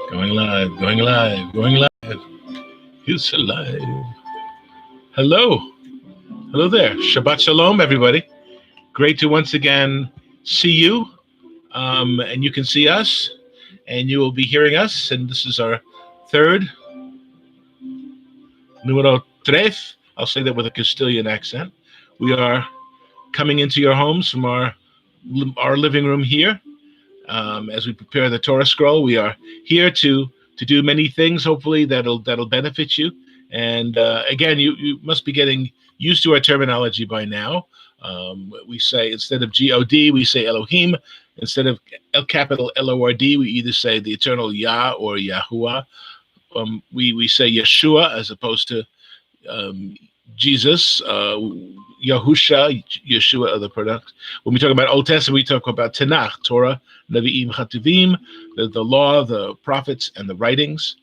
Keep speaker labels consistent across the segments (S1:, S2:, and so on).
S1: Going live, going live, going live. It's alive. Hello. Hello there. Shabbat Shalom, everybody. Great to once again see you. And you can see us, and you will be hearing us. And this is our third, numero tres. I'll say that with a Castilian accent. We are coming into your homes from our living room here. As we prepare the Torah scroll, we are here to do many things. Hopefully, that'll benefit you. And again, you must be getting used to our terminology by now. We say instead of God, we say Elohim. Instead of capital Lord, we either say the eternal Yah or Yahuwah. We say Yeshua as opposed to Jesus, Yahusha, Yeshua, other products. When we talk about Old Testament, we talk about Tanakh, Torah, Nevi'im, Chatuvim, the law, the prophets, and the writings.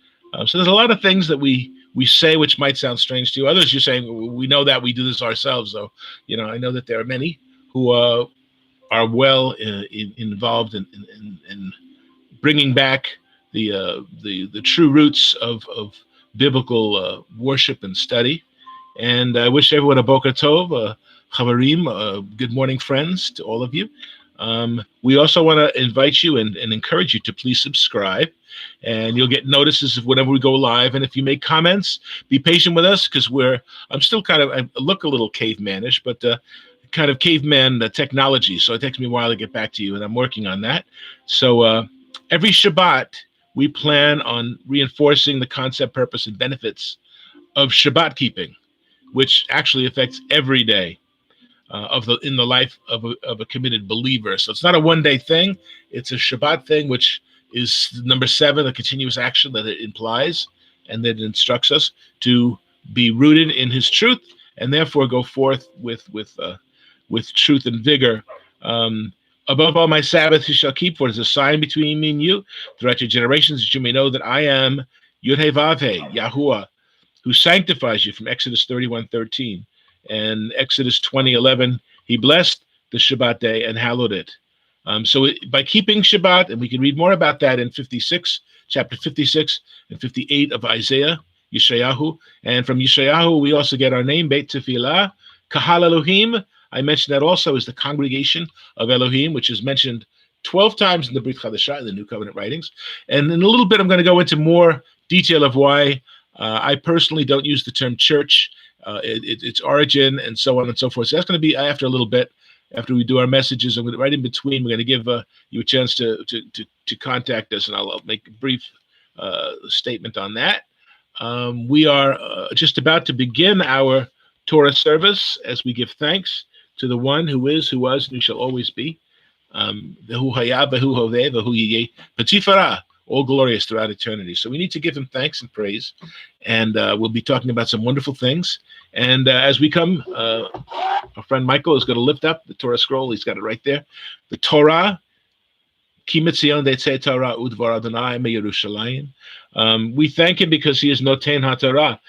S1: So there's a lot of things that we say which might sound strange to you. Others, you're saying, we know that, we do this ourselves. So, I know that there are many who are well involved in bringing back the true roots of biblical worship and study. And I wish everyone a boker tov, chavarim, good morning, friends, to all of you. We also want to invite you and encourage you to please subscribe, and you'll get notices of whenever we go live. And if you make comments, be patient with us, because I'm still I look a little cavemanish, but kind of caveman technology. So it takes me a while to get back to you, and I'm working on that. So every Shabbat, we plan on reinforcing the concept, purpose, and benefits of Shabbat keeping, which actually affects every day in the life of a committed believer. So it's not a one-day thing; it's a Shabbat thing, which is number 7, a continuous action that it implies, and that it instructs us to be rooted in His truth, and therefore go forth with truth and vigor. Above all, my Sabbath you shall keep, for it is a sign between me and you throughout your generations, that you may know that I am Yud-Heh-Vav-Heh, Yahuwah, who sanctifies you, from Exodus 31:13, and Exodus 20:11. He blessed the Shabbat day and hallowed it. By keeping Shabbat, and we can read more about that in chapter 56 and 58 of Isaiah, Yeshayahu. And from Yeshayahu, we also get our name, Beth Tefilah, Kahal Elohim. I mentioned that also as the congregation of Elohim, which is mentioned 12 times in the Brit Chadashah, in the New Covenant writings. And in a little bit, I'm going to go into more detail of why I personally don't use the term church, its origin, and so on and so forth. So that's going to be after a little bit, after we do our messages. I'm going to, right in between, we're going to give you a chance to contact us, and I'll make a brief statement on that. We are just about to begin our Torah service as we give thanks to the one who is, who was, and who shall always be. Vehu haya, vehu hoveh, vehu yiyeh, Beth Tefilah, all glorious throughout eternity. So we need to give Him thanks and praise, and we'll be talking about some wonderful things. And as we come, our friend Michael is going to lift up the Torah scroll. He's got it right there. The Torah, Ki mitzion detzeh Torah udvar Adonai me Yerushalayim. We thank Him because He is Noten HaTorah.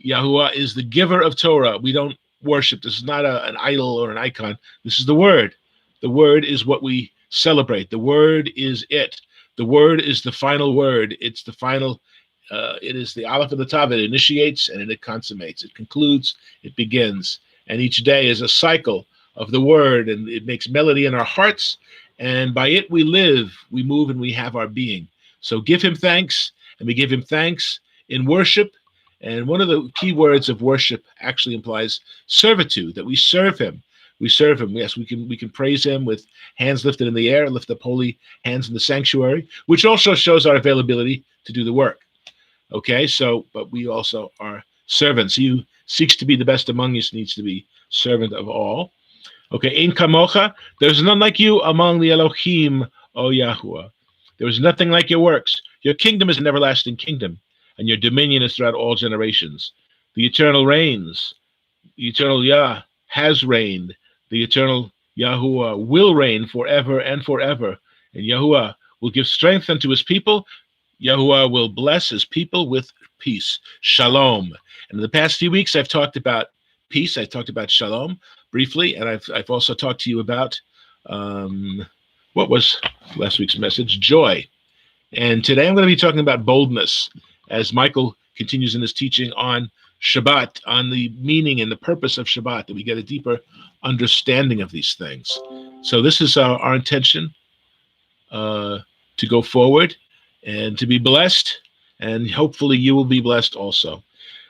S1: Yahuwah is the giver of Torah. We don't worship. This is not an idol or an icon. This is the Word. The Word is what we celebrate. The Word is it. The Word is the final word. It's the final, it is the Aleph and the Tav. It initiates and it consummates. It concludes, it begins. And each day is a cycle of the Word, and it makes melody in our hearts. And by it we live, we move, and we have our being. So give Him thanks, and we give Him thanks in worship. And one of the key words of worship actually implies servitude, that we serve Him. We serve Him. Yes, we can praise Him with hands lifted in the air, lift up holy hands in the sanctuary, which also shows our availability to do the work. Okay, but we also are servants. He who seeks to be the best among us needs to be servant of all. Okay, Ein kamocha, there's none like you among the Elohim, O Yahuwah. There is nothing like your works. Your kingdom is an everlasting kingdom, and your dominion is throughout all generations. The eternal reigns. The eternal Yah has reigned. The eternal Yahuwah will reign forever and forever. And Yahuwah will give strength unto His people. Yahuwah will bless His people with peace. Shalom. And in the past few weeks, I've talked about peace. I talked about shalom briefly. And I've also talked to you about, what was last week's message? Joy. And today I'm going to be talking about boldness as Michael continues in his teaching on Shabbat, on the meaning and the purpose of Shabbat, that we get a deeper understanding of these things. So this is our intention to go forward and to be blessed, and hopefully you will be blessed also.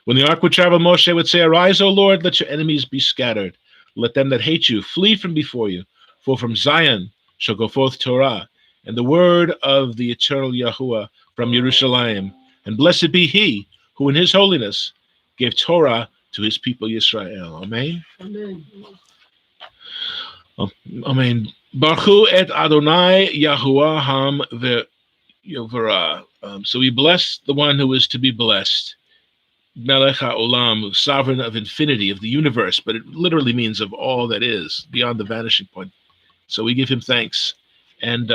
S1: When the ark would travel, Moshe would say, "Arise, O Lord, let your enemies be scattered. Let them that hate you flee from before you. For from Zion shall go forth Torah, and the word of the eternal Yahuwah from Jerusalem. And blessed be he who in his holiness gave Torah to his people Yisrael." Amen.
S2: Amen.
S1: Amen. Baruch et Adonai Yahuwah Ham ve'Yovara. So we bless the one who is to be blessed. Melech HaOlam, sovereign of infinity, of the universe, but it literally means of all that is, beyond the vanishing point. So we give him thanks. And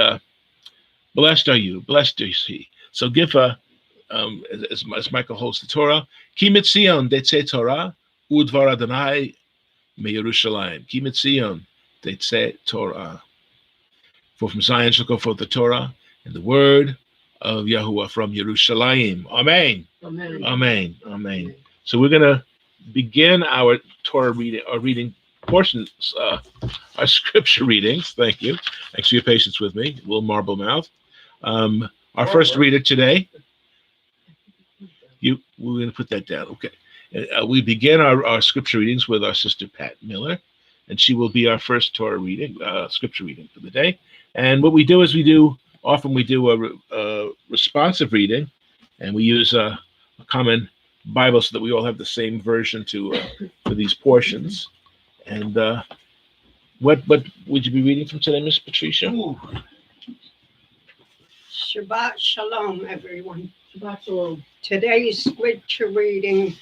S1: blessed are you, blessed is he. So give as Michael holds the Torah, Ki mitzion detzeh Torah, udvar Adonai meYerushalayim. Ki mitzion detzeh Torah. For from Zion shall go forth the Torah, and the word of Yahuwah from Yerushalayim. Amen.
S2: Amen.
S1: Amen. Amen. So we're going to begin our Torah reading portions, our scripture readings. Thank you. Thanks for your patience with me. A little marble mouth. Our first reader today. We're going to put that down. Okay. We begin our scripture readings with our sister Pat Miller, and she will be our first Torah reading, scripture reading for the day. And what we do is we do a responsive reading, and we use a common Bible so that we all have the same version for these portions. And what would you be reading from today, Miss Patricia?
S2: Ooh. Shabbat Shalom, everyone. Shabbat Shalom. Today's scripture reading,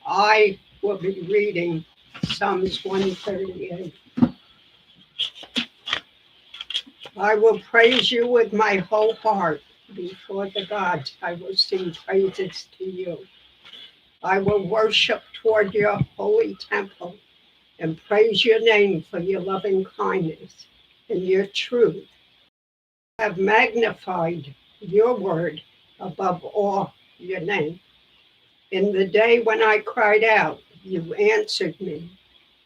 S2: I will be reading Psalms 138. I will praise you with my whole heart. Before the gods, I will sing praises to you. I will worship toward your holy temple and praise your name for your loving kindness and your truth. I have magnified your word above all your name. In the day when I cried out, you answered me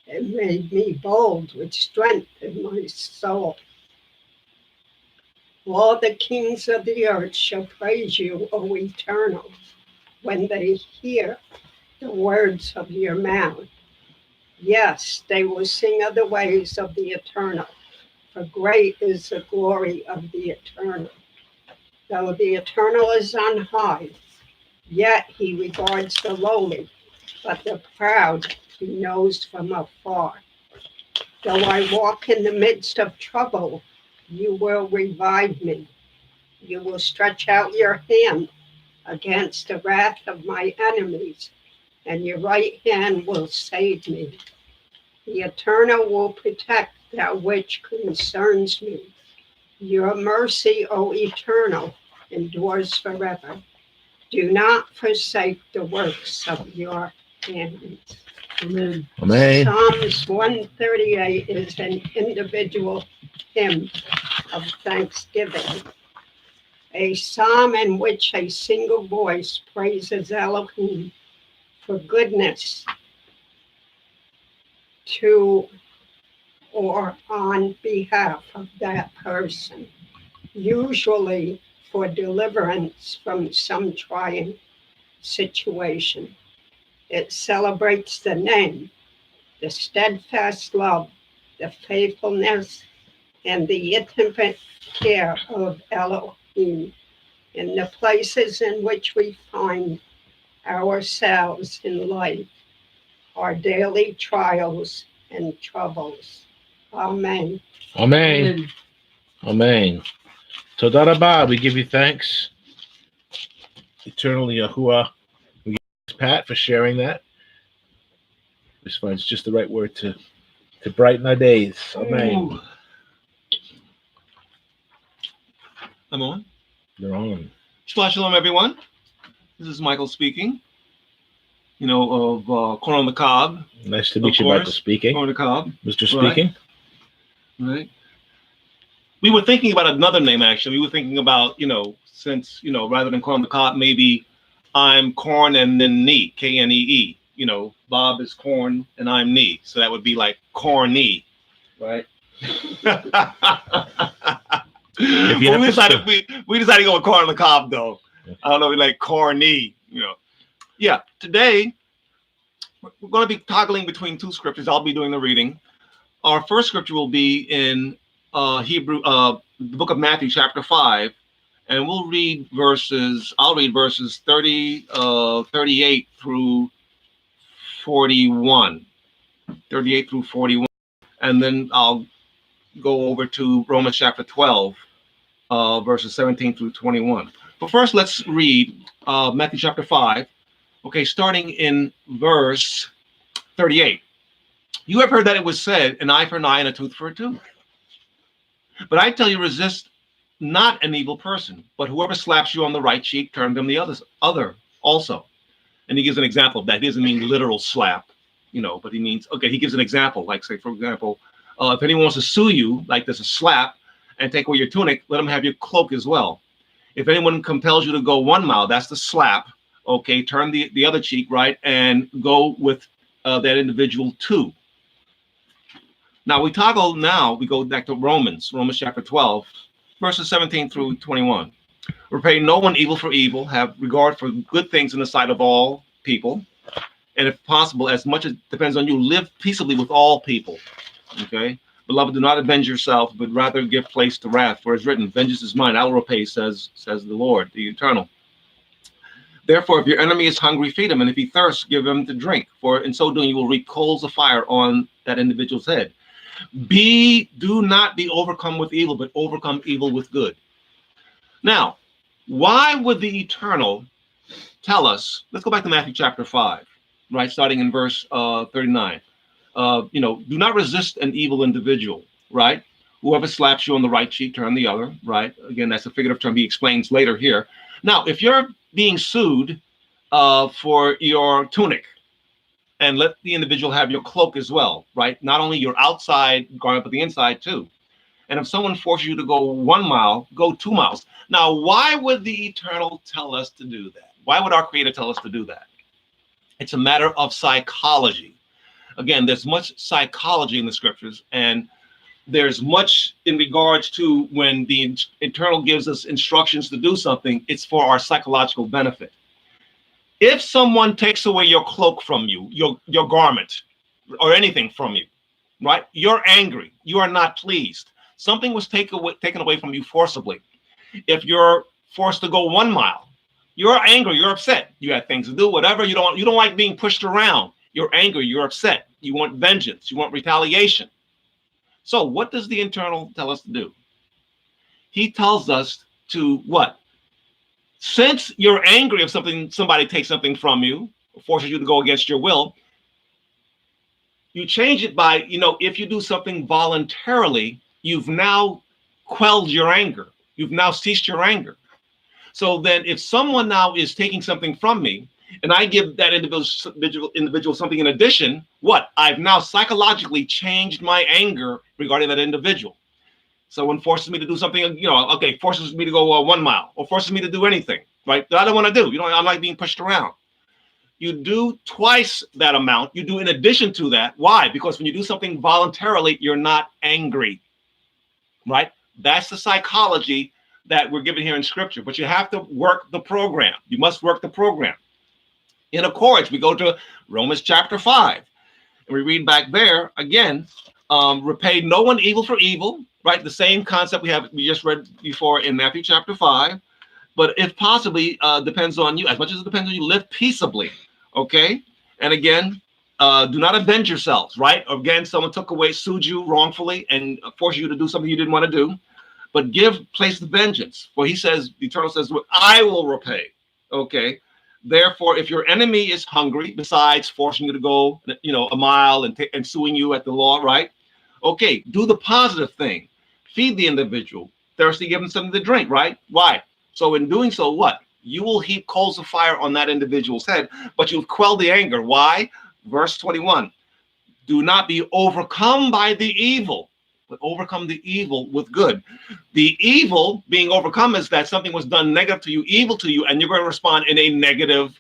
S2: and made me bold with strength in my soul. All the kings of the earth shall praise you, O Eternal, when they hear the words of your mouth. Yes, they will sing of the ways of the Eternal, for great is the glory of the Eternal. Though the Eternal is on high, yet he regards the lowly, but the proud he knows from afar. Though I walk in the midst of trouble, you will revive me. You will stretch out your hand against the wrath of my enemies, and your right hand will save me. The Eternal will protect that which concerns me. Your mercy, O Eternal, endures forever. Do not forsake the works of your hands. Amen.
S1: Amen.
S2: Psalms 138 is an individual hymn of thanksgiving, a psalm in which a single voice praises Elohim for goodness to or on behalf of that person, usually for deliverance from some trying situation. It celebrates the name, the steadfast love, the faithfulness, and the intimate care of Elohim in the places in which we find ourselves in life, our daily trials and troubles. Amen.
S1: Amen. Amen. Toda Rabah, we give you thanks. Eternal Yahuwah. We give thanks, Pat, for sharing that. This finds just the right word to brighten our days. Amen.
S3: Ooh. I'm on.
S1: You're on.
S3: Shabbat Shalom, everyone. This is Michael speaking. You know, of Corn on the Cob.
S1: Nice to meet you, Michael speaking.
S3: Corn on the Cob.
S1: Mr. Speaking.
S3: Right. We were thinking about another name, actually. We were thinking about, since, rather than corn on the cob, maybe I'm corn and then knee, Knee. Bob is corn and I'm knee. So that would be like corny, right?
S1: If you
S3: But
S1: have
S3: we
S1: to
S3: decided we decided to go with corn on the cob though. I don't know, we like corny, Yeah, today we're going to be toggling between two scriptures. I'll be doing the reading. Our first scripture will be in the book of Matthew, chapter 5, and I'll read verses 38 through 41. 38 through 41. And then I'll go over to Romans chapter 12, verses 17 through 21. But first, let's read Matthew chapter 5, okay, starting in verse 38. You have heard that it was said, an eye for an eye and a tooth for a tooth. But I tell you, resist not an evil person, but whoever slaps you on the right cheek, turn them the other also. And he gives an example of that. He doesn't mean literal slap, but he means, okay, he gives an example. Like, say, for example, if anyone wants to sue you, like there's a slap, and take away your tunic, let him have your cloak as well. If anyone compels you to go 1 mile, that's the slap. Okay, turn the other cheek, right, and go with that individual too. Now we go back to Romans chapter 12, verses 17 through 21. Repay no one evil for evil, have regard for good things in the sight of all people, and if possible, as much as depends on you, live peaceably with all people. Okay? Beloved, do not avenge yourself, but rather give place to wrath, for it's written, vengeance is mine, I will repay, says the Lord, the Eternal. Therefore, if your enemy is hungry, feed him, and if he thirsts, give him to drink, for in so doing you will reap coals of fire on that individual's head. Do not be overcome with evil, but overcome evil with good. Now, why would the Eternal tell us, let's go back to Matthew chapter 5, right, starting in verse 39. Do not resist an evil individual, right? Whoever slaps you on the right cheek, turn the other, right? Again, that's a figurative term he explains later here. Now, if you're being sued for your tunic, and let the individual have your cloak as well, right? Not only your outside garment, but the inside too. And if someone forces you to go 1 mile, go 2 miles. Now, why would the Eternal tell us to do that? Why would our Creator tell us to do that? It's a matter of psychology. Again, there's much psychology in the scriptures, and there's much in regards to when the Eternal gives us instructions to do something, it's for our psychological benefit. If someone takes away your cloak from you, your garment, or anything from you, right? You're angry. You are not pleased. Something was taken away from you forcibly. If you're forced to go 1 mile, you're angry. You're upset. You have things to do, whatever. You don't like being pushed around. You're angry. You're upset. You want vengeance. You want retaliation. So what does the Eternal tell us to do? He tells us to what? Since you're angry if somebody takes something from you, forces you to go against your will, you change it by, if you do something voluntarily, you've now quelled your anger. You've now ceased your anger. So then if someone now is taking something from me and I give that individual something in addition, what? I've now psychologically changed my anger regarding that individual. Someone forces me to do something, forces me to go 1 mile or forces me to do anything, right? That I don't want to do. I like being pushed around. You do twice that amount. You do in addition to that. Why? Because when you do something voluntarily, you're not angry, right? That's the psychology that we're given here in scripture. But you have to work the program. You must work the program. In accords, we go to Romans chapter 5. And we read back there again, repay no one evil for evil, right? The same concept we just read before in Matthew chapter 5. But if possibly depends on you, as much as it depends on you, live peaceably, okay? And again, do not avenge yourselves, right? Again, someone sued you wrongfully and forced you to do something you didn't want to do. But give place to vengeance. For he says, the Eternal says, I will repay, okay? Therefore, if your enemy is hungry, besides forcing you to go, 1 mile and suing you at the law, right? Okay, do the positive thing. Feed the individual. Thirsty, give them something to drink, right? Why? So in doing so, what? You will heap coals of fire on that individual's head, but you'll quell the anger. Why? Verse 21. Do not be overcome by the evil, but overcome the evil with good. The evil being overcome is that something was done negative to you, evil to you, and you're going to respond in a negative,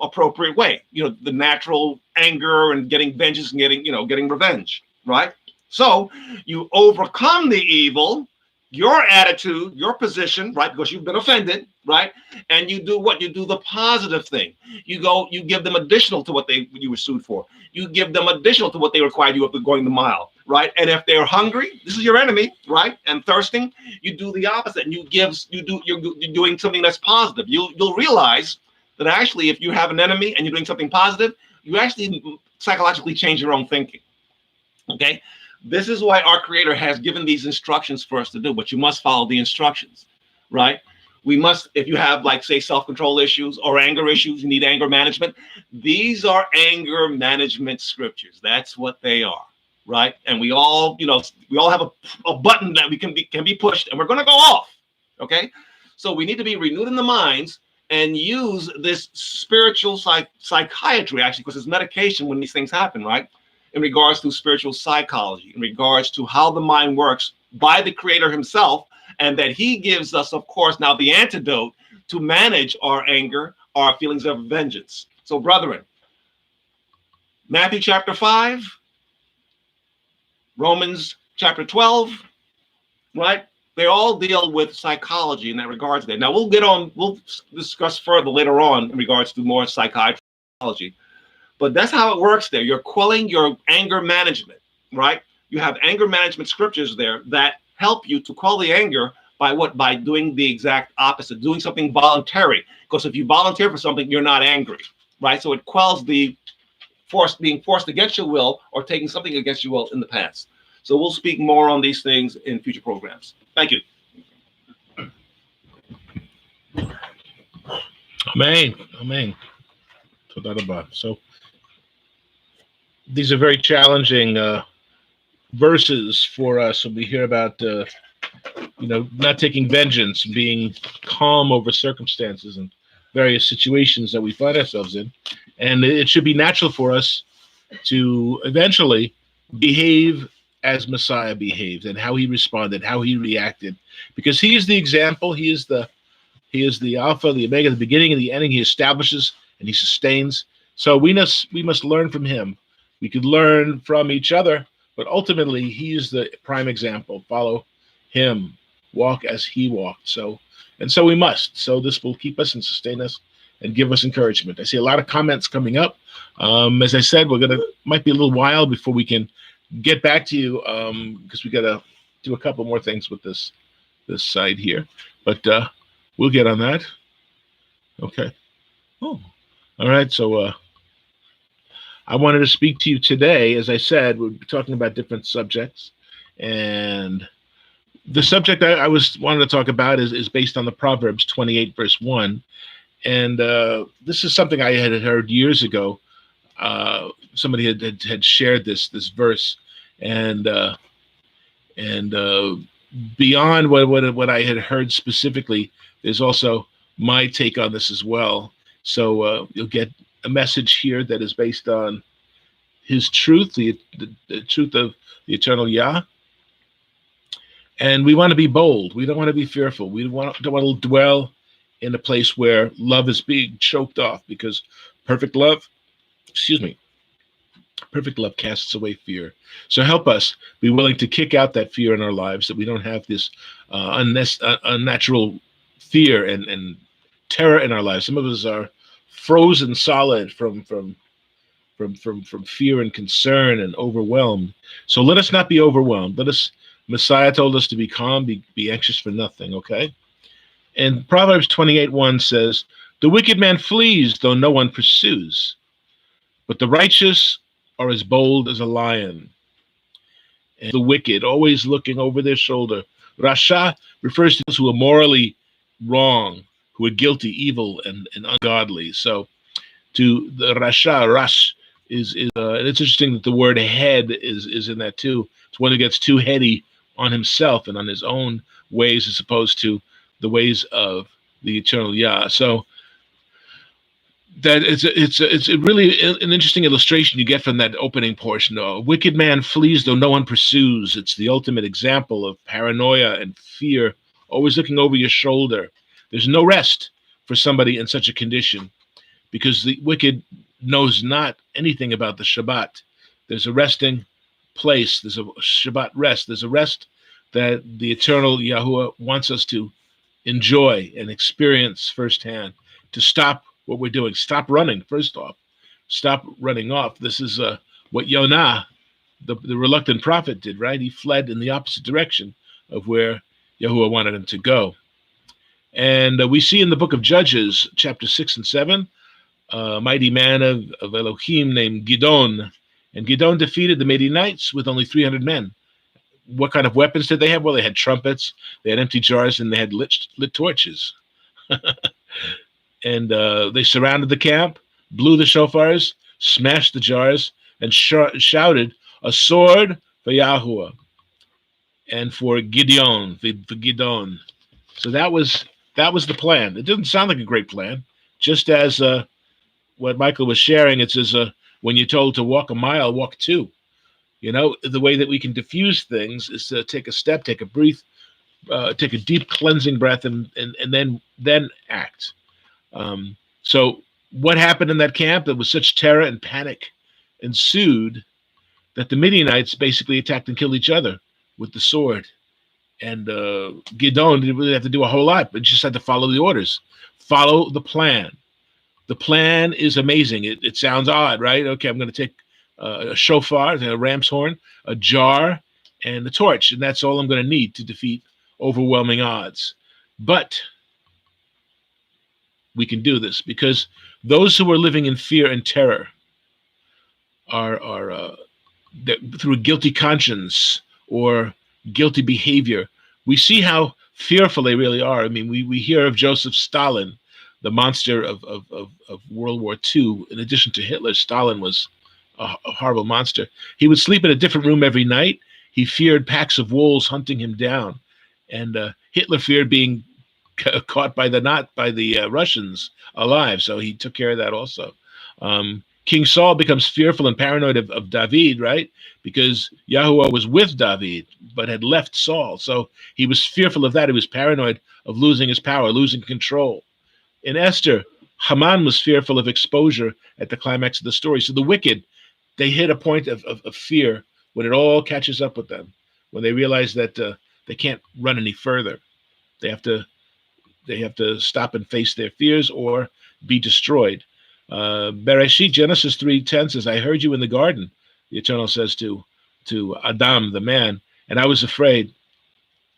S3: appropriate way. The natural anger and getting vengeance and getting revenge, right? So you overcome the evil, your attitude, your position, right? Because you've been offended, right? And you do what? You do the positive thing. You give them additional to what you were sued for. You give them additional to what they required you up to going the mile, right? And if they're hungry, this is your enemy, right? And thirsting, you do the opposite. And you're doing something that's positive. You'll realize that actually, if you have an enemy and you're doing something positive, you actually psychologically change your own thinking. Okay. This is why our Creator has given these instructions for us to do, but you must follow the instructions, right? We must, if you have, like, say, self-control issues or anger issues, you need anger management. These are anger management scriptures. That's what they are, right? And we all have a button that can be pushed, and we're going to go off, okay? So we need to be renewed in the minds and use this spiritual psychiatry, actually, because it's medication when these things happen, right? In regards to spiritual psychology, in regards to how the mind works by the Creator himself, and that he gives us, of course, now the antidote to manage our anger, our feelings of vengeance. So, brethren, Matthew chapter 5, Romans chapter 12, right? They all deal with psychology in that regards there. Now, we'll discuss further later on in regards to more psychology. But that's how it works there. You're quelling your anger management, right? You have anger management scriptures there that help you to quell the anger by what? By doing the exact opposite, doing something voluntary. Because if you volunteer for something, you're not angry, right? So it quells the being forced against your will or taking something against your will in the past. So we'll speak more on these things in future programs. Thank you.
S1: Amen. Amen. So these are very challenging verses for us when we hear about, not taking vengeance, being calm over circumstances and various situations that we find ourselves in. And it should be natural for us to eventually behave as Messiah behaved and how he responded, how he reacted, because he is the example. He is the Alpha, the Omega, the beginning and the ending. He establishes and he sustains. So we must learn from him. We could learn from each other, but ultimately he is the prime example. Follow him, walk as he walked. So we must. So this will keep us and sustain us and give us encouragement. I see a lot of comments coming up. As I said, might be a little while before we can get back to you, because we got to do a couple more things with this side here. But we'll get on that. Okay. Oh, all right. So I wanted to speak to you today. As I said, we're talking about different subjects, and the subject I wanted to talk about is based on the Proverbs 28 verse 1, and this is something I had heard years ago. Somebody had shared this verse, and beyond what I had heard specifically, there's also my take on this as well. So you'll get a message here that is based on his truth, the truth of the eternal Yah. And we want to be bold. We don't want to be fearful. We don't want to dwell in a place where love is being choked off, because perfect love casts away fear. So help us be willing to kick out that fear in our lives, that we don't have this unnatural fear and terror in our lives. Some of us are frozen solid from fear and concern and overwhelmed. So let us not be overwhelmed. Messiah told us to be calm, be anxious for nothing, okay? And Proverbs 28:1 says, "The wicked man flees, though no one pursues, but the righteous are as bold as a lion." And the wicked, always looking over their shoulder. Rasha refers to those who are morally wrong, who are guilty, evil, and ungodly. So to the Rasha, Rash is and it's interesting that the word head is in that too. It's one who gets too heady on himself and on his own ways, as opposed to the ways of the eternal Yah. So that it's really an interesting illustration you get from that opening portion. A wicked man flees though no one pursues. It's the ultimate example of paranoia and fear, always looking over your shoulder. There's no rest for somebody in such a condition because the wicked knows not anything about the Shabbat. There's a resting place. There's a Shabbat rest. There's a rest that the eternal Yahuwah wants us to enjoy and experience firsthand, to stop what we're doing. Stop running, first off. Stop running off. This is what Yonah, the reluctant prophet, did, right? He fled in the opposite direction of where Yahuwah wanted him to go. And we see in the book of Judges, chapter 6 and 7, a mighty man of Elohim named Gidon. And Gidon defeated the Midianites with only 300 men. What kind of weapons did they have? Well, they had trumpets, they had empty jars, and they had lit torches. And they surrounded the camp, blew the shofars, smashed the jars, and shouted, "A sword for Yahuwah and for Gideon, for Gidon." So that was the plan. It didn't sound like a great plan. Just as what Michael was sharing, it says, when you're told to walk a mile, walk two. You know, the way that we can diffuse things is to take a step, take a breath, take a deep cleansing breath, and then act. So what happened in that camp? There was such terror and panic ensued that the Midianites basically attacked and killed each other with the sword. And Gidon didn't really have to do a whole lot, but just had to follow the orders, follow the plan. The plan is amazing. It sounds odd, right? Okay, I'm going to take a shofar, a ram's horn, a jar, and a torch, and that's all I'm going to need to defeat overwhelming odds. But we can do this because those who are living in fear and terror are through a guilty conscience or guilty behavior. We see how fearful they really are. I mean, we hear of Joseph Stalin, the monster of World War II. In addition to Hitler, Stalin was a horrible monster. He would sleep in a different room every night. He feared packs of wolves hunting him down, and Hitler feared being caught by the Russians alive. So he took care of that also. King Saul becomes fearful and paranoid of David, right? Because Yahuwah was with David, but had left Saul. So he was fearful of that. He was paranoid of losing his power, losing control. In Esther, Haman was fearful of exposure at the climax of the story. So the wicked, they hit a point of fear when it all catches up with them, when they realize that they can't run any further. They have to stop and face their fears or be destroyed. Bereshit, Genesis 3:10 says, "I heard you in the garden," the Eternal says to Adam, the man, "and I was afraid."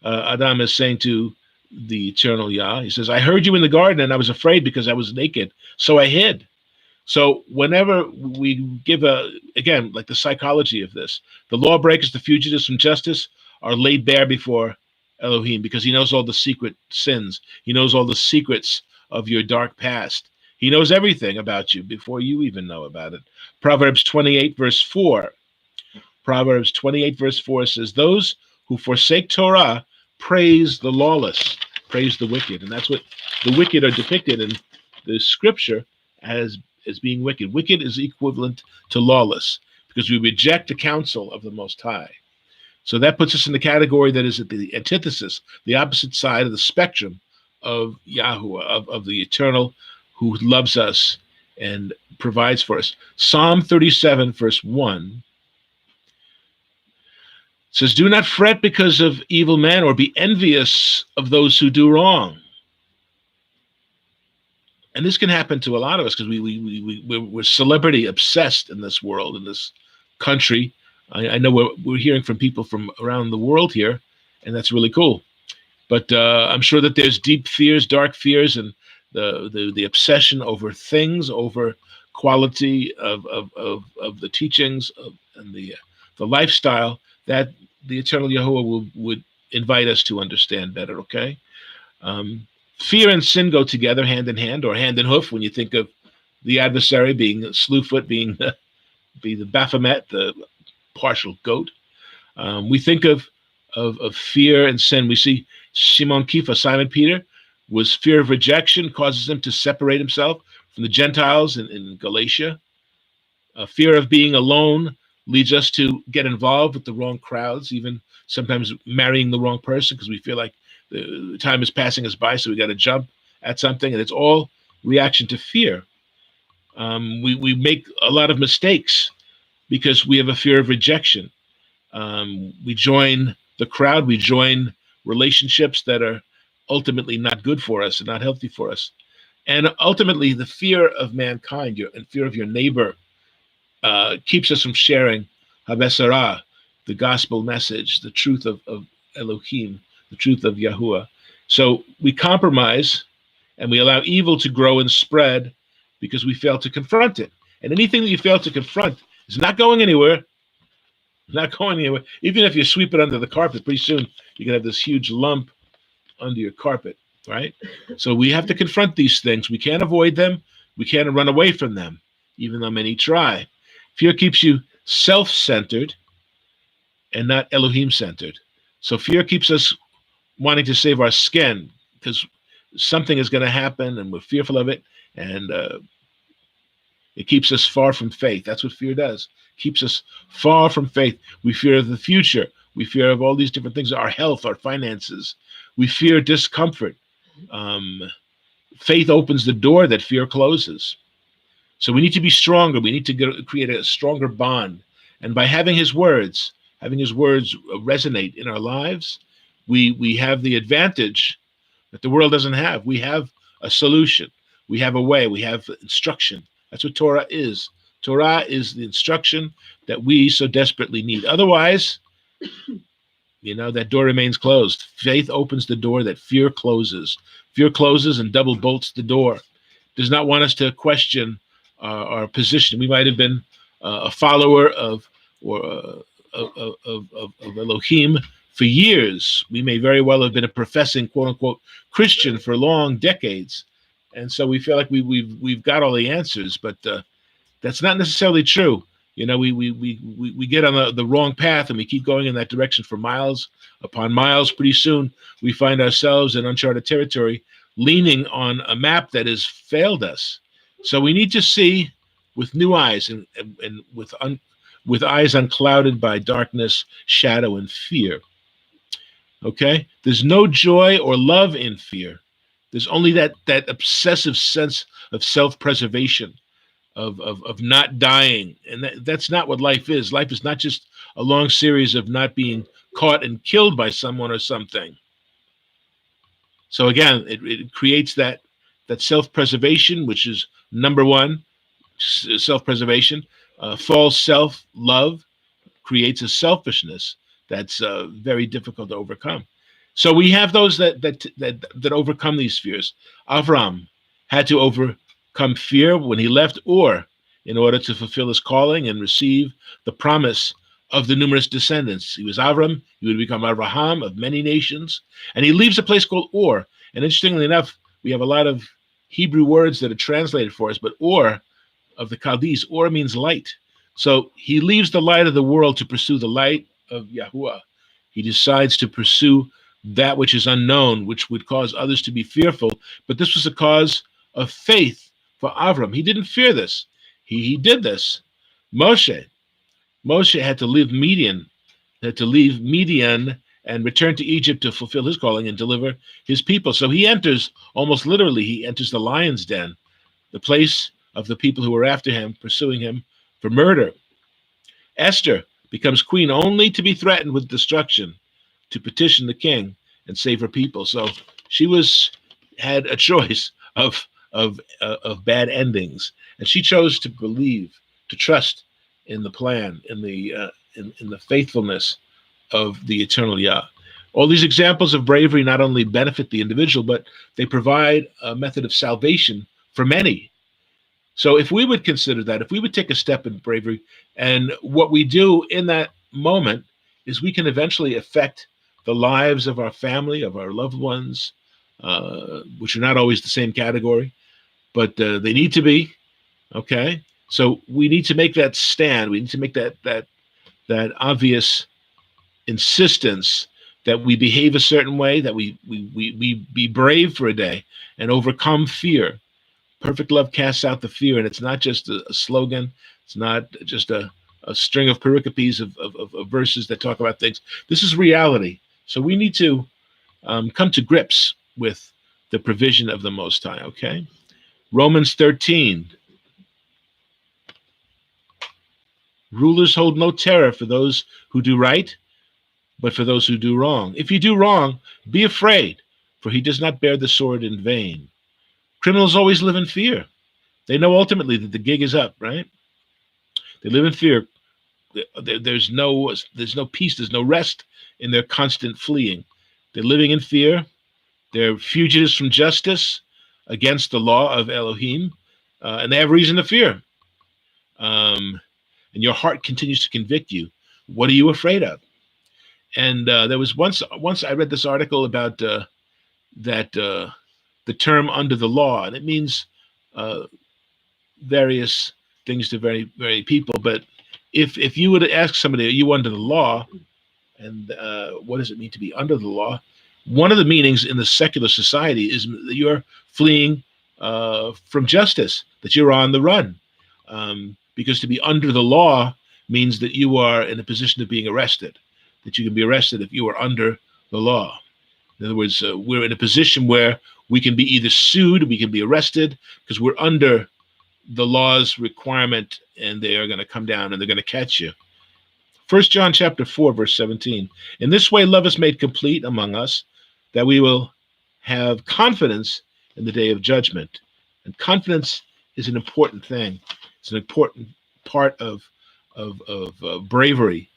S1: Adam is saying to the Eternal Yah, he says, "I heard you in the garden and I was afraid because I was naked, so I hid." So whenever we give again, like the psychology of this, the lawbreakers, the fugitives from justice are laid bare before Elohim because he knows all the secret sins. He knows all the secrets of your dark past. He knows everything about you before you even know about it. Proverbs 28 verse 4. Proverbs 28 verse 4 says, "Those who forsake Torah praise the lawless," praise the wicked. And that's what the wicked are depicted in the scripture as being wicked. Wicked is equivalent to lawless because we reject the counsel of the Most High. So that puts us in the category that is at the antithesis, the opposite side of the spectrum of Yahuwah, of the Eternal, who loves us and provides for us. Psalm 37 verse 1 says, "Do not fret because of evil men or be envious of those who do wrong." And this can happen to a lot of us because we're celebrity obsessed in this world, in this country. I know we're hearing from people from around the world here, and that's really cool. But I'm sure that there's deep fears, dark fears, and the obsession over things, over quality of the teachings and the lifestyle that the Eternal Yahuwah would invite us to understand better. Okay. Fear and sin go together hand in hand, or hand in hoof, when you think of the adversary being Slewfoot, being the Baphomet, the partial goat. We think of fear and sin. We see Shimon Kifa, Simon Peter, was fear of rejection, causes him to separate himself from the Gentiles in Galatia. Fear of being alone leads us to get involved with the wrong crowds, even sometimes marrying the wrong person because we feel like the time is passing us by, so we got to jump at something, and it's all reaction to fear. We make a lot of mistakes because we have a fear of rejection. We join the crowd, we join relationships that are ultimately not good for us and not healthy for us. And ultimately, the fear of mankind and fear of your neighbor keeps us from sharing Habesarah, the gospel message, the truth of Elohim, the truth of Yahuwah. So we compromise and we allow evil to grow and spread because we fail to confront it. And anything that you fail to confront is not going anywhere. Not going anywhere. Even if you sweep it under the carpet, pretty soon you're going to have this huge lump under your carpet, right? So we have to confront these things. We can't avoid them. We can't run away from them, even though many try. Fear keeps you self-centered and not Elohim-centered. So fear keeps us wanting to save our skin because something is going to happen and we're fearful of it, and it keeps us far from faith. That's what fear does. Keeps us far from faith. We fear of the future. We fear of all these different things, our health, our finances. We fear discomfort. Faith opens the door that fear closes. So we need to be stronger. We need to create a stronger bond. And by having his words resonate in our lives, we have the advantage that the world doesn't have. We have a solution. We have a way. We have instruction. That's what Torah is. Torah is the instruction that we so desperately need. Otherwise, that door remains closed. Faith opens the door that fear closes. Fear closes and double bolts the door. Does not want us to question our position. We might have been a follower of Elohim for years. We may very well have been a professing quote unquote Christian for long decades, and so we feel like we've got all the answers, but that's not necessarily true. We get on the wrong path and we keep going in that direction for miles upon miles. Pretty soon we find ourselves in uncharted territory, leaning on a map that has failed us. So we need to see with new eyes and with eyes unclouded by darkness, shadow, and fear. Okay? There's no joy or love in fear. There's only that obsessive sense of self-preservation, of not dying. And that's not what life is. Life is not just a long series of not being caught and killed by someone or something. So again, it creates that self-preservation, which is number one, self-preservation. False self-love creates a selfishness that's very difficult to overcome. So we have those that overcome these fears. Avram had to overcome fear when he left Ur in order to fulfill his calling and receive the promise of the numerous descendants. He was Avram. He would become Abraham of many nations. And he leaves a place called Ur. And interestingly enough, we have a lot of Hebrew words that are translated for us, but Ur of the Chaldees, Ur means light. So he leaves the light of the world to pursue the light of Yahuwah. He decides to pursue that which is unknown, which would cause others to be fearful. But this was a cause of faith for Avram. He didn't fear this. He did this. Moshe had to leave Midian, and return to Egypt to fulfill his calling and deliver his people. So he enters, almost literally, he enters the lion's den, the place of the people who were after him, pursuing him for murder. Esther becomes queen only to be threatened with destruction, to petition the king and save her people. So she had a choice of bad endings, and she chose to believe, to trust in the plan, in the faithfulness of the eternal Yah. All these examples of bravery not only benefit the individual, but they provide a method of salvation for many. So if we would consider that, if we would take a step in bravery, and what we do in that moment is we can eventually affect the lives of our family, of our loved ones, which are not always the same category, but they need to be, okay? So we need to make that stand. We need to make that obvious insistence that we behave a certain way, that we be brave for a day and overcome fear. Perfect love casts out the fear, and it's not just a slogan. It's not just a string of pericopes of verses that talk about things. This is reality. So we need to come to grips with the provision of the Most High, okay? Romans 13. Rulers hold no terror for those who do right, but for those who do wrong. If you do wrong, be afraid, for he does not bear the sword in vain. Criminals always live in fear. They know ultimately that the gig is up, right? They live in fear. There's no peace, there's no rest in their constant fleeing. They're living in fear. They're fugitives from justice against the law of Elohim, and they have reason to fear. And your heart continues to convict you. What are you afraid of? And there was once I read this article about that the term under the law, and it means various things to very people. But if you were to ask somebody, are you under the law? And what does it mean to be under the law? One of the meanings in the secular society is that you're fleeing from justice, that you're on the run. Because to be under the law means that you are in a position of being arrested, that you can be arrested if you are under the law. In other words, we're in a position where we can be either sued, we can be arrested, because we're under the law's requirement, and they are going to come down and they're going to catch you. 1 John chapter 4, verse 17. In this way, love is made complete among us, that we will have confidence in the day of judgment. And confidence is an important thing. It's an important part of bravery,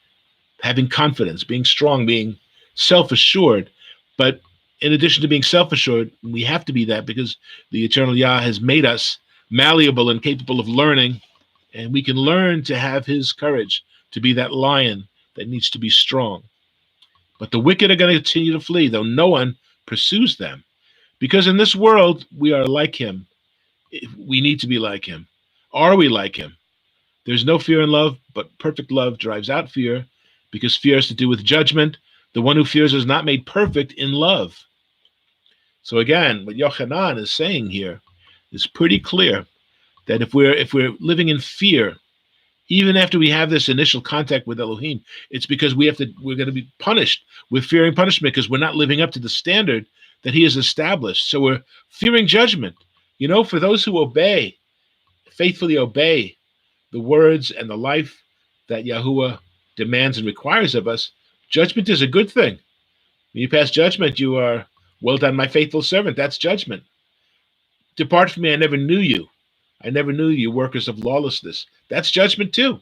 S1: having confidence, being strong, being self-assured. But in addition to being self-assured, we have to be that because the eternal Yah has made us malleable and capable of learning, and we can learn to have his courage, to be that lion that needs to be strong. But the wicked are going to continue to flee, though no one pursues them. Because in this world, we are like him. We need to be like him. Are we like him? There's no fear in love, but perfect love drives out fear, because fear has to do with judgment. The one who fears is not made perfect in love. So again, what Yochanan is saying here is pretty clear, that if we're living in fear, even after we have this initial contact with Elohim, it's because we're going to be punished. We're fearing punishment because we're not living up to the standard that he has established. So we're fearing judgment. You know, for those who faithfully obey the words and the life that Yahuwah demands and requires of us, judgment is a good thing. When you pass judgment, you are, well done, my faithful servant. That's judgment. Depart from me, I never knew you. I never knew you, workers of lawlessness. That's judgment too.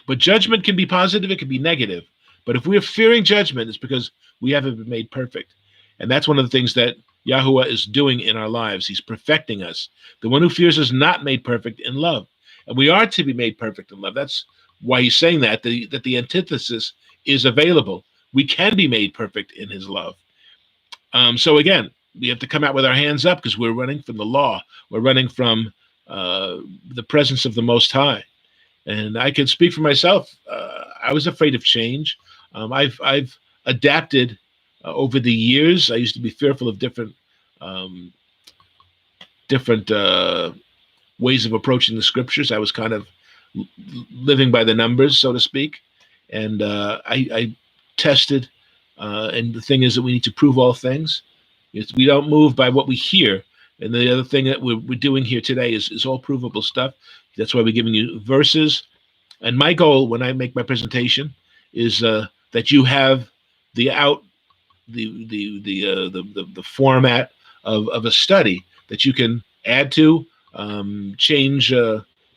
S1: But judgment can be positive, it can be negative. But if we're fearing judgment, it's because we haven't been made perfect. And that's one of the things that Yahuwah is doing in our lives. He's perfecting us. The one who fears is not made perfect in love. And we are to be made perfect in love. That's why he's saying that the antithesis is available. We can be made perfect in his love. So again, we have to come out with our hands up because we're running from the law. We're running from the presence of the Most High. And I can speak for myself. I was afraid of change. I've adapted over the years. I used to be fearful of different ways of approaching the scriptures. I was kind of living by the numbers, so to speak. And I tested. And the thing is that we need to prove all things. We don't move by what we hear. And the other thing that we're doing here today is all provable stuff. That's why we're giving you verses. And my goal when I make my presentation is that you have the format of a study that you can add to, change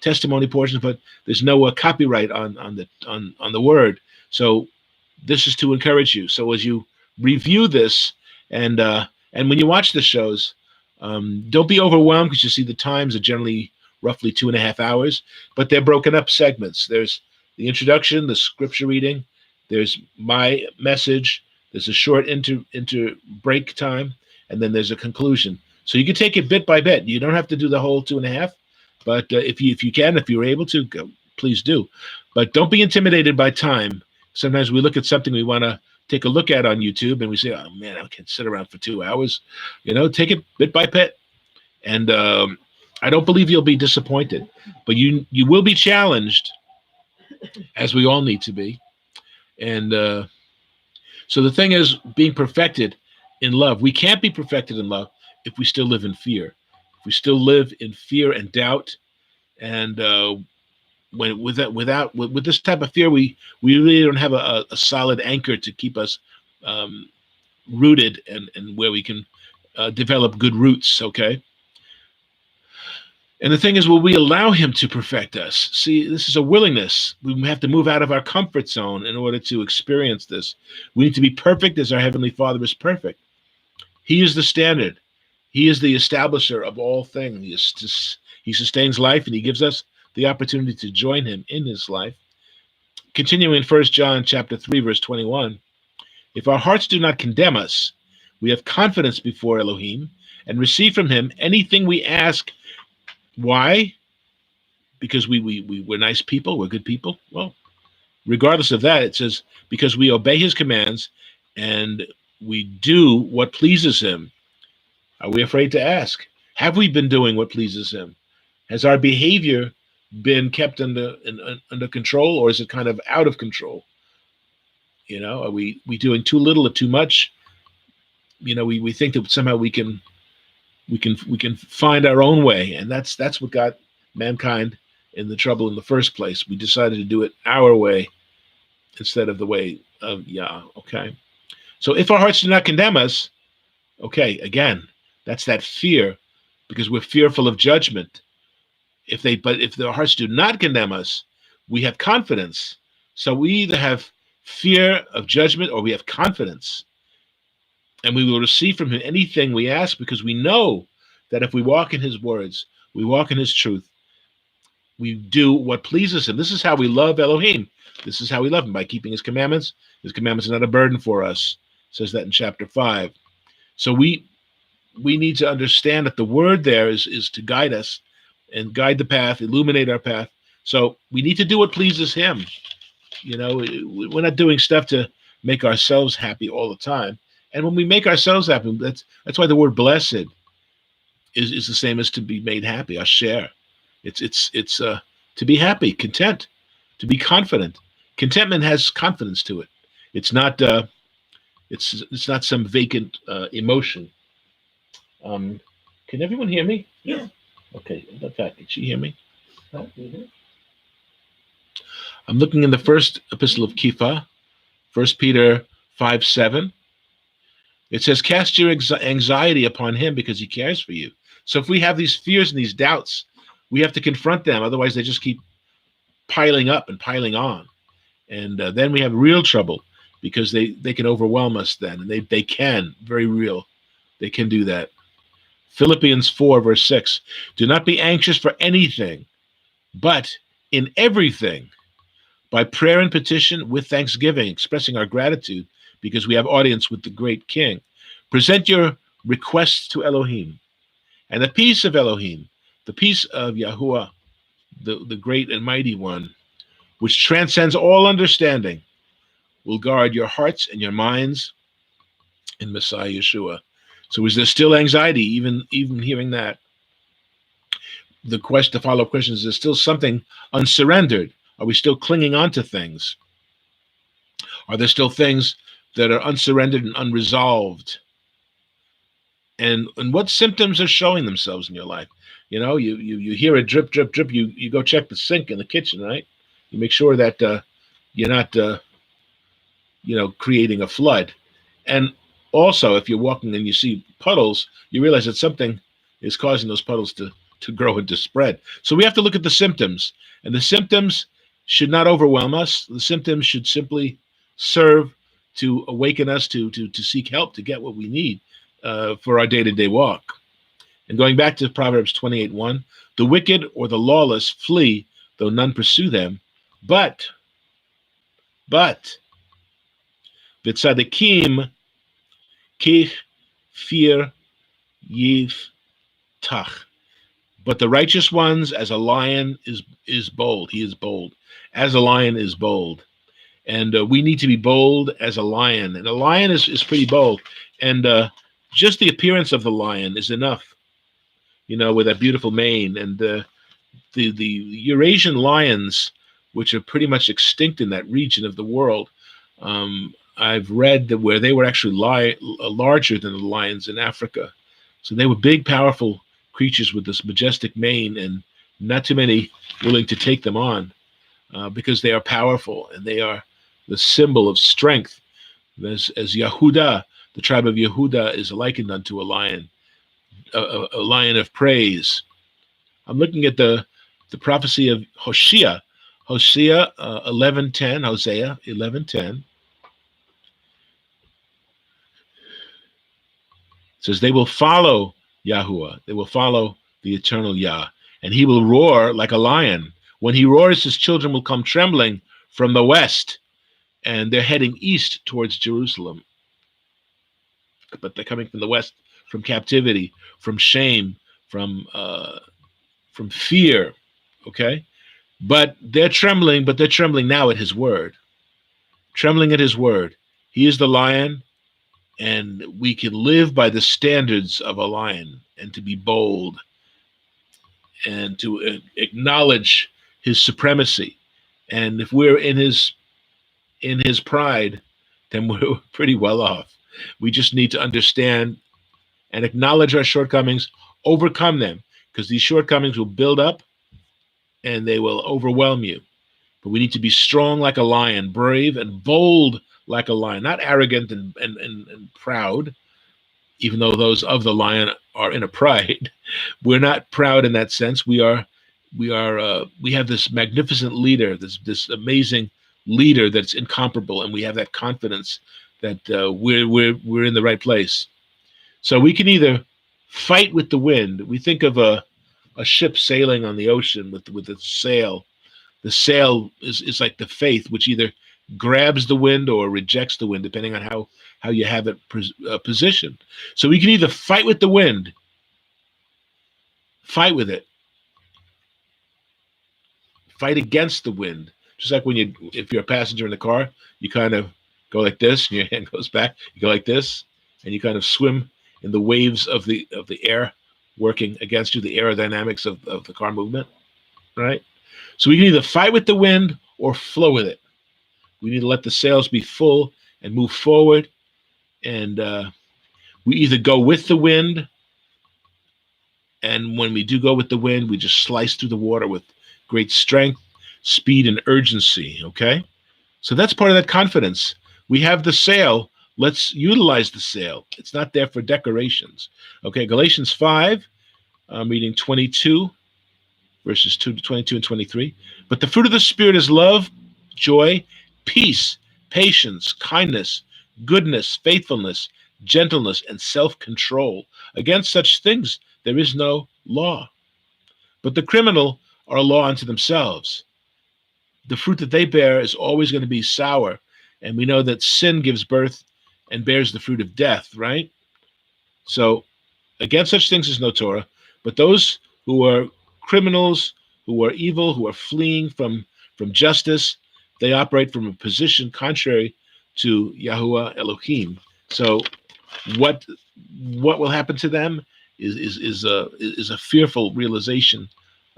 S1: testimony portions, but there's no copyright on the word. So this is to encourage you. So as you review this and when you watch the shows, don't be overwhelmed because you see the times are generally roughly 2.5 hours, but they're broken up segments. There's the introduction, the scripture reading, there's my message, there's a short inter break time, and then there's a conclusion. So you can take it bit by bit. You don't have to do the whole 2.5, but if you can, if you're able to, go, please do. But don't be intimidated by time. Sometimes we look at something we want to take a look at on YouTube and we say, oh man, I can't sit around for 2 hours. You know, take it bit by bit. And I don't believe you'll be disappointed, but you will be challenged, as we all need to be. And so the thing is, being perfected in love. We can't be perfected in love if we still live in fear. If we still live in fear and doubt, and when with this type of fear, we really don't have a solid anchor to keep us um, rooted and where we can develop good roots. Okay. And the thing is, will we allow him to perfect us? See, this is a willingness. We have to move out of our comfort zone in order to experience this. We need to be perfect as our Heavenly Father is perfect. He is the standard. He is the establisher of all things. He sustains life, and he gives us the opportunity to join him in his life. Continuing in 1 John chapter 3, verse 21, if our hearts do not condemn us, we have confidence before Elohim and receive from him anything we ask. Why? Because we're nice people, we're good people? Well, regardless of that, it says, because we obey his commands and we do what pleases him. Are we afraid to ask? Have we been doing what pleases him? Has our behavior been kept under control, or is it kind of out of control? Are we doing too little or too much? We think that somehow we can find our own way, and that's what got mankind in the trouble in the first place. We decided to do it our way instead of the way of Yah. Okay, so if our hearts do not condemn us, okay, again, that's that fear, because we're fearful of judgment. But if their hearts do not condemn us, we have confidence. So we either have fear of judgment or we have confidence. And we will receive from him anything we ask, because we know that if we walk in his words, we walk in his truth, we do what pleases him. This is how we love Elohim. This is how we love him, by keeping his commandments. His commandments are not a burden for us. It says that in chapter 5. So we need to understand that the word there is to guide us and guide the path, illuminate our path. So we need to do what pleases him. We're not doing stuff to make ourselves happy all the time. And when we make ourselves happy, that's why the word blessed is the same as to be made happy. Asher. It's to be happy, content, to be confident. Contentment has confidence to it. It's not it's not some vacant emotion. Can everyone hear me?
S3: Yeah.
S1: Okay. Can she hear me?
S3: Mm-hmm.
S1: I'm looking in the first epistle of Kepha, 1 Peter 5:7. It says, cast your anxiety upon him because he cares for you. So if we have these fears and these doubts, we have to confront them. Otherwise, they just keep piling up and piling on. And then we have real trouble, because they can overwhelm us then. And they can, very real. They can do that. Philippians 4, verse 6. Do not be anxious for anything, but in everything, by prayer and petition with thanksgiving, expressing our gratitude because we have audience with the great King. Present your requests to Elohim, and the peace of Elohim, the peace of Yahuwah, the great and mighty one, which transcends all understanding, will guard your hearts and your minds in Messiah Yeshua. So is there still anxiety, even hearing that? The follow-up question is there still something unsurrendered? Are we still clinging on to things? Are there still things that are unsurrendered and unresolved? And what symptoms are showing themselves in your life? You hear a drip, drip, drip. You go check the sink in the kitchen, right? You make sure that you're not, creating a flood. And also, if you're walking and you see puddles, you realize that something is causing those puddles to grow and to spread. So we have to look at the symptoms, and the symptoms should not overwhelm us. The symptoms should simply serve to awaken us to seek help, to get what we need for our day-to-day walk. And going back to Proverbs 28:1, the wicked or the lawless flee, though none pursue them. But v'tzadikim kich fir yiftach. But the righteous ones, as a lion is bold. He is bold. As a lion is bold. And we need to be bold as a lion. And a lion is pretty bold. And just the appearance of the lion is enough with that beautiful mane, and the Eurasian lions, which are pretty much extinct in that region of the world. I've read that where they were actually larger than the lions in Africa. So they were big, powerful creatures with this majestic mane, and not too many willing to take them on because they are powerful and they are the symbol of strength. As Yehuda, the tribe of Yehuda, is likened unto a lion, a lion of praise. I'm looking at the prophecy of Hosea 11:10. Hosea 11:10 says, "They will follow Yahuwah. They will follow the eternal Yah, and he will roar like a lion. When he roars, his children will come trembling from the west, and they're heading east towards Jerusalem. But they're coming from the west, from captivity, from shame, from fear. Okay, but they're trembling now at his word, trembling at his word. He is the lion, and we can live by the standards of a lion, and to be bold, and to acknowledge his supremacy. And if we're in his pride, then we're pretty well off. We just need to understand and acknowledge our shortcomings, overcome them, because these shortcomings will build up and they will overwhelm you. But we need to be strong like a lion, brave and bold like a lion, not arrogant and proud, even though those of the lion are in a pride. We're not proud in that sense. We have this magnificent leader, this amazing leader that's incomparable, and we have that confidence that we're in the right place. So we can either fight with the wind. We think of a ship sailing on the ocean with its sail. The sail is like the faith, which either grabs the wind or rejects the wind, depending on how you have it positioned. So we can either fight with the wind, fight with it, fight against the wind. Just like if you're a passenger in the car, you kind of go like this, and your hand goes back. You go like this, and you kind of swim in the waves of the air working against you, the aerodynamics of the car movement, right? So we can either fight with the wind or flow with it. We need to let the sails be full and move forward. And we either go with the wind, and when we do go with the wind, we just slice through the water with great strength, speed, and urgency, okay? So that's part of that confidence. We have the sail. Let's utilize the sail. It's not there for decorations. Okay, Galatians 5, I'm reading 22, verses 22 and 23. But the fruit of the Spirit is love, joy, peace, patience, kindness, goodness, faithfulness, gentleness, and self-control. Against such things there is no law. But the criminal are a law unto themselves. The fruit that they bear is always going to be sour. And we know that sin gives birth and bears the fruit of death, right? So against such things is no Torah. But those who are criminals, who are evil, who are fleeing from justice, they operate from a position contrary to Yahuwah Elohim. So what will happen to them is a fearful realization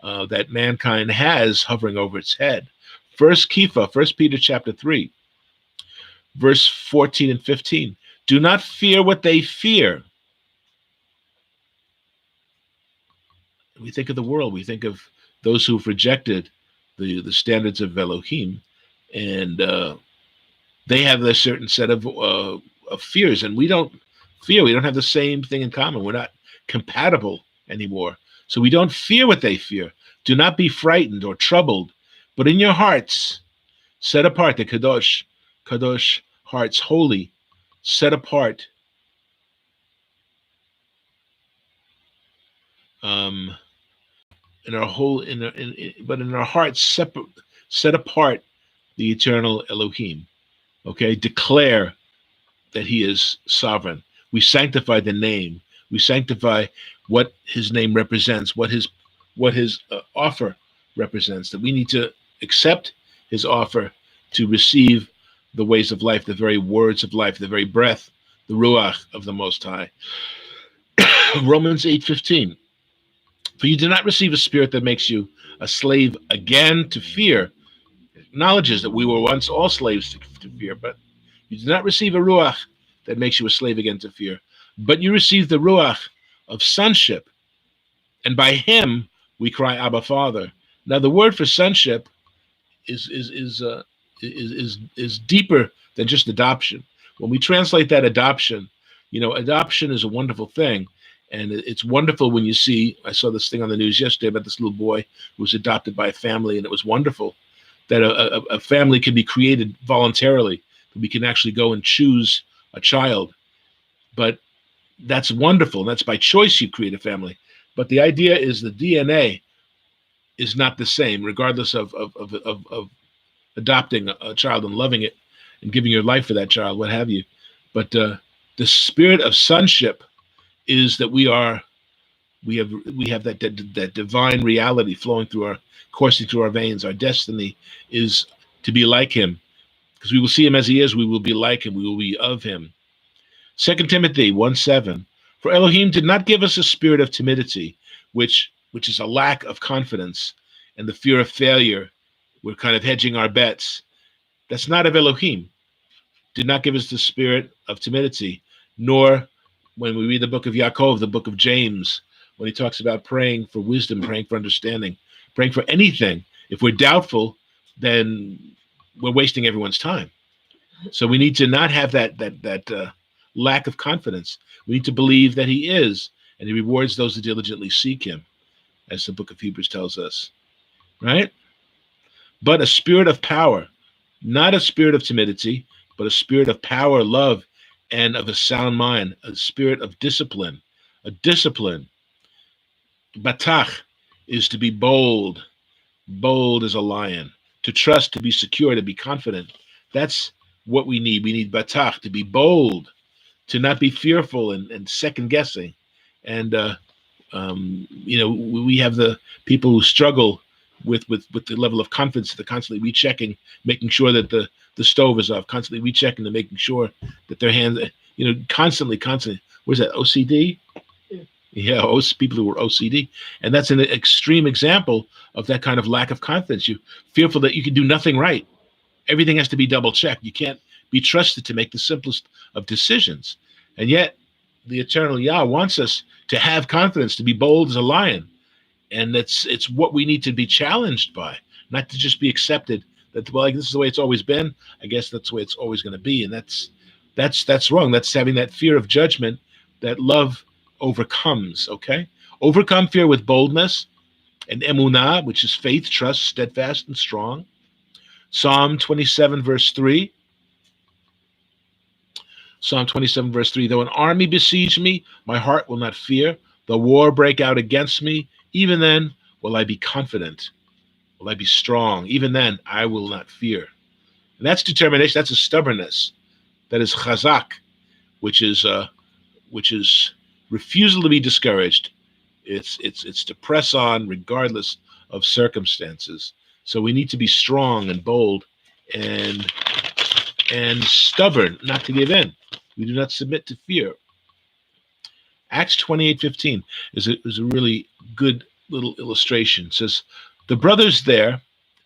S1: that mankind has hovering over its head. First Peter chapter 3, verse 14 and 15. Do not fear what they fear. We think of the world. We think of those who've rejected the standards of Elohim, and they have a certain set of fears, and we don't fear. We don't have the same thing in common. We're not compatible anymore. So we don't fear what they fear. Do not be frightened or troubled, but in your hearts, set apart the kadosh hearts, holy, set apart. In our hearts, set apart the eternal Elohim. Okay, declare that He is sovereign. We sanctify the name. We sanctify what His name represents, what His offer represents. That we need to accept His offer to receive the ways of life, the very words of life, the very breath, the ruach of the Most High. Romans 8:15. For you did not receive a spirit that makes you a slave again to fear. It acknowledges that we were once all slaves to fear, but you did not receive a ruach that makes you a slave again to fear. But you received the ruach of sonship, and by him we cry, Abba, Father. Now the word for sonship is deeper than just adoption. When we translate that adoption, adoption is a wonderful thing, and it's wonderful when you see. I saw this thing on the news yesterday about this little boy who was adopted by a family, and it was wonderful that a family can be created voluntarily. We can actually go and choose a child, but that's wonderful. That's by choice you create a family. But the idea is the DNA is not the same, regardless of adopting a child and loving it and giving your life for that child, what have you. But the spirit of sonship is that we have that divine reality flowing through coursing through our veins. Our destiny is to be like him, because we will see him as he is. We will be like him. We will be of him. 2 Timothy 1:7. For Elohim did not give us a spirit of timidity, which is a lack of confidence and the fear of failure. We're kind of hedging our bets. That's not of Elohim. Did not give us the spirit of timidity, nor when we read the book of Yaakov, the book of James, when he talks about praying for wisdom, praying for understanding, praying for anything. If we're doubtful, then we're wasting everyone's time. So we need to not have that lack of confidence. We need to believe that he is, and he rewards those who diligently seek him, as the book of Hebrews tells us, right? But a spirit of power, not a spirit of timidity, but a spirit of power, love, and of a sound mind, a spirit of discipline. A discipline. Batach is to be bold. Bold as a lion. To trust, to be secure, to be confident. That's what we need. We need batach, to be bold, to not be fearful and second guessing. And we have the people who struggle with the level of confidence. They're constantly rechecking, making sure that the stove is off, constantly rechecking and making sure that their hands, constantly. What is that, OCD? Yeah, people who are OCD. And that's an extreme example of that kind of lack of confidence. You're fearful that you can do nothing right. Everything has to be double checked. You can't be trusted to make the simplest of decisions. And yet, the eternal Yah wants us to have confidence, to be bold as a lion. And it's what we need to be challenged by, not to just be accepted that, well, like, this is the way it's always been. I guess that's the way it's always going to be. And that's wrong. That's having that fear of judgment that love overcomes, okay? Overcome fear with boldness and emunah, which is faith, trust, steadfast and strong. Psalm 27, verse 3. Psalm 27, verse 3. Though an army besiege me, my heart will not fear. Though war break out against me, even then will I be confident. Will I be strong? Even then I will not fear. And that's determination. That's a stubbornness. That is chazak, which is refusal to be discouraged. It's to press on regardless of circumstances. So we need to be strong and bold and stubborn, not to give in. We do not submit to fear. Acts 28:15 is a really good little illustration. It says, the brothers there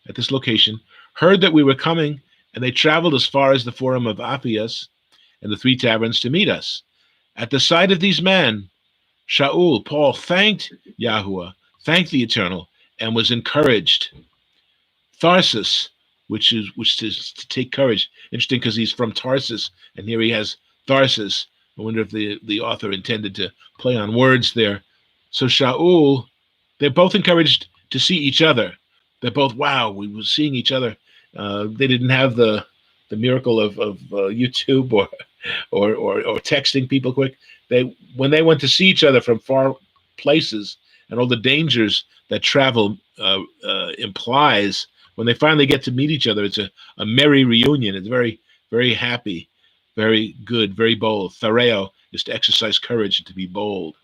S1: at this location heard that we were coming, and they traveled as far as the Forum of Appius and the Three Taverns to meet us. At the sight of these men, Shaul, Paul, thanked Yahuwah, thanked the Eternal, and was encouraged. Tharsis, which is to take courage. Interesting, because he's from Tarsus, and here he has Tharsis. I wonder if the author intended to play on words there. So Shaul, they're both encouraged to see each other. They're both, wow, we were seeing each other. They didn't have the miracle of YouTube or texting people quick. When they went to see each other from far places and all the dangers that travel implies, when they finally get to meet each other, it's a merry reunion. It's very, very happy, very good, very bold. Thareo is to exercise courage and to be bold.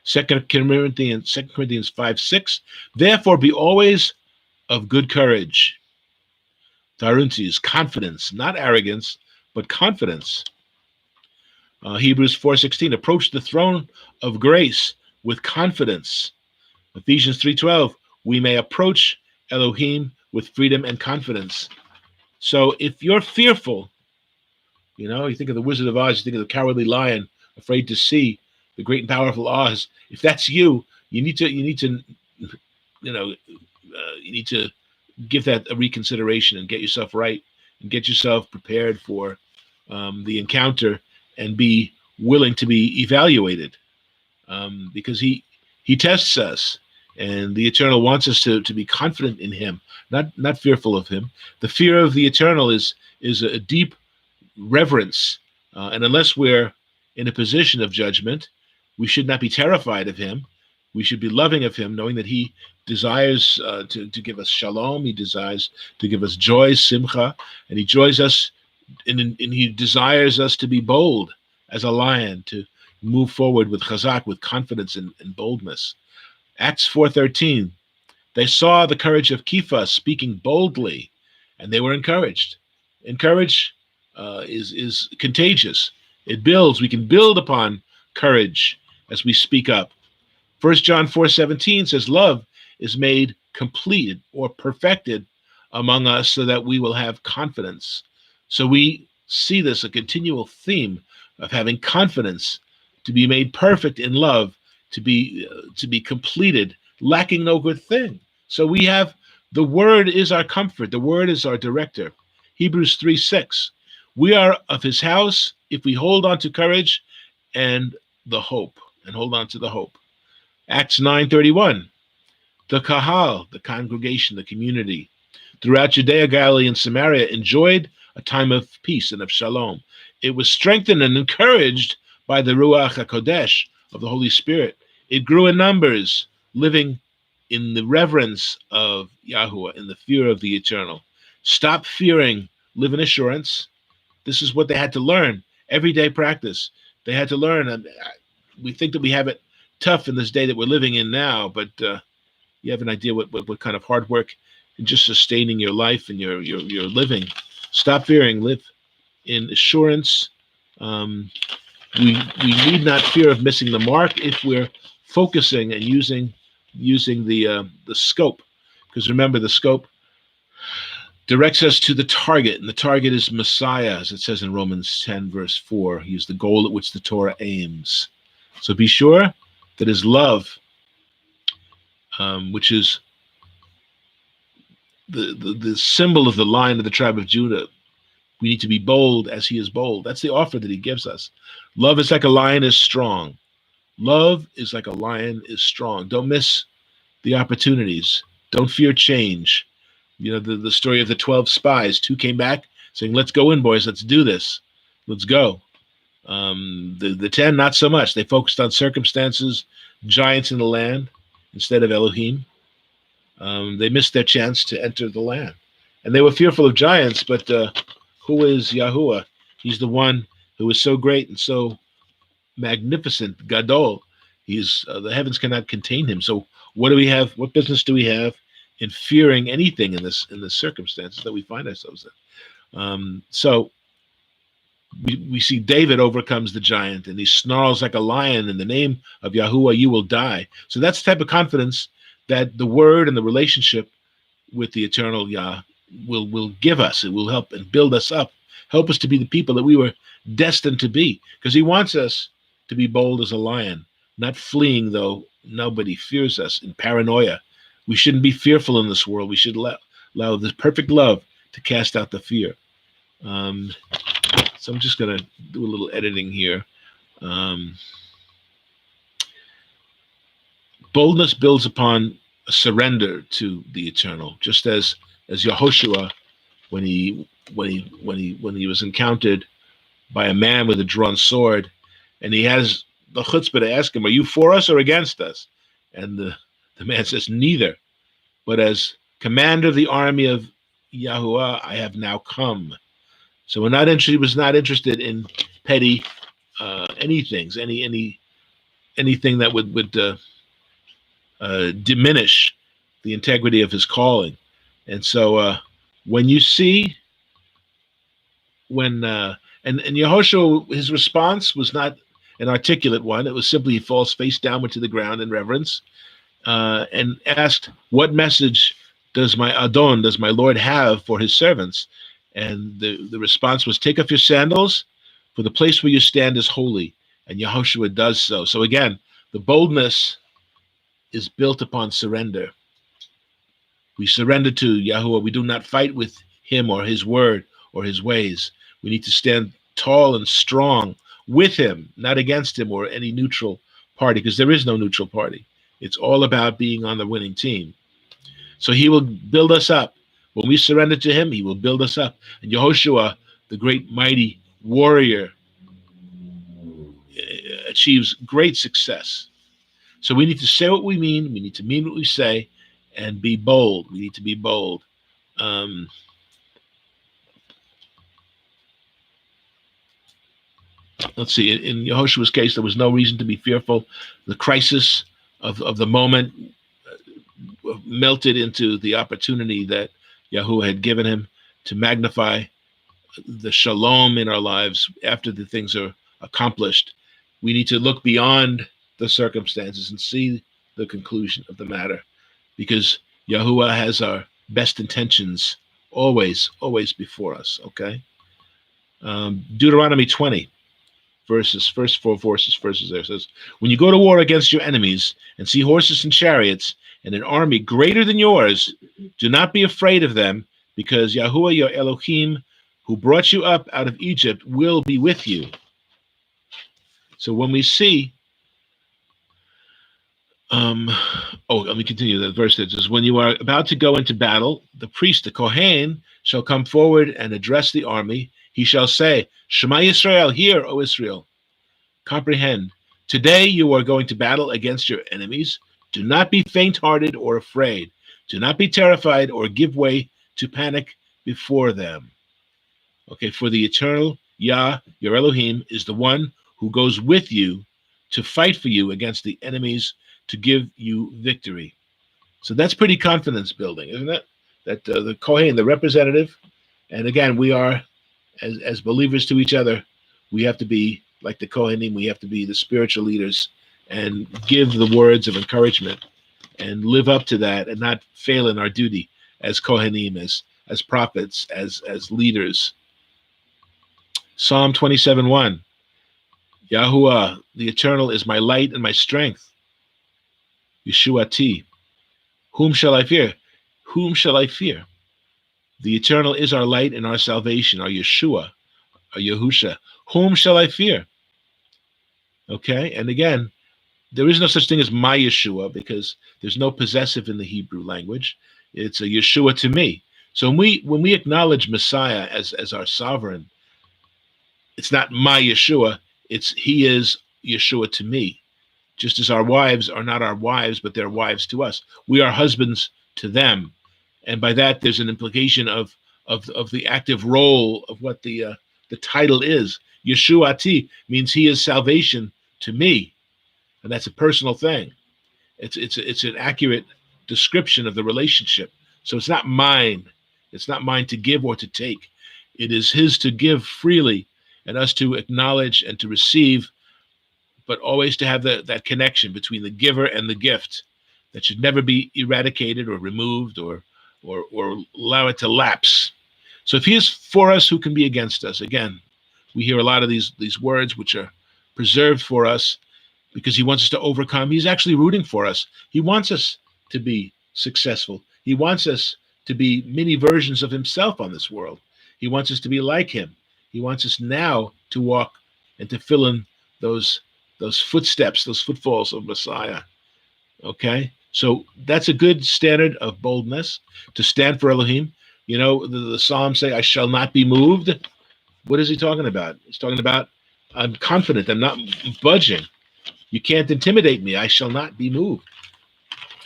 S1: 2 Corinthians 5:6. Therefore, be always of good courage. Tharunti is confidence, not arrogance, but confidence. Hebrews 4:16. Approach the throne of grace with confidence. Ephesians 3:12, we may approach Elohim with freedom and confidence. So if you're fearful, you think of the Wizard of Oz, you think of the cowardly lion, afraid to see the great and powerful Oz. If that's you, you need to, you need to give that a reconsideration and get yourself right and get yourself prepared for the encounter and be willing to be evaluated, because he tests us, and the Eternal wants us to be confident in him, not fearful of him. The fear of the Eternal is a deep reverence, and unless we're in a position of judgment, we should not be terrified of him. We should be loving of him, knowing that he desires to give us shalom. He desires to give us joy, simcha, and he joys us, and he desires us to be bold as a lion, to move forward with chazak, with confidence and boldness. Acts 4:13, they saw the courage of Kepha speaking boldly, and they were encouraged. Encourage is contagious. It builds. We can build upon courage as we speak up. 1 John 4:17 says, love is made complete or perfected among us so that we will have confidence. So we see this a continual theme of having confidence, to be made perfect in love, to be completed, lacking no good thing. So we have, the word is our comfort. The word is our director. Hebrews 3:6, we are of his house if we hold on to courage and the hope, and hold on to the hope. Acts 9:31, the kahal, the congregation, the community throughout Judea, Galilee, and Samaria enjoyed a time of peace and of shalom. It was strengthened and encouraged by the Ruach HaKodesh of the Holy Spirit. It grew in numbers, living in the reverence of Yahuwah, in the fear of the Eternal. Stop fearing, live in assurance. This is what they had to learn. Everyday practice. They had to learn. And we think that we have it tough in this day that we're living in now, but you have an idea what kind of hard work and just sustaining your life and your living. Stop fearing, live in assurance. We need not fear of missing the mark if we're focusing and using the scope, because remember, the scope directs us to the target, and the target is Messiah, as it says in Romans 10:4. He is the goal at which the Torah aims. So be sure that his love, which is the symbol of the Lion of the tribe of Judah, we need to be bold as he is bold. That's the offer that he gives us. Love is like a lion is strong. Love is like a lion is strong. Don't miss the opportunities. Don't fear change. The story of the 12 spies. 2 came back saying, let's go in, boys. Let's do this. Let's go. The 10, not so much. They focused on circumstances, giants in the land, instead of Elohim. They missed their chance to enter the land. And they were fearful of giants, but who is Yahuwah? He's the one who is so great and so magnificent, Gadol. He's the heavens cannot contain him. So what do we have? What business do we have in fearing anything in the circumstances that we find ourselves in? So we see David overcomes the giant, and he snarls like a lion, in the name of Yahuwah you will die. So that's the type of confidence that the word and the relationship with the eternal Yah will give us. It will help and build us up, help us to be the people that we were destined to be, because he wants us to be bold as a lion, not fleeing, though nobody fears us, in paranoia. We shouldn't be fearful in this world. We should allow this perfect love to cast out the fear. So I'm just going to do a little editing here. Boldness builds upon a surrender to the eternal, just as Yehoshua, when he was encountered by a man with a drawn sword, and he has the chutzpah to ask him, "Are you for us or against us?" And the man says, "Neither, but as commander of the army of Yahuwah, I have now come." So he was not interested in petty anything that would diminish the integrity of his calling. And so when you see and Yehoshua, his response was not an articulate one. It was simply he falls face downward to the ground in reverence. and asked, "What message does my Lord have for his servants?" And the response was, "Take off your sandals, for the place where you stand is holy." And Yehoshua does so. So again, the boldness is built upon surrender. We surrender to Yahuwah. We do not fight with him or his word or his ways. We need to stand tall and strong with him, not against him or any neutral party, because there is no neutral party. It's all about being on the winning team. So he will build us up. When we surrender to him, he will build us up. And Yehoshua, the great mighty warrior, achieves great success. So we need to say what we mean. We need to mean what we say, and be bold. We need to be bold. Um, let's see. In Yehoshua's case, there was no reason to be fearful. The crisis of the moment melted into the opportunity that Yahuwah had given him to magnify the shalom in our lives after the things are accomplished. We need to look beyond the circumstances and see the conclusion of the matter, because Yahuwah has our best intentions always before us. Okay. Deuteronomy 20 first 4 verses there says, "When you go to war against your enemies and see horses and chariots and an army greater than yours, do not be afraid of them, because Yahuwah your Elohim, who brought you up out of Egypt, will be with you." So when we see, let me continue the verse that says, "When you are about to go into battle, the priest, the Kohen, shall come forward and address the army. He shall say, 'Shema Yisrael, hear, O Israel. Comprehend. Today you are going to battle against your enemies. Do not be faint-hearted or afraid. Do not be terrified or give way to panic before them.'" Okay, for the eternal Yah, your Elohim, is the one who goes with you to fight for you against the enemies, to give you victory. So that's pretty confidence building, isn't it? That the Kohen, the representative, and again, we are, as believers to each other, we have to be like the Kohanim. We have to be the spiritual leaders and give the words of encouragement and live up to that, and not fail in our duty as Kohanim, as prophets, as leaders. Psalm 27:1. Yahuwah, the eternal, is my light and my strength. Yeshuati. Whom shall I fear? Whom shall I fear? The eternal is our light and our salvation, our Yeshua, our Yahusha. Whom shall I fear? Okay, and again, there is no such thing as my Yeshua, because there's no possessive in the Hebrew language. It's a Yeshua to me. So when we acknowledge Messiah as our sovereign, it's not my Yeshua, it's he is Yeshua to me. Just as our wives are not our wives, but they're wives to us. We are husbands to them. And by that, there's an implication of the active role of what the title is. Yeshuati means he is salvation to me. And that's a personal thing. It's an accurate description of the relationship. So it's not mine. It's not mine to give or to take. It is his to give freely, and us to acknowledge and to receive, but always to have that connection between the giver and the gift that should never be eradicated or removed or allow it to lapse. So if he is for us, who can be against us? Again, we hear a lot of these words which are preserved for us because he wants us to overcome. He's actually rooting for us. He wants us to be successful. He wants us to be mini versions of himself on this world. He wants us to be like him. He wants us now to walk and to fill in those footsteps, those footfalls of Messiah. Okay? So that's a good standard of boldness, to stand for Elohim. You know, the Psalms say, "I shall not be moved." What is he talking about? He's talking about, I'm confident, I'm not budging. You can't intimidate me. I shall not be moved.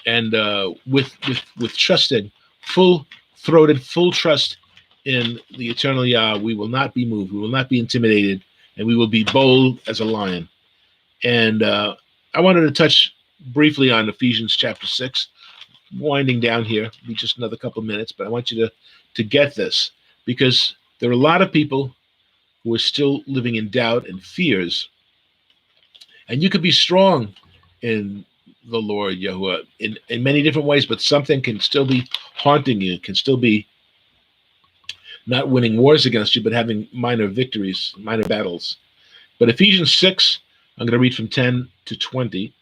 S1: And with trusted, full-throated, full trust in the eternal Yah, we will not be moved. We will not be intimidated, and we will be bold as a lion. And I wanted to touch briefly on Ephesians chapter 6, winding down here. Be just another couple of minutes, but I want you to get this, because there are a lot of people who are still living in doubt and fears. And you could be strong in the Lord Yahuwah in many different ways, but something can still be haunting you, can still be not winning wars against you, but having minor victories, minor battles. But Ephesians 6, I'm going to read from 10 to 20.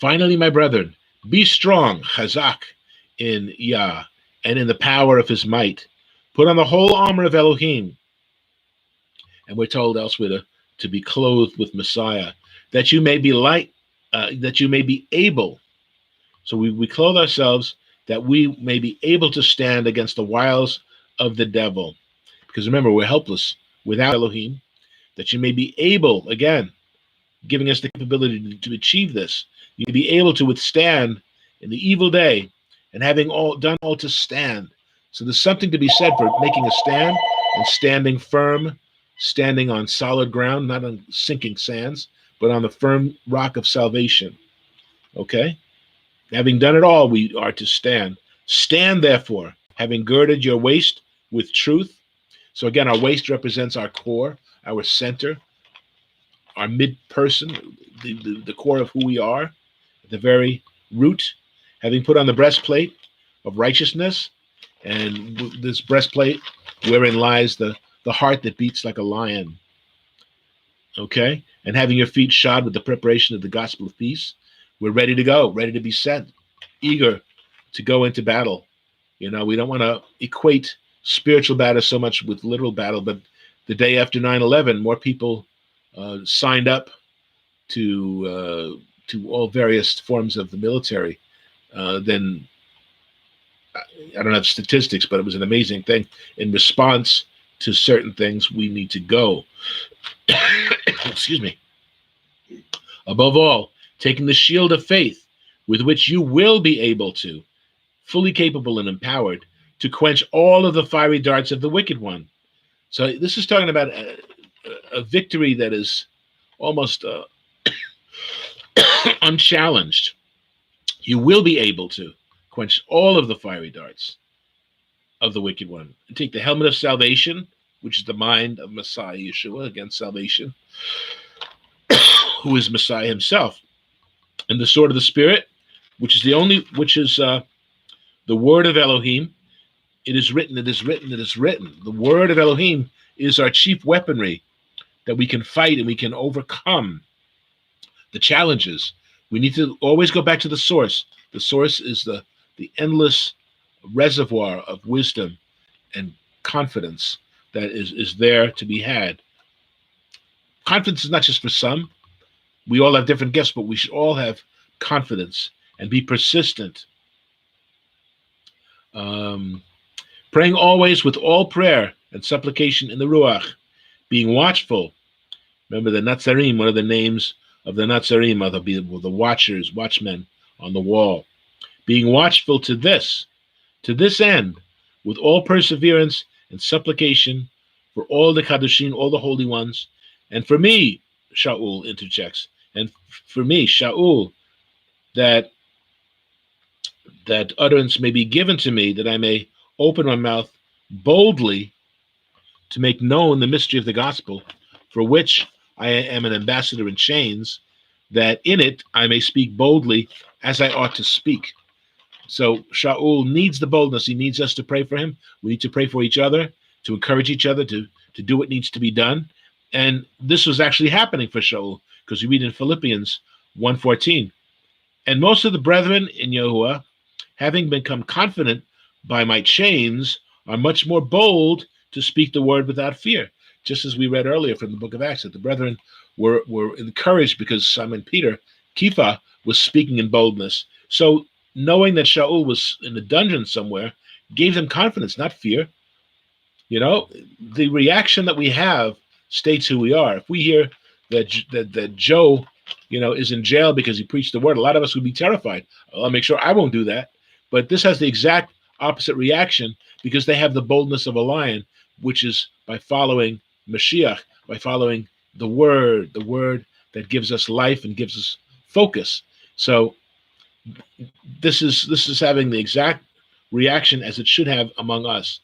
S1: Finally, my brethren, be strong, chazak, in Yah, and in the power of his might. Put on the whole armor of Elohim. And we're told elsewhere to be clothed with Messiah, that you may be that you may be able. So we clothe ourselves that we may be able to stand against the wiles of the devil. Because remember, we're helpless without Elohim, that you may be able, again, giving us the capability to achieve this. You be able to withstand in the evil day, and having done all to stand. So there's something to be said for making a stand and standing firm, standing on solid ground, not on sinking sands, but on the firm rock of salvation. Okay? Having done it all, we are to stand. Stand, therefore, having girded your waist with truth. So again, our waist represents our core, our center, our mid-person, the core of who we are, the very root, having put on the breastplate of righteousness, and this breastplate wherein lies the heart that beats like a lion. Okay? And having your feet shod with the preparation of the gospel of peace, we're ready to go, ready to be sent, eager to go into battle. We don't want to equate spiritual battle so much with literal battle, but the day after 9/11, more people signed up to all various forms of the military than, I don't have statistics, but it was an amazing thing. In response to certain things, we need to go. Excuse me. Above all, taking the shield of faith, with which you will be able to, fully capable and empowered, to quench all of the fiery darts of the wicked one. So this is talking about a victory that is almost unchallenged. You will be able to quench all of the fiery darts of the wicked one. And take the helmet of salvation, which is the mind of Messiah Yeshua, against salvation, who is Messiah himself, and the sword of the Spirit, which is the word of Elohim. It is written, it is written, it is written. The word of Elohim is our chief weaponry that we can fight and we can overcome the challenges. We need to always go back to the source. The source is the endless reservoir of wisdom and confidence that is there to be had. Confidence is not just for some. We all have different gifts, but we should all have confidence and be persistent. Praying always with all prayer and supplication in the Ruach, being watchful. Remember the Natzarim, one of the names of the Natzarim are the watchers, watchmen on the wall. Being watchful to this end, with all perseverance and supplication for all the Kadoshim, all the holy ones, and for me, Shaul interjects, and for me, Shaul, that utterance may be given to me, that I may open my mouth boldly to make known the mystery of the gospel, for which I am an ambassador in chains, that in it I may speak boldly as I ought to speak. So Shaul needs the boldness. He needs us to pray for him. We need to pray for each other, to encourage each other, to do what needs to be done. And this was actually happening for Shaul, because we read in Philippians 1:14. And most of the brethren in Yahuwah, having become confident by my chains, are much more bold to speak the word without fear. Just as we read earlier from the book of Acts, that the brethren were encouraged because Simon Peter, Kepha, was speaking in boldness. So knowing that Shaul was in a dungeon somewhere gave them confidence, not fear. The reaction that we have states who we are. If we hear that Joe, is in jail because he preached the word, a lot of us would be terrified. I'll make sure I won't do that. But this has the exact opposite reaction, because they have the boldness of a lion, which is by following Mashiach, by following the word that gives us life and gives us focus. So this is having the exact reaction as it should have among us.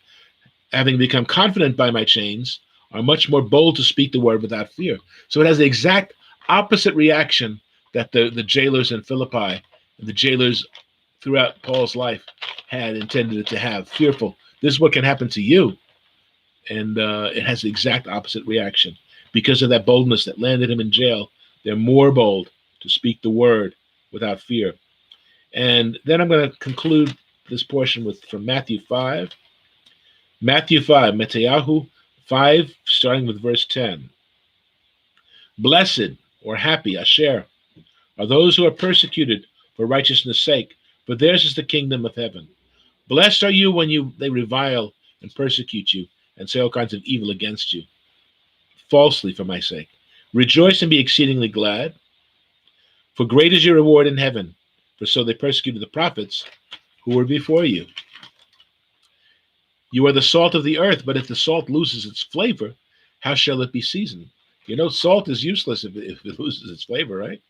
S1: Having become confident by my chains, are much more bold to speak the word without fear. So it has the exact opposite reaction that the jailers in Philippi and the jailers throughout Paul's life had intended it to have. Fearful. This is what can happen to you. And it has the exact opposite reaction. Because of that boldness that landed him in jail, they're more bold to speak the word without fear. And then I'm going to conclude this portion with from Matthew 5. Matthew 5, Metayahu 5, starting with verse 10. Blessed or happy, Asher, are those who are persecuted for righteousness' sake, for theirs is the kingdom of heaven. Blessed are you when they revile and persecute you and say all kinds of evil against you, falsely for my sake. Rejoice and be exceedingly glad, for great is your reward in heaven. For so they persecuted the prophets who were before you. You are the salt of the earth, but if the salt loses its flavor, how shall it be seasoned? You know, salt is useless if it loses its flavor, right?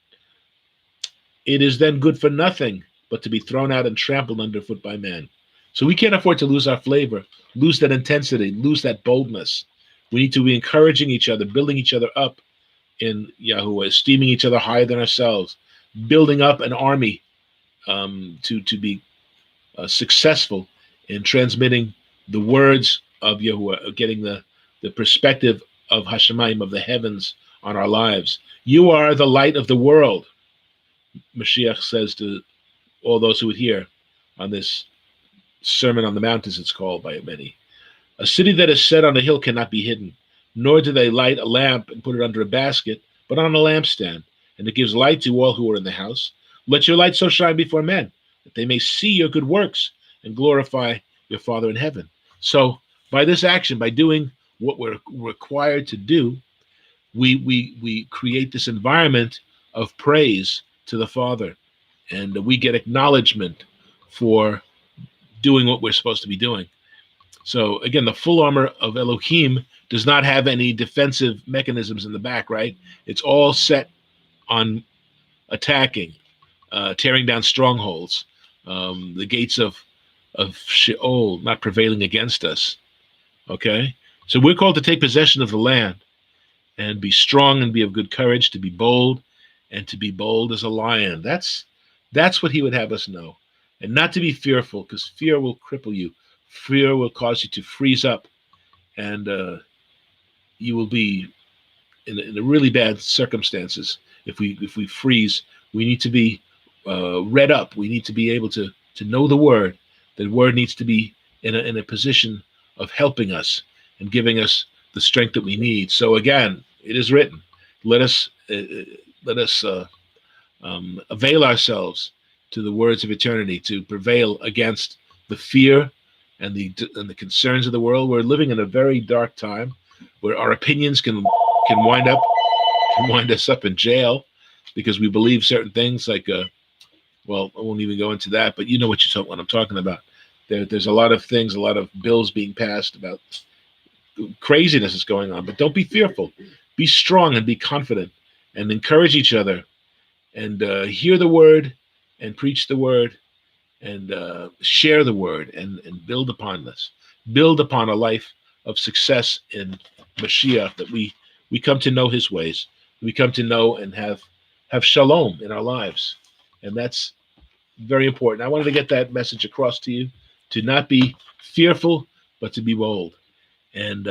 S1: It is then good for nothing but to be thrown out and trampled underfoot by men. So we can't afford to lose our flavor, lose that intensity, lose that boldness. We need to be encouraging each other, building each other up in Yahuwah, esteeming each other higher than ourselves, building up an army to be successful in transmitting the words of Yahuwah, getting the perspective of Hashemayim, of the heavens on our lives. You are the light of the world, Mashiach says to all those who would hear on this Sermon on the Mount, as it's called by many. A city that is set on a hill cannot be hidden, nor do they light a lamp and put it under a basket, but on a lampstand, and it gives light to all who are in the house. Let your light so shine before men, that they may see your good works and glorify your Father in heaven. So by this action, by doing what we're required to do, we create this environment of praise to the Father, and we get acknowledgement for doing what we're supposed to be doing. So again, the full armor of Elohim does not have any defensive mechanisms in the back, right? It's all set on attacking, tearing down strongholds, the gates of Sheol not prevailing against us. Okay? So we're called to take possession of the land and be strong and be of good courage, to be bold and to be bold as a lion. That's what he would have us know. And not to be fearful, because fear will cripple you. Fear will cause you to freeze up, and you will be in a really bad circumstances if we freeze. We need to be read up. We need to be able to know the word. The word needs to be in a position of helping us and giving us the strength that we need. So again, it is written. Let us avail ourselves to the words of eternity to prevail against the fear and the concerns of the world. We're living in a very dark time where our opinions can wind us up in jail because we believe certain things. Like, well, I won't even go into that, but you know what I'm talking about. There's a lot of things, a lot of bills being passed about craziness is going on. But don't be fearful. Be strong and be confident, and encourage each other, and hear the word and preach the word, and share the word, and build upon this. Build upon a life of success in Mashiach, that we come to know his ways. We come to know and have shalom in our lives. And that's very important. I wanted to get that message across to you, to not be fearful, but to be bold. And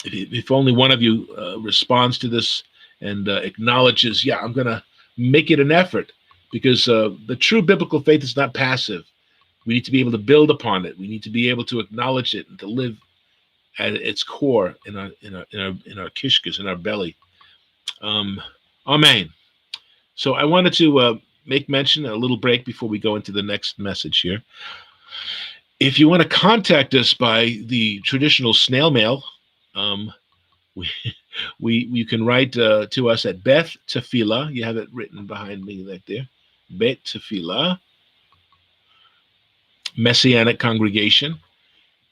S1: if only one of you responds to this and acknowledges, yeah, I'm going to make it an effort, because the true biblical faith is not passive. We need to be able to build upon it. We need to be able to acknowledge it and to live at its core in our kishkas, in our belly. Amen. So I wanted to make mention, a little break before we go into the next message here. If you want to contact us by the traditional snail mail, you can write to us at Beth Tefilah. You have it written behind me right there. Beth Tefilah, Messianic Congregation,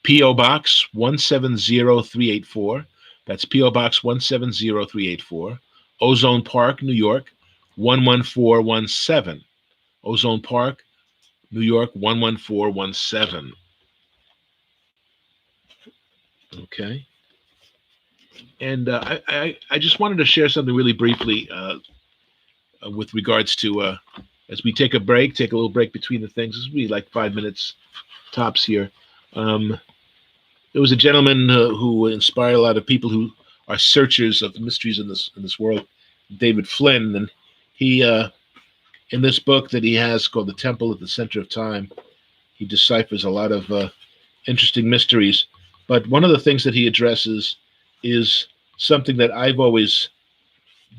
S1: P.O. Box 170384. That's P.O. Box 170384. Ozone Park, New York, 11417. Ozone Park, New York, 11417. Okay. And I just wanted to share something really briefly. with regards to as we take a little break between the things. This will be like 5 minutes tops here. There was a gentleman who inspired a lot of people who are searchers of the mysteries in this world, David Flynn, and he in this book that he has called The Temple at the Center of Time, he deciphers a lot of interesting mysteries. But one of the things that he addresses is something that I've always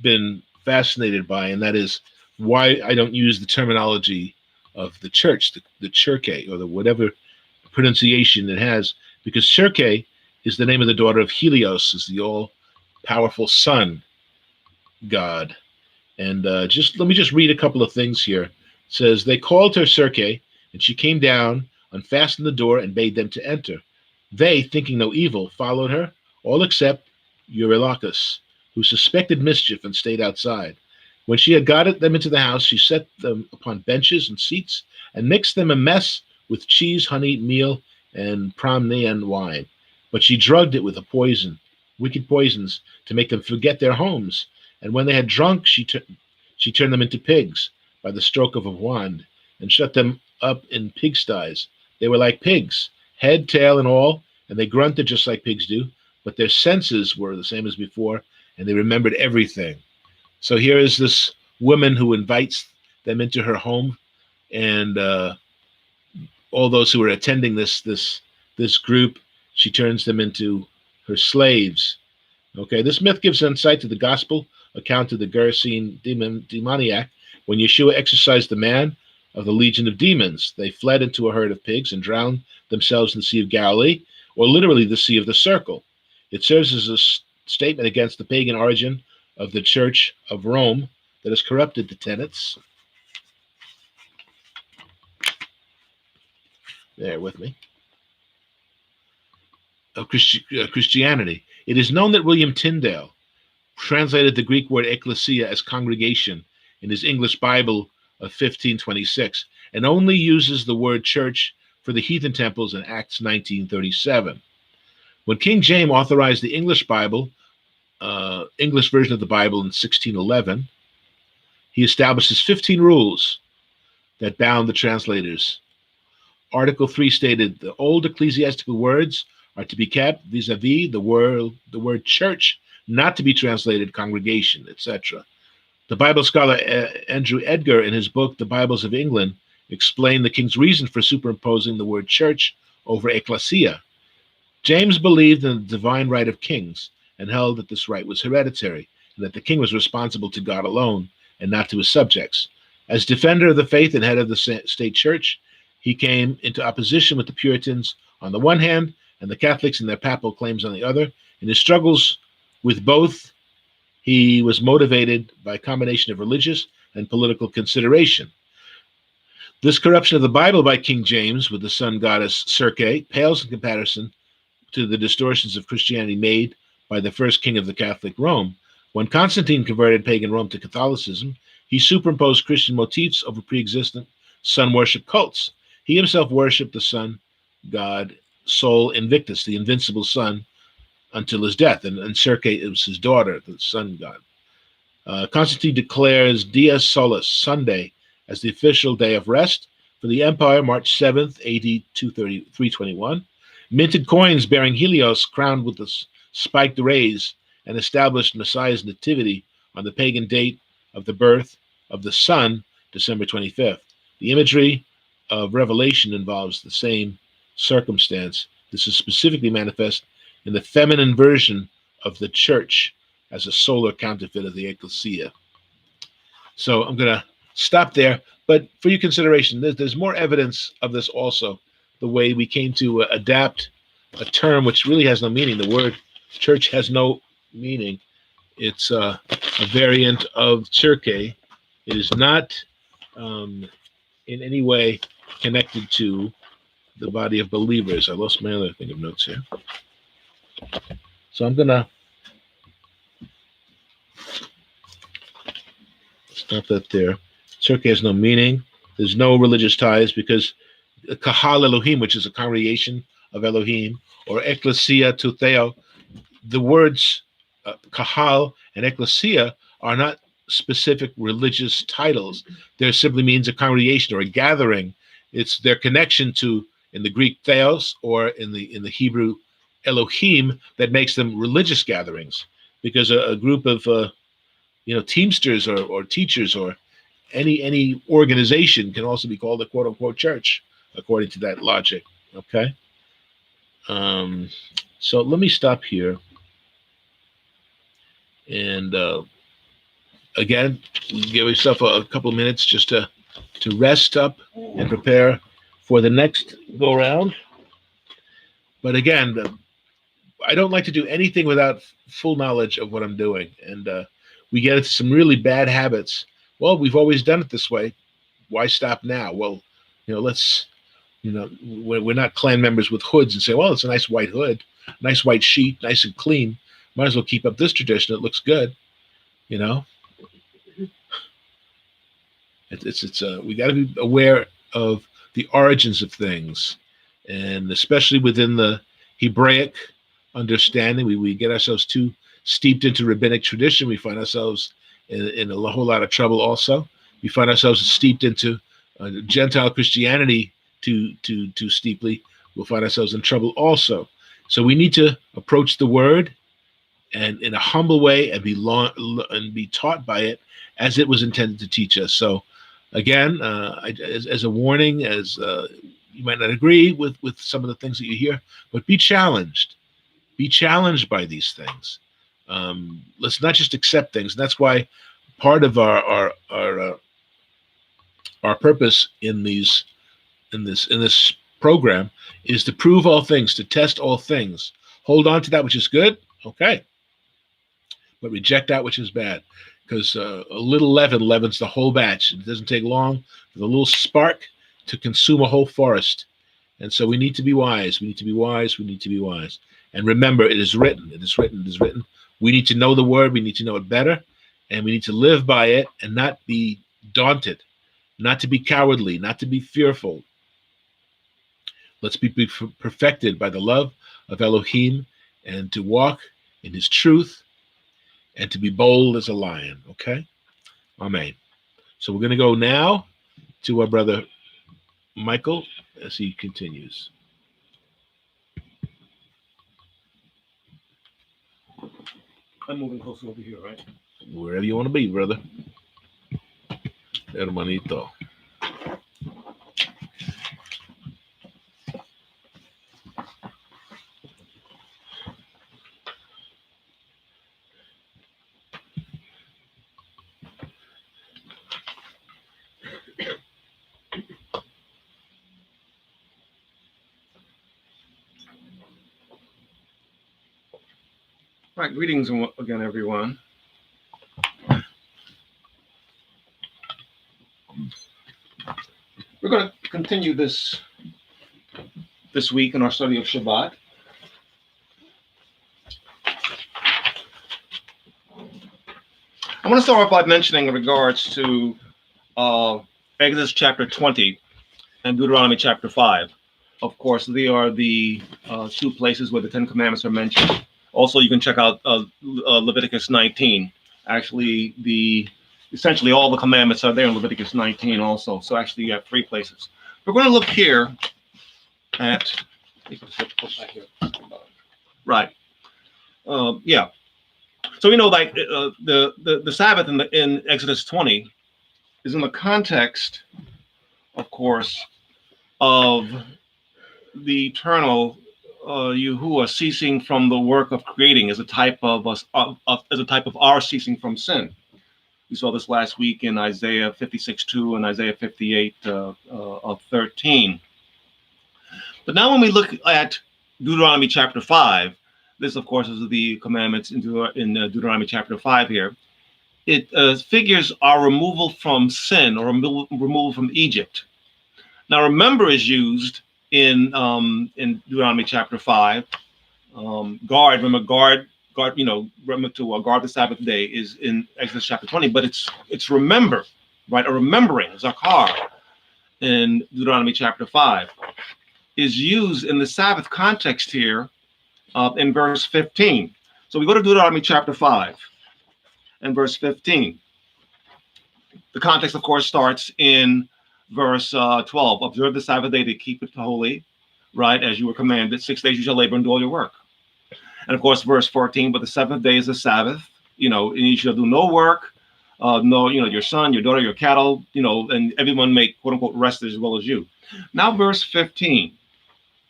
S1: been fascinated by, and that is why I don't use the terminology of the church, the churche, or the whatever pronunciation it has, because churche is the name of the daughter of Helios, is the all-powerful sun god. And just let me just read a couple of things here. It says, they called her Circe, and she came down, unfastened the door, and bade them to enter. They, thinking no evil, followed her, all except Eurylochus, who suspected mischief and stayed outside. When she had got them into the house, she set them upon benches and seats, and mixed them a mess with cheese, honey, meal, and Pramnean wine. But she drugged it with a poison, wicked poisons, to make them forget their homes. And when they had drunk, she turned them into pigs by the stroke of a wand, and shut them up in pigsties. They were like pigs, head, tail, and all, and they grunted just like pigs do, but their senses were the same as before, and they remembered everything. So here is this woman who invites them into her home, and all those who are attending this group, she turns them into her slaves. Okay, this myth gives insight to the gospel account of the Gerasene demoniac. When Yeshua exorcised the man of the legion of demons, they fled into a herd of pigs and drowned themselves in the Sea of Galilee, or literally the Sea of the Circle. It serves as a statement against the pagan origin of the Church of Rome that has corrupted the tenets. Bear with me. Of Christianity. It is known that William Tyndale translated the Greek word ecclesia as congregation in his English Bible of 1526, and only uses the word church for the heathen temples in Acts 19:37. When King James authorized the English Bible, English version of the Bible in 1611, he establishes 15 rules that bound the translators. Article 3 stated the old ecclesiastical words are to be kept, vis-a-vis the word church, not to be translated congregation, etc. The Bible scholar Andrew Edgar, in his book The Bibles of England, explained the king's reason for superimposing the word church over ecclesia. James believed in the divine right of kings and held that this right was hereditary, and that the king was responsible to God alone and not to his subjects. As defender of the faith and head of the state church, he came into opposition with the Puritans on the one hand and the Catholics and their papal claims on the other. In his struggles with both, he was motivated by a combination of religious and political consideration. This corruption of the Bible by King James with the sun goddess Circe pales in comparison to the distortions of Christianity made by the first king of the Catholic Rome. When Constantine converted pagan Rome to Catholicism, he superimposed Christian motifs over pre-existent sun worship cults. He himself worshipped the sun god Sol Invictus, the invincible sun, until his death, and Circe was his daughter, the sun god. Constantine declares Dies Solis, Sunday, as the official day of rest for the empire, March 7th, AD 321, minted coins bearing Helios crowned with the spiked rays, and established Messiah's nativity on the pagan date of the birth of the sun, December 25th. The imagery of Revelation involves the same circumstance. This is specifically manifest in the feminine version of the church as a solar counterfeit of the ecclesia. So I'm going to stop there, but for your consideration, there's more evidence of this also, the way we came to adapt a term which really has no meaning. The word church has no meaning. It's a variant of churche. It is not in any way connected to the body of believers. I lost my other thing of notes here. So I'm going to stop that there. Churche has no meaning. There's no religious ties because Kahal Elohim, which is a congregation of Elohim, or Ecclesia to Theo, the words Kahal and Ecclesia are not specific religious titles. There simply means a congregation or a gathering. It's their connection to, in the Greek, theos, or in the Hebrew, Elohim, that makes them religious gatherings. Because a group of teamsters or teachers or any organization can also be called a quote unquote church, according to that logic. Okay. So let me stop here. And again, give yourself a couple of minutes just to rest up and prepare for the next go round. But again, I don't like to do anything without full knowledge of what I'm doing. And we get into some really bad habits. Well, we've always done it this way. Why stop now? Well, let's, we're not clan members with hoods and say, well, it's a nice white hood, nice white sheet, nice and clean. Might as well keep up this tradition. It looks good, It's we got to be aware of the origins of things, and especially within the Hebraic understanding, we get ourselves too steeped into rabbinic tradition. We find ourselves in a whole lot of trouble. Also, we find ourselves steeped into Gentile Christianity too steeply. We'll find ourselves in trouble also. So we need to approach the Word and in a humble way and be taught by it as it was intended to teach us. So again, as a warning, as you might not agree with some of the things that you hear, but be challenged. Be challenged by these things. Let's not just accept things. And that's why part of our purpose in this program is to prove all things, to test all things. Hold on to that which is good, okay, but reject that which is bad, because a little leaven leavens the whole batch. It doesn't take long for the little spark to consume a whole forest. And so we need to be wise. We need to be wise. We need to be wise. And remember, it is written. It is written. It is written. We need to know the Word. We need to know it better. And we need to live by it and not be daunted, not to be cowardly, not to be fearful. Let's be perfected by the love of Elohim and to walk in His truth and to be bold as a lion. Okay? Amen. So we're going to go now to our brother Michael as he continues.
S3: I'm moving closer over here, right?
S1: Wherever you want to be, brother. Hermanito.
S3: Right, greetings again, everyone. We're going to continue this week in our study of Shabbat. I want to start off by mentioning in regards to Exodus chapter 20 and Deuteronomy chapter 5. Of course, they are the two places where the Ten Commandments are mentioned. Also, you can check out Leviticus 19. Actually, essentially all the commandments are there in Leviticus 19 also. So actually, you have three places. We're going to look here at right. Yeah. So we know like the Sabbath in Exodus 20 is in the context, of course, of the eternal Yahuwah ceasing from the work of creating as a type of our ceasing from sin. We saw this last week in Isaiah 56:2 and Isaiah 58:13. But now when we look at Deuteronomy chapter 5, this of course is the commandments in Deuteronomy chapter 5 here. It figures our removal from sin or removal from Egypt. Now remember is used in Deuteronomy chapter 5. Guard, remember to guard the Sabbath day is in Exodus chapter 20, but it's remember, right? A remembering, zakar, in Deuteronomy chapter 5 is used in the Sabbath context here in verse 15. So we go to Deuteronomy chapter 5 and verse 15. The context, of course, starts in verse 12. Observe the Sabbath day to keep it holy, right, as you were commanded. 6 days you shall labor and do all your work. And of course, verse 14, but the seventh day is the Sabbath, and you shall do no work, no, your son, your daughter, your cattle, and everyone may, quote unquote, rest as well as you. Now, verse 15,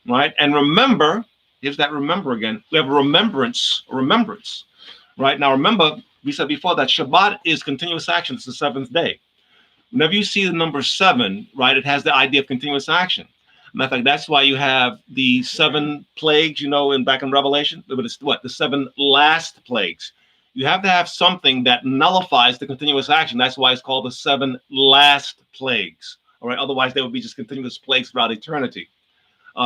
S3: right? And remember, here's that remember again. We have a remembrance, right? Now, remember, we said before that Shabbat is continuous action. It's the seventh day. Whenever you see the number 7, right, it has the idea of continuous action. Matter of fact, that's why you have the 7 plagues, back in Revelation. But it's what? The 7 last plagues. You have to have something that nullifies the continuous action. That's why it's called the 7 last plagues. All right. Otherwise, they would be just continuous plagues throughout eternity.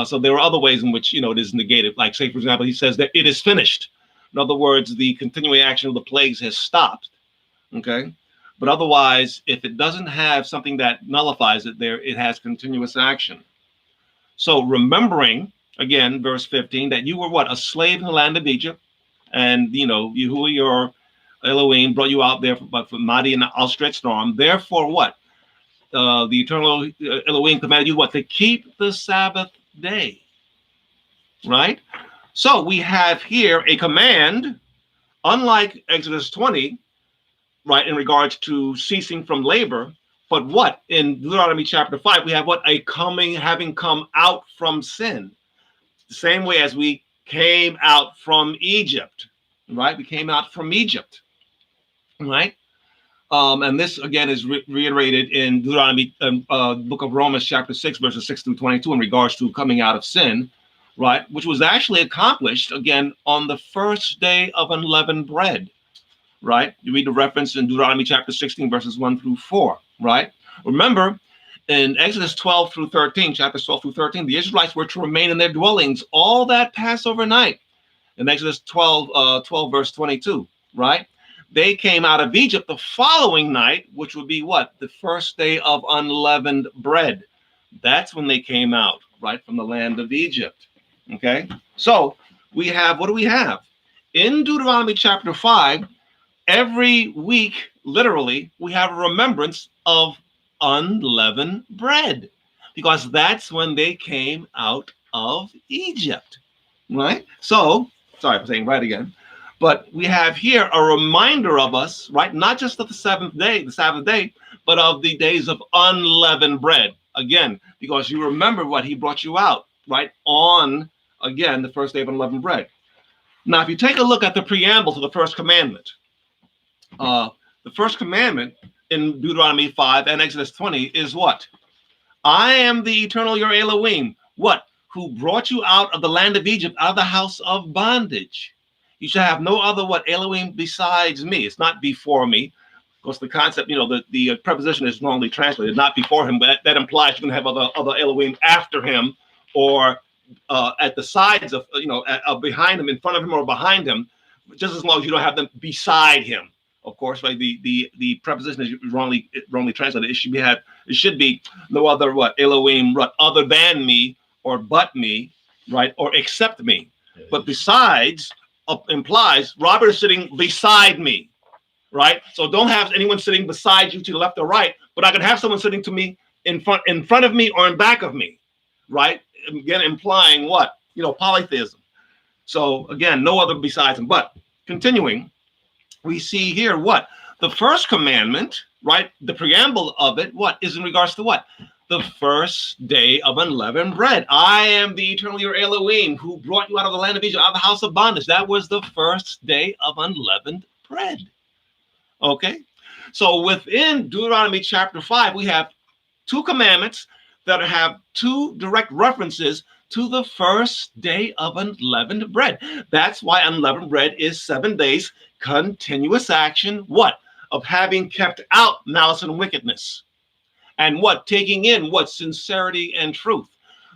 S3: So there are other ways in which, it is negated. Like, say, for example, he says that it is finished. In other words, the continuing action of the plagues has stopped. Okay. But otherwise, if it doesn't have something that nullifies it there, it has continuous action. So remembering, again, verse 15, that you were what? A slave in the land of Egypt. And, Yahuwah, your Elohim, brought you out there for mighty and outstretched arm. Therefore, what? The eternal Elohim commanded you what? To keep the Sabbath day. Right? So we have here a command, unlike Exodus 20, right, in regards to ceasing from labor. But what? In Deuteronomy chapter 5, we have what? Having come out from sin. The same way as we came out from Egypt, right? We came out from Egypt, right? And this, again, is reiterated in Deuteronomy, book of Romans, chapter 6, verses 6 through 22, in regards to coming out of sin, right? Which was actually accomplished, again, on the first day of unleavened bread, right? You read the reference in Deuteronomy chapter 16, verses 1 through 4, right? Remember, in Exodus 12 through 13, chapters 12 through 13, the Israelites were to remain in their dwellings all that Passover night. In Exodus 12, verse 22, right? They came out of Egypt the following night, which would be what? The first day of unleavened bread. That's when they came out, right, from the land of Egypt. Okay? So we have, what do we have? In Deuteronomy chapter 5, every week, literally, we have a remembrance of unleavened bread, because that's when they came out of Egypt, right? So, sorry for saying right again, but we have here a reminder of us, right? Not just of the Sabbath day, but of the days of unleavened bread. Again, because you remember what he brought you out, right? On, again, the first day of unleavened bread. Now, if you take a look at the preamble to the first commandment, the first commandment in Deuteronomy 5 and Exodus 20 is what? I am the eternal, your Elohim. What? Who brought you out of the land of Egypt, out of the house of bondage. You shall have no other, what? Elohim besides me. It's not before me. Of course, the concept, the preposition is wrongly translated, not before him, but that implies you're going to have other Elohim after him, or at the sides of, behind him, in front of him, or behind him, just as long as you don't have them beside him. Of course, right? The preposition is wrongly translated. It should be no other what? Elohim, what? Other than me, or but me, right? Or except me. But besides implies Robert is sitting beside me, right? So don't have anyone sitting beside you to the left or right, but I could have someone sitting to me in front of me or in back of me, right? Again, implying what? Polytheism. So again, no other besides him. But continuing, we see here what? The first commandment, right? The preamble of it, what? Is in regards to what? The first day of unleavened bread. I am the eternal, your Elohim, who brought you out of the land of Egypt, out of the house of bondage. That was the first day of unleavened bread. Okay? So within Deuteronomy chapter 5, we have 2 commandments that have 2 direct references to the first day of unleavened bread. That's why unleavened bread is 7 days continuous action, what? Of having kept out malice and wickedness. And what? Taking in what? Sincerity and truth.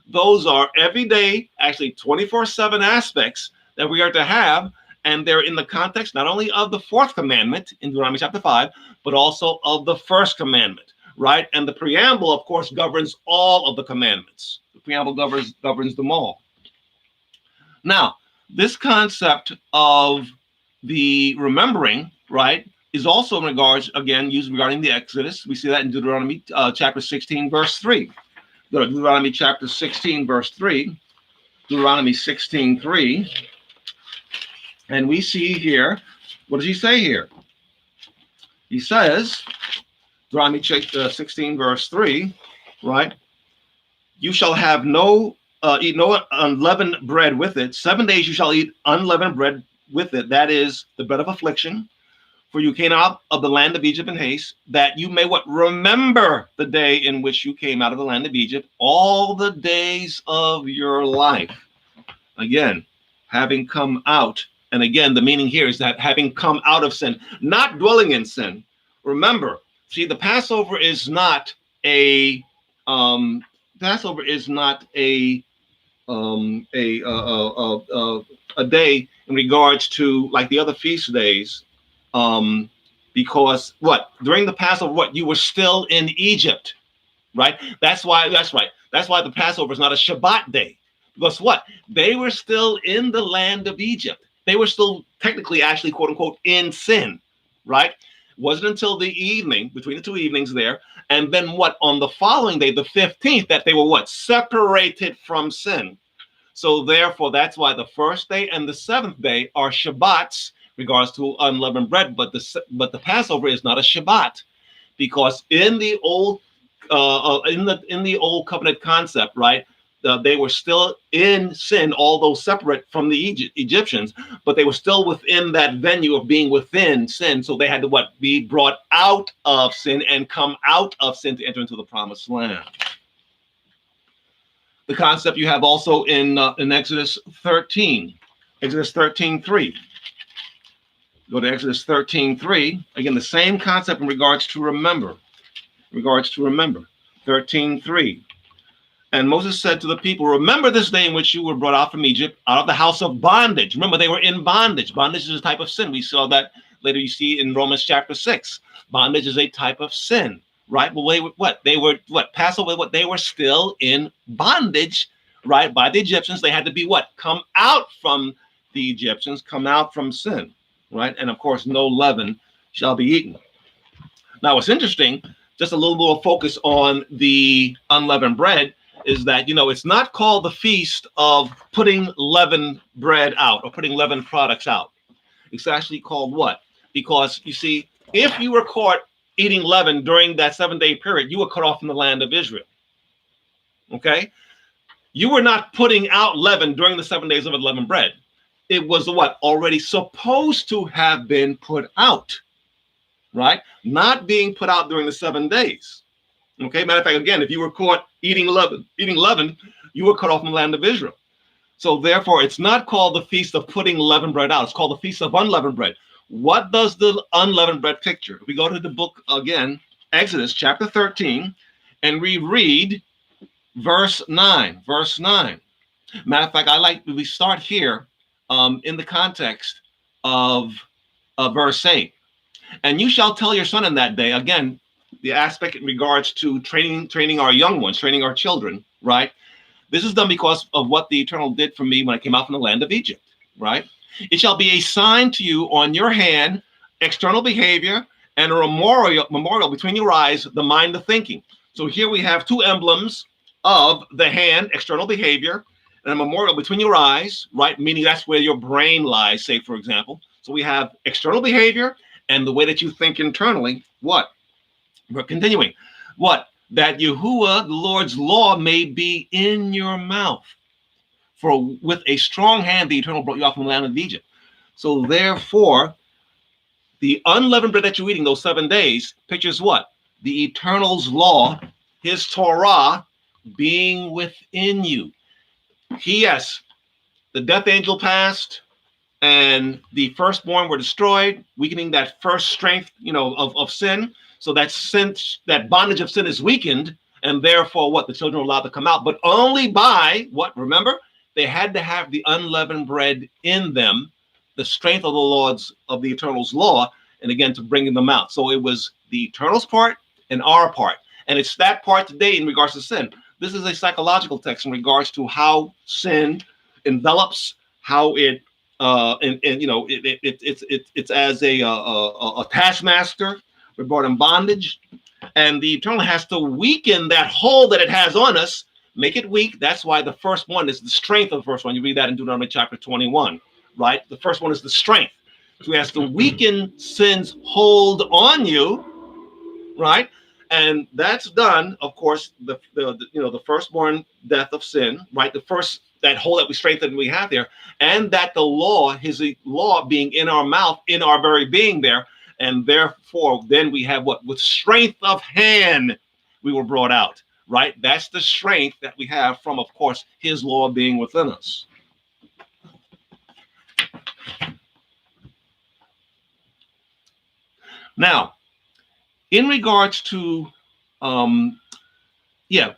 S3: Those are everyday, actually 24/7 aspects that we are to have. And they're in the context not only of the 4th commandment in Deuteronomy chapter 5, but also of the 1st commandment, right? And the preamble, of course, governs all of the commandments. The preamble governs them all. Now, this concept of the remembering, right, is also in regards, again, used regarding the Exodus. We see that in Deuteronomy chapter 16, verse 3. Go to Deuteronomy chapter 16, verse 3. Deuteronomy 16, 3. And we see here, what does he say here? He says, Deuteronomy 16, verse 3, right? You shall have eat no unleavened bread with it. 7 days you shall eat unleavened bread with it. That is the bread of affliction. For you came out of the land of Egypt in haste, that you may what? Remember the day in which you came out of the land of Egypt, all the days of your life. Again, having come out. And again, the meaning here is that having come out of sin, not dwelling in sin. Remember, see, the Passover is not a a day in regards to like the other feast days, because what during the Passover, what you were still in Egypt, right? That's right. That's why the Passover is not a Shabbat day, because what they were still in the land of Egypt. They were still technically, actually, quote unquote, in sin, right? It wasn't until the evening, between the two evenings there, and then what on the following day, the 15th, that they were what separated from sin. So therefore, that's why the first day and the seventh day are Shabbats, regards to unleavened bread. But the Passover is not a Shabbat, because in the old in the old covenant concept, right? They were still in sin, although separate from the Egyptians, but they were still within that venue of being within sin. So they had to what? Be brought out of sin and come out of sin to enter into the promised land. The concept you have also in Exodus 13. Exodus 13:3. Go to Exodus 13:3. Again, the same concept in regards to remember. 13:3. And Moses said to the people, remember this day in which you were brought out from Egypt, out of the house of bondage. Remember, they were in bondage. Bondage is a type of sin. We saw that later, you see in Romans chapter 6. Bondage is a type of sin, right? Well, they were Passover, what? They were still in bondage, right? By the Egyptians. They had to be what? Come out from the Egyptians, come out from sin, right? And of course, no leaven shall be eaten. Now, what's interesting, just a little more focus on the unleavened bread, is that, it's not called the feast of putting leavened bread out or putting leavened products out. It's actually called what? Because you see, if you were caught eating leaven during that 7-day period, you were cut off from the land of Israel. Okay? You were not putting out leaven during the 7 days of unleavened bread. It was what? Already supposed to have been put out, right? Not being put out during the 7 days. Okay, matter of fact, again, if you were caught eating leaven, you were cut off from the land of Israel. So therefore, it's not called the feast of putting leavened bread out. It's called the feast of unleavened bread. What does the unleavened bread picture? If we go to the book again, Exodus chapter 13, and we read verse 9. Matter of fact, we start here in the context of verse 8. And you shall tell your son in that day, again, the aspect in regards to training our young ones, training our children, right? This is done because of what the Eternal did for me when I came out from the land of Egypt, right? It shall be a sign to you on your hand, external behavior, and a memorial between your eyes, the mind, the thinking. So here we have two emblems of the hand, external behavior, and a memorial between your eyes, right? Meaning that's where your brain lies, say, for example. So we have external behavior and the way that you think internally. What? We're continuing. What? That Yahuwah, the Lord's law, may be in your mouth. For with a strong hand, the Eternal brought you out from the land of Egypt. So therefore, the unleavened bread that you're eating those 7 days pictures what? The Eternal's law, his Torah, being within you. Yes, the death angel passed, and the firstborn were destroyed, weakening that first strength, of sin. So that bondage of sin is weakened, and therefore what? The children are allowed to come out, but only by what? Remember, they had to have the unleavened bread in them, the strength of the Eternal's law, and again, to bring them out. So it was the Eternal's part and our part. And it's that part today in regards to sin. This is a psychological text in regards to how sin envelops, how it And you know, it's as a taskmaster. We're brought in bondage, and the Eternal has to weaken that hold that it has on us, make it weak. That's why the first one is the strength of the first one. You read that in Deuteronomy chapter 21, right? The first one is the strength. So he has to weaken sin's hold on you, right? And that's done, of course, the you know, the firstborn death of sin, right? The first, that hold that we strengthen we have there, and that the law, his law being in our mouth, in our very being there, and therefore then we have what? With strength of hand we were brought out, right? That's the strength that we have from, of course, his law being within us. Now, in regards to we've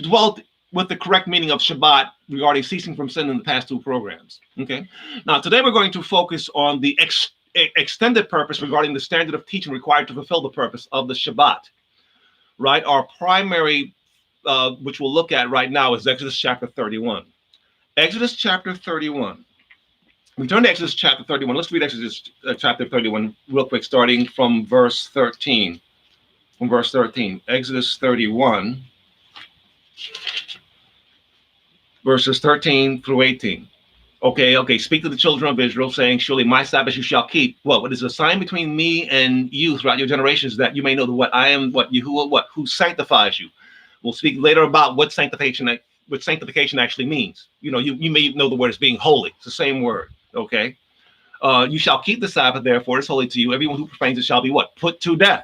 S3: dwelt with the correct meaning of Shabbat regarding ceasing from sin in the past two programs. Okay. Now today we're going to focus on the extended purpose regarding the standard of teaching required to fulfill the purpose of the Shabbat. Right. Our primary, which we'll look at right now, is Exodus chapter 31. Exodus chapter 31. We turn to Exodus chapter 31. Let's read Exodus chapter 31 real quick, starting from verse 13. From verse 13, Exodus 31, verses 13 through 18. Okay. Speak to the children of Israel, saying, surely my Sabbath you shall keep. What is a sign between me and you throughout your generations, that you may know that what I am, what Yahuwah, who sanctifies you. We'll speak later about what sanctification actually means. You know, you may know the word as being holy. It's the same word. Okay. You shall keep the Sabbath, therefore, it's holy to you. Everyone who profanes it shall be what? Put to death.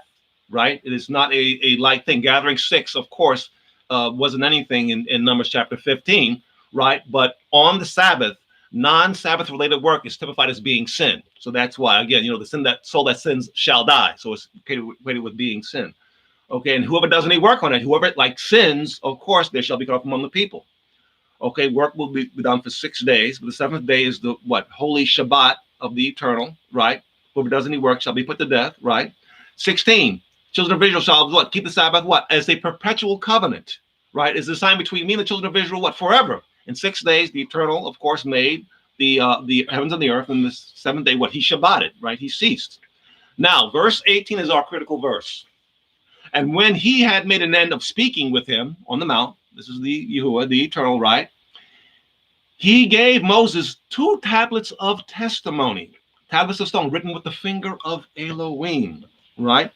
S3: Right? It is not a light thing. Gathering six, of course, wasn't anything in Numbers chapter 15, right? But on the Sabbath, non-Sabbath related work is typified as being sin. So that's why, again, you know, the sin that soul that sins shall die. So it's equated with being sin. Okay, and whoever does any work on it, whoever like sins, of course, they shall be cut off among the people. Okay, work will be done for 6 days, but the seventh day is the what? Holy Shabbat of the Eternal, right? Whoever does any work shall be put to death, right? 16. Children of Israel shall what? Keep the Sabbath what? As a perpetual covenant, right? Is a sign between me and the children of Israel what? Forever. In 6 days, the Eternal, of course, made the heavens and the earth, and the seventh day, what? He Shabbated, right? He ceased. Now, verse 18 is our critical verse. And when he had made an end of speaking with him on the mount, this is the Yahuwah, the Eternal, right? He gave Moses 2 tablets of testimony, tablets of stone written with the finger of Elohim, right?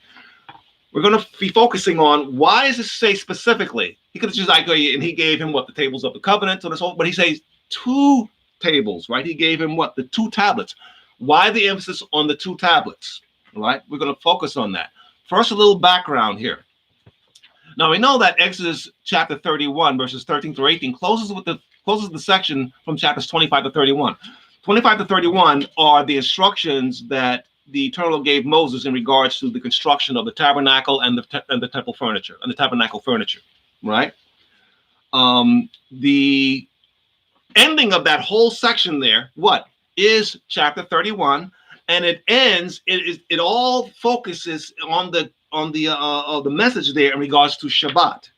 S3: We're going to be focusing on why does it say specifically? He could have just like, and he gave him what? The tables of the covenant, so this whole, but he says 2 tables, right? He gave him what? The 2 tablets. Why the emphasis on the 2 tablets, right? We're going to focus on that. First, a little background here. Now we know that Exodus chapter 31, verses 13 through 18, closes the section from chapters 25 to 31. 25 to 31 are the instructions that the Eternal gave Moses in regards to the construction of the tabernacle and the temple furniture and the tabernacle furniture, right? The ending of that whole section there, what is chapter 31, and it ends. It all focuses on the message there in regards to Shabbat.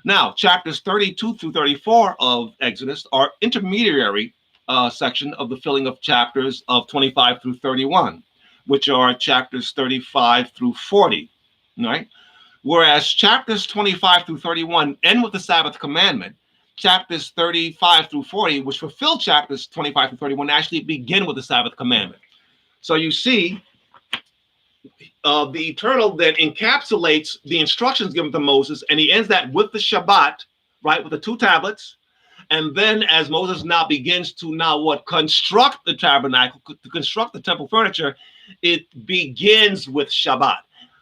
S3: Now, chapters 32 through 34 of Exodus are intermediary section of the filling of chapters of 25 through 31, which are chapters 35 through 40, right? Whereas chapters 25 through 31 end with the Sabbath commandment, chapters 35 through 40, which fulfill chapters 25 through 31, actually begin with the Sabbath commandment. So you see, the Eternal then encapsulates the instructions given to Moses, and he ends that with the Shabbat, right, with the 2 tablets. And then as Moses now begins to construct the tabernacle, to construct the temple furniture, it begins with Shabbat.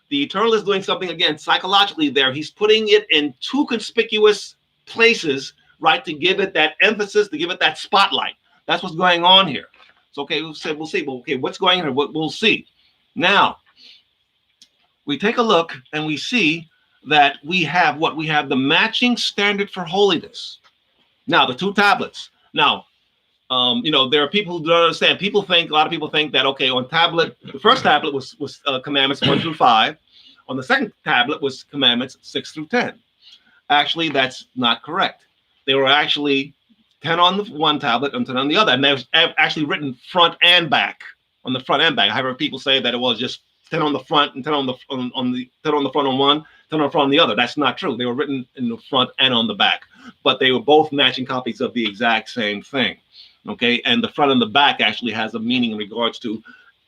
S3: The Eternal is doing something, again, psychologically there. He's putting it in 2 conspicuous places, right, to give it that emphasis, to give it that spotlight. That's what's going on here. So, okay, we'll see. Well, okay, what's going on here? We'll see. Now, we take a look and we see that we have what? We have the matching standard for holiness. Now, the 2 tablets. Now, there are people who don't understand. A lot of people think that, okay, on tablet, the first tablet was commandments 1 through 5. On the second tablet was commandments 6 through 10. Actually, that's not correct. They were actually 10 on the one tablet and 10 on the other. And they've actually written front and back, on the front and back. I heard people say that it was just 10 on the front and 10 on the 10 on the front on one, 10 on the front on the other. That's not true. They were written in the front and on the back, but they were both matching copies of the exact same thing. Okay, and the front and the back actually has a meaning in regards to,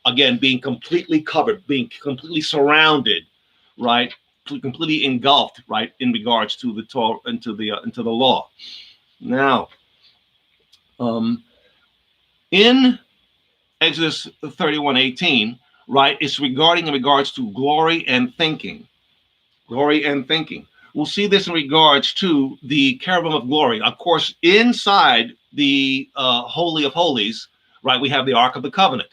S3: again, being completely covered, being completely surrounded, right, completely engulfed, right, in regards to the Torah, into the law. Now, in Exodus 31:18, right, it's regarding in regards to glory and thinking. Glory and thinking. We'll see this in regards to the cherubim of glory. Of course, inside the Holy of Holies, right, we have the Ark of the Covenant.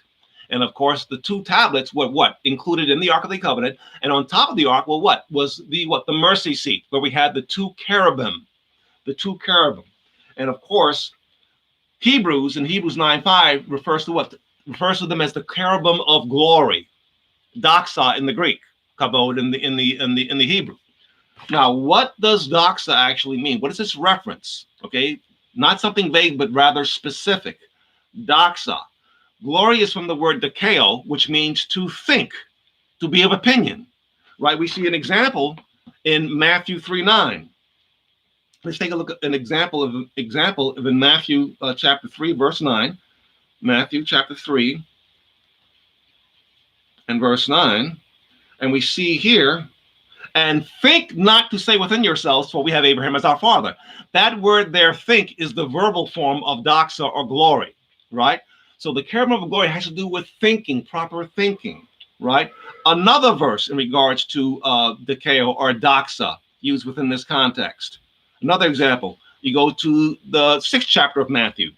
S3: And of course, the two tablets were what? Included in the Ark of the Covenant. And on top of the Ark, well, what? Was the mercy seat, where we had the two cherubim. The two cherubim. And of course, Hebrews 9:5 refers to what? Refers to them as the cherubim of glory. Doxa in the Greek, kabod in the Hebrew. Now, what does doxa actually mean? What is this reference? Okay, not something vague, but rather specific. Doxa. Glory is from the word dokeo, which means to think, to be of opinion. Right? We see an example in Matthew 3:9. Let's take a look at an example of in Matthew chapter 3, verse 9. Matthew chapter 3 and verse 9. And we see here, and think not to say within yourselves, for we have Abraham as our father. That word there, think, is the verbal form of doxa or glory, right? So the cherubim of glory has to do with thinking, proper thinking, right? Another verse in regards to dokeo or doxa used within this context. Another example, you go to the 6th chapter of Matthew.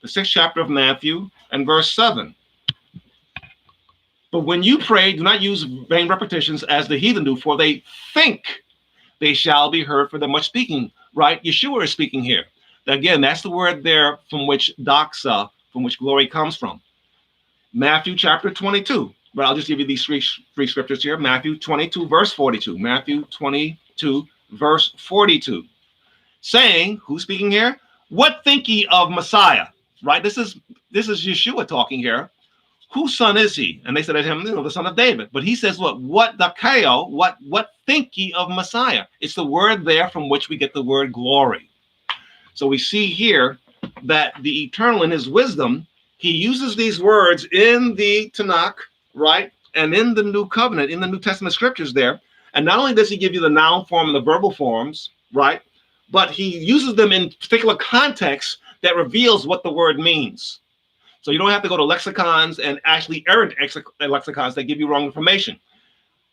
S3: The 6th chapter of Matthew and verse 7. But when you pray, do not use vain repetitions as the heathen do, for they think they shall be heard for their much speaking. Right? Yeshua is speaking here. Again, that's the word there from which doxa, from which glory comes from. Matthew chapter 22. But I'll just give you these three scriptures here. Matthew 22, verse 42. Matthew 22, verse 42. Saying, who's speaking here? What think ye of Messiah? Right? This is Yeshua talking here. Whose son is he? And they said to him, the son of David. But he says, what dokeo, what think ye of Messiah? It's the word there from which we get the word glory. So we see here that the Eternal in his wisdom, he uses these words in the Tanakh, right? And in the New Covenant, in the New Testament scriptures there. And not only does he give you the noun form and the verbal forms, right? But he uses them in particular contexts that reveals what the word means. So you don't have to go to lexicons and actually errant lexicons that give you wrong information.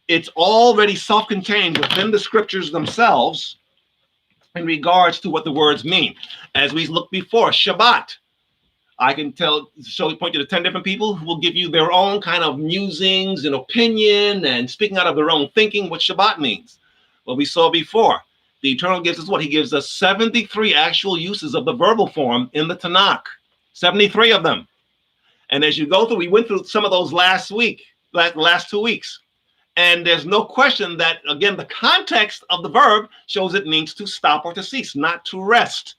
S3: It's already self-contained within the scriptures themselves in regards to what the words mean. As we looked before, Shabbat. I can point you to 10 different people who will give you their own kind of musings and opinion and speaking out of their own thinking what Shabbat means. What we saw before. The Eternal gives us what? He gives us 73 actual uses of the verbal form in the Tanakh. 73 of them. And as you go through, we went through some of those last 2 weeks. And there's no question that, again, the context of the verb shows it means to stop or to cease, not to rest.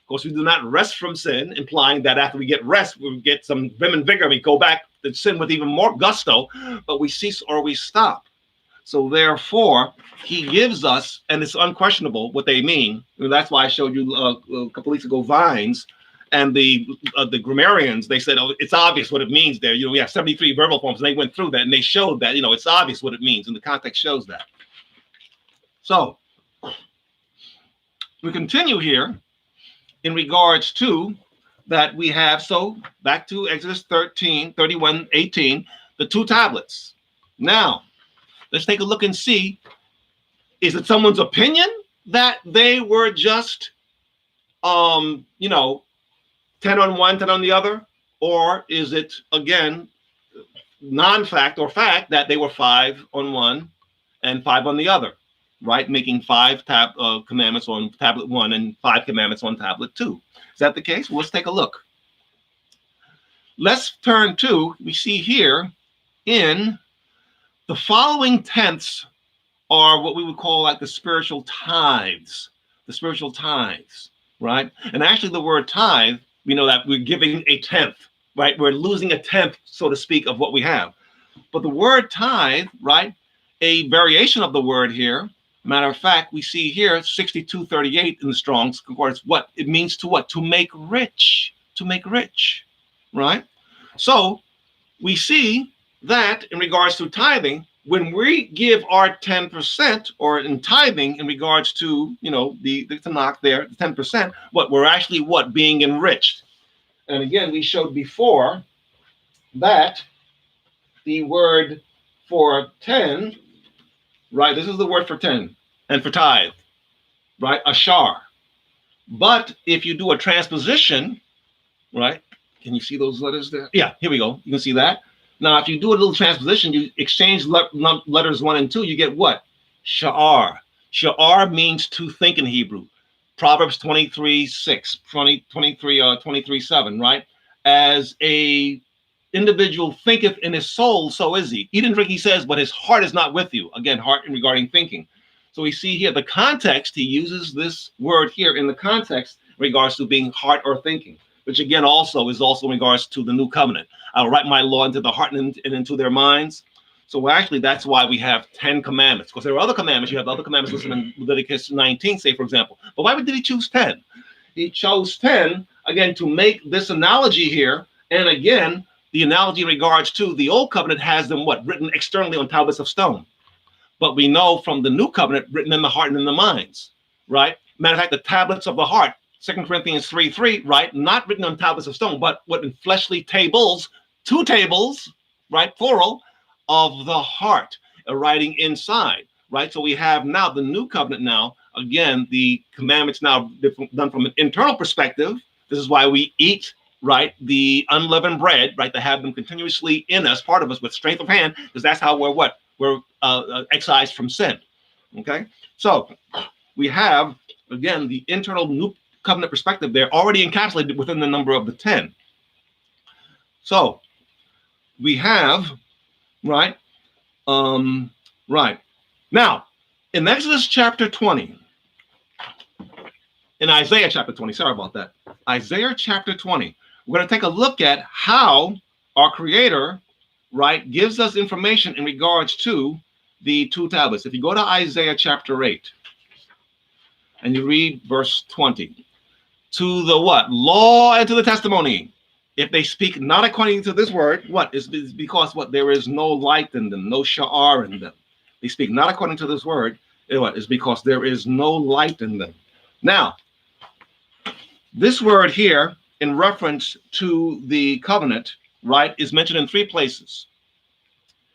S3: Of course, we do not rest from sin, implying that after we get rest, we get some vim and vigor. We go back to sin with even more gusto, but we cease or we stop. So therefore, he gives us, and it's unquestionable what they mean. And that's why I showed you a couple weeks ago Vines, and the grammarians, they said, oh, it's obvious what it means there. We have 73 verbal forms, and they went through that, and they showed that, it's obvious what it means, and the context shows that. So we continue here in regards to that we have, so back to Exodus 31:18, the two tablets. Now, let's take a look and see, is it someone's opinion that they were just, 10 on one, 10 on the other? Or is it, again, non-fact or fact that they were 5 on one and 5 on the other, right? Making 5 commandments on tablet 1 and 5 commandments on tablet 2. Is that the case? Well, let's take a look. Let's turn to, we see here in the following tenths are what we would call like the spiritual tithes. The spiritual tithes. right? And actually the word tithe, we know that we're giving a tenth, right? We're losing a tenth, so to speak, of what we have. But the word tithe, right? A variation of the word here. Matter of fact, we see here 6238 in the Strong's Concordance. What it means to what? To make rich. To make rich, right? So we see that in regards to tithing, when we give our 10% or in tithing in regards to, the Tanakh there, 10%, what we're actually what? Being enriched. And again, we showed before that the word for 10, right? This is the word for 10 and for tithe, right? Ashar. But if you do a transposition, right? Can you see those letters there? Yeah, here we go. You can see that. Now, if you do a little transposition, you exchange letters 1 and 2, you get what? Sha'ar. Sha'ar means to think in Hebrew. Proverbs 23:6, 23:7, right? As a individual thinketh in his soul, so is he. Eat and drink, he says, but his heart is not with you. Again, heart in regarding thinking. So we see here the context, he uses this word here in the context in regards to being heart or thinking, which again also is also in regards to the new covenant. I'll write my law into the heart and into their minds. So actually, that's why we have 10 commandments, because there are other commandments. You have other commandments listed in Leviticus 19, say, for example. But why did he choose 10? He chose 10, again, to make this analogy here. And again, the analogy in regards to the old covenant has them what? Written externally on tablets of stone. But we know from the new covenant written in the heart and in the minds, right? Matter of fact, the tablets of the heart, 2 Corinthians 3:3, right? Not written on tablets of stone, but what in fleshly tables, 2 tables, right? Plural, of the heart, writing inside, right? So we have now the new covenant now, again, the commandments now done from an internal perspective. This is why we eat, right? The unleavened bread, right? To have them continuously in us, part of us with strength of hand, because that's how we're what? We're excised from sin, okay? So we have, again, the internal new covenant perspective there already encapsulated within the number of the 10. So we have, right? Right. Now, in Exodus chapter 20, in Isaiah chapter 20, sorry about that. Isaiah chapter 20, we're going to take a look at how our Creator, right, gives us information in regards to the 2 tablets. If you go to Isaiah chapter 8 and you read verse 20, to the what? Law and to the testimony. If they speak not according to this word, what? Is because what? There is no light in them, no sha'ar in them. They speak not according to this word. What? Is because there is no light in them. Now, this word here, in reference to the covenant, right, is mentioned in 3 places.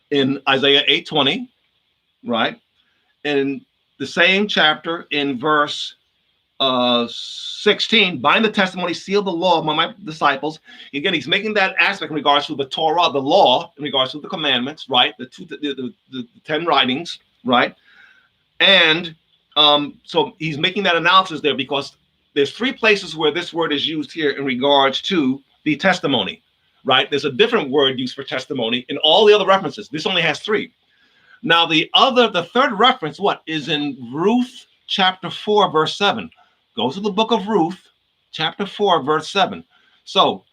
S3: In Isaiah 8:20, right? In the same chapter, in verse 16, bind the testimony, seal the law among my disciples. Again, he's making that aspect in regards to the Torah, the law, in regards to the commandments, right? The 10 writings, right? And so he's making that analysis there because there's 3 places where this word is used here in regards to the testimony, right? There's a different word used for testimony in all the other references. This only has 3. Now, the 3rd reference, what, is in Ruth chapter 4, verse 7. Go to the book of Ruth, chapter 4, verse 7. So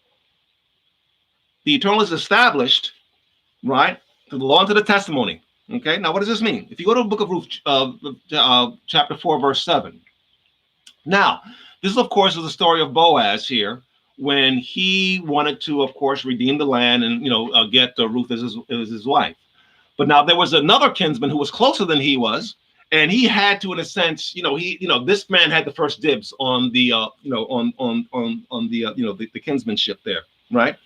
S3: the eternal is established, right, to the law and to the testimony. Okay, now what does this mean? If you go to the book of Ruth, chapter 4, verse 7. Now, this, of course, is the story of Boaz here when he wanted to, of course, redeem the land and, get Ruth as his wife. But now there was another kinsman who was closer than he was. And he had to, in a sense, this man had the first dibs on the, the kinsmanship there, right?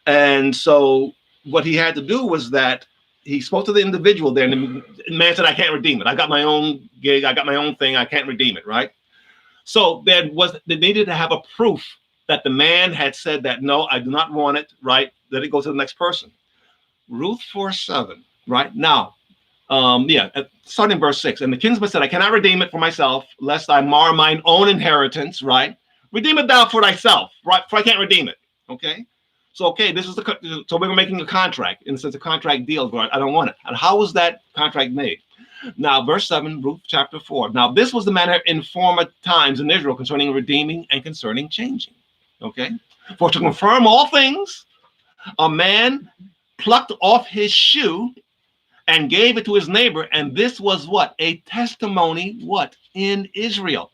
S3: And so what he had to do was that he spoke to the individual there, and the man said, "I can't redeem it. I got my own gig. I got my own thing. I can't redeem it," right? So they needed to have a proof that the man had said that, "No, I do not want it," right? Let it go to the next person. Ruth 4:7, right? Now, starting verse 6. And the kinsman said, "I cannot redeem it for myself, lest I mar mine own inheritance," right? "Redeem it thou for thyself," right? For I can't redeem it. Okay. So, this is so we're making a contract, in the sense of contract deal, right? I don't want it. And how was that contract made? Now, verse 7, Ruth chapter 4. Now, this was the manner in former times in Israel concerning redeeming and concerning changing. Okay? For to confirm all things, a man plucked off his shoe and gave it to his neighbor. And this was what? A testimony, what? In Israel.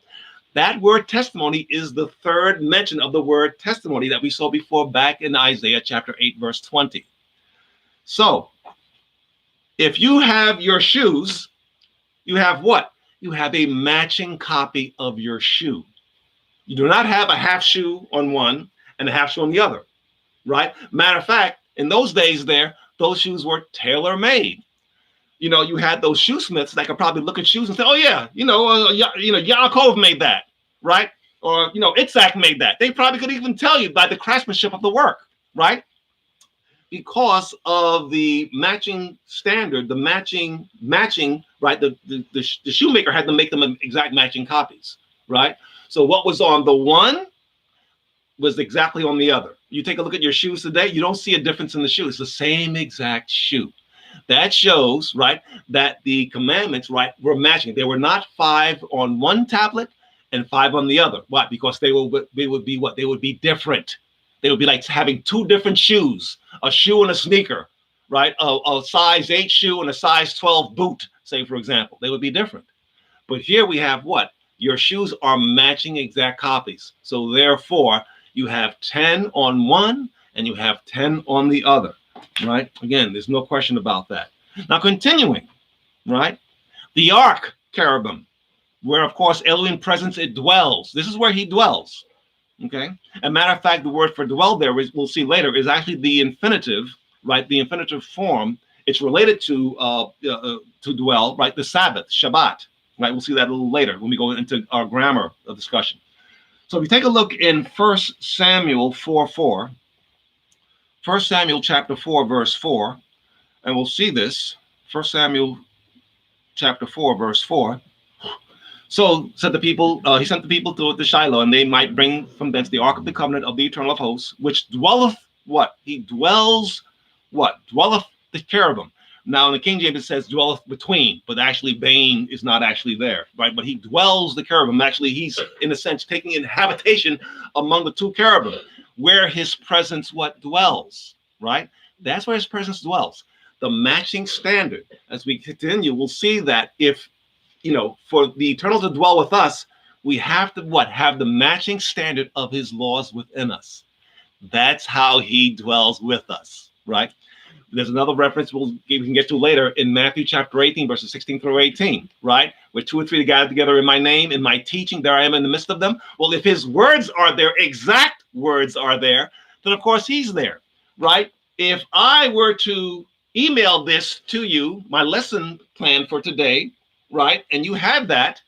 S3: That word testimony is the third mention of the word testimony that we saw before back in Isaiah chapter 8, verse 20. So, if you have your shoes, you have what? You have a matching copy of your shoe. You do not have a half shoe on one and a half shoe on the other, right? Matter of fact, in those days there, those shoes were tailor-made. You know, you had those shoesmiths that could probably look at shoes and say, "Oh yeah, Yaakov made that, right?" Or Itzhak made that. They probably could even tell you by the craftsmanship of the work, right? Because of the matching standard, the matching, right? The shoemaker had to make them exact matching copies, right? So what was on the one was exactly on the other. You take a look at your shoes today, you don't see a difference in the shoe. It's the same exact shoe. That shows, right, that the commandments, right, were matching. They were not 5 on one tablet and 5 on the other. Why? Because they would be what? They would be different. They would be like having 2 different shoes, a shoe and a sneaker, right? A size 8 shoe and a size 12 boot, say, for example. They would be different. But here we have what? Your shoes are matching exact copies. So therefore, you have 10 on one and you have 10 on the other. Right? Again, there's no question about that. Now, continuing, right? The ark, cherubim, where, of course, Elohim presence, it dwells. This is where he dwells. Okay? As a matter of fact, the word for dwell there, we'll see later, is actually the infinitive, right? The infinitive form. It's related to dwell, right? The Sabbath, Shabbat, right? We'll see that a little later when we go into our grammar discussion. So if you take a look in 1 Samuel 4:4, 1 Samuel chapter 4, verse 4, and we'll see this. 1 Samuel chapter 4, verse 4. So said the people, he sent the people to Shiloh, and they might bring from thence the ark of the covenant of the eternal of hosts, which dwelleth what? He dwells what? Dwelleth the cherubim. Now in the King James it says dwelleth between, but actually Bain is not actually there, right? But he dwells the cherubim. Actually, he's in a sense taking in habitation among the 2 cherubim. Where his presence what dwells, right? That's where his presence dwells. The matching standard. As we continue, we'll see that if, for the eternal to dwell with us, we have to what? Have the matching standard of his laws within us. That's how he dwells with us, right? There's another reference we can get to later in Matthew chapter 18, verses 16 through 18, right? Where 2 or 3 are gathered together in my name, in my teaching, there I am in the midst of them. Well, if his words are there, exact words are there, then of course he's there, right? If I were to email this to you, my lesson plan for today, right? And you have that,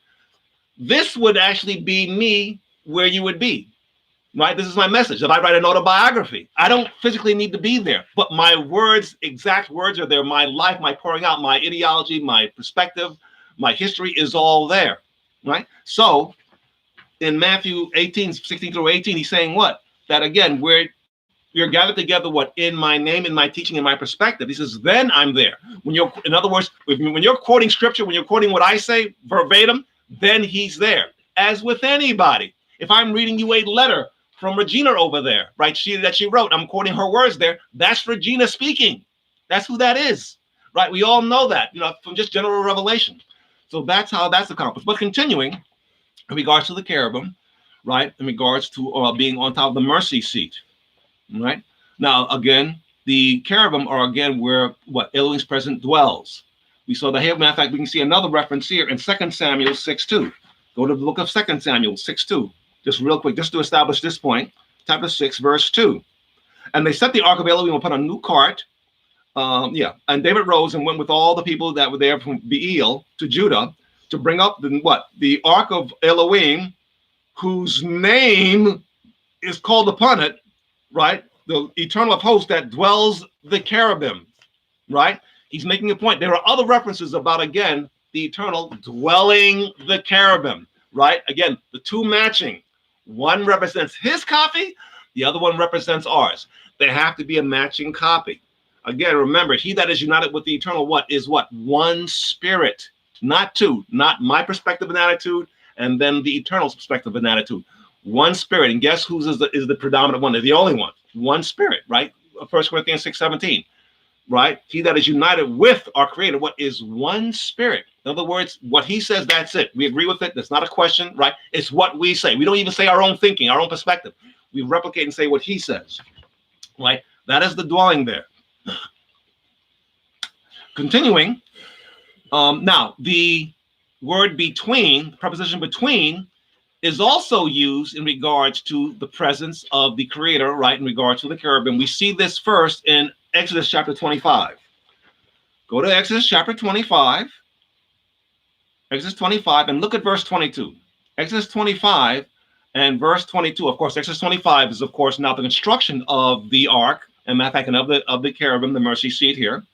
S3: this would actually be me where you would be. Right? This is my message. If I write an autobiography, I don't physically need to be there, but my words, exact words are there. My life, my pouring out, my ideology, my perspective, my history is all there, right? So in Matthew 18, 16 through 18, he's saying what? That again, we're gathered together, what? In my name, in my teaching, in my perspective. He says, then I'm there. In other words, when you're quoting scripture, when you're quoting what I say verbatim, then he's there. As with anybody. If I'm reading you a letter from Regina over there, right? She wrote, I'm quoting her words there. That's Regina speaking. That's who that is, right? We all know that, from just general revelation. So that's how that's accomplished. But continuing, in regards to the cherubim, right? In regards to being on top of the mercy seat, right? Now, again, the cherubim are again where what? Elohim's presence dwells. We saw that here. Matter of fact, we can see another reference here in 2 Samuel 6:2. Go to the book of 2 Samuel 6:2. Just real quick, just to establish this point, chapter 6, verse 2. And they set the ark of Elohim upon a new cart. And David rose and went with all the people that were there from Beel to Judah to bring up the ark of Elohim, whose name is called upon it, right? The eternal of hosts that dwells the cherubim, right? He's making a point. There are other references about, again, the eternal dwelling the cherubim, right? Again, the 2 matching. One represents his copy, the other one represents ours. They have to be a matching copy. Again, remember, he that is united with the eternal is what? One spirit. not two, not my perspective and attitude, and then the eternal's perspective and attitude. One spirit. And guess whose is the predominant one? They're the only one. One spirit, right? 1 Corinthians 6:17, right? He that is united with our Creator, what is one spirit? In other words, what he says, that's it. We agree with it. That's not a question, right? It's what we say. We don't even say our own thinking, our own perspective. We replicate and say what he says, right? That is the dwelling there. Continuing, now the word between, preposition between, is also used in regards to the presence of the Creator, right? In regards to the cherubim. We see this first in Exodus chapter 25. Go to Exodus chapter 25. Exodus 25, and look at verse 22. Exodus 25 and verse 22. Of course, Exodus 25 is, of course, now the construction of the ark, and matter of fact, and of the cherubim, the mercy seat here,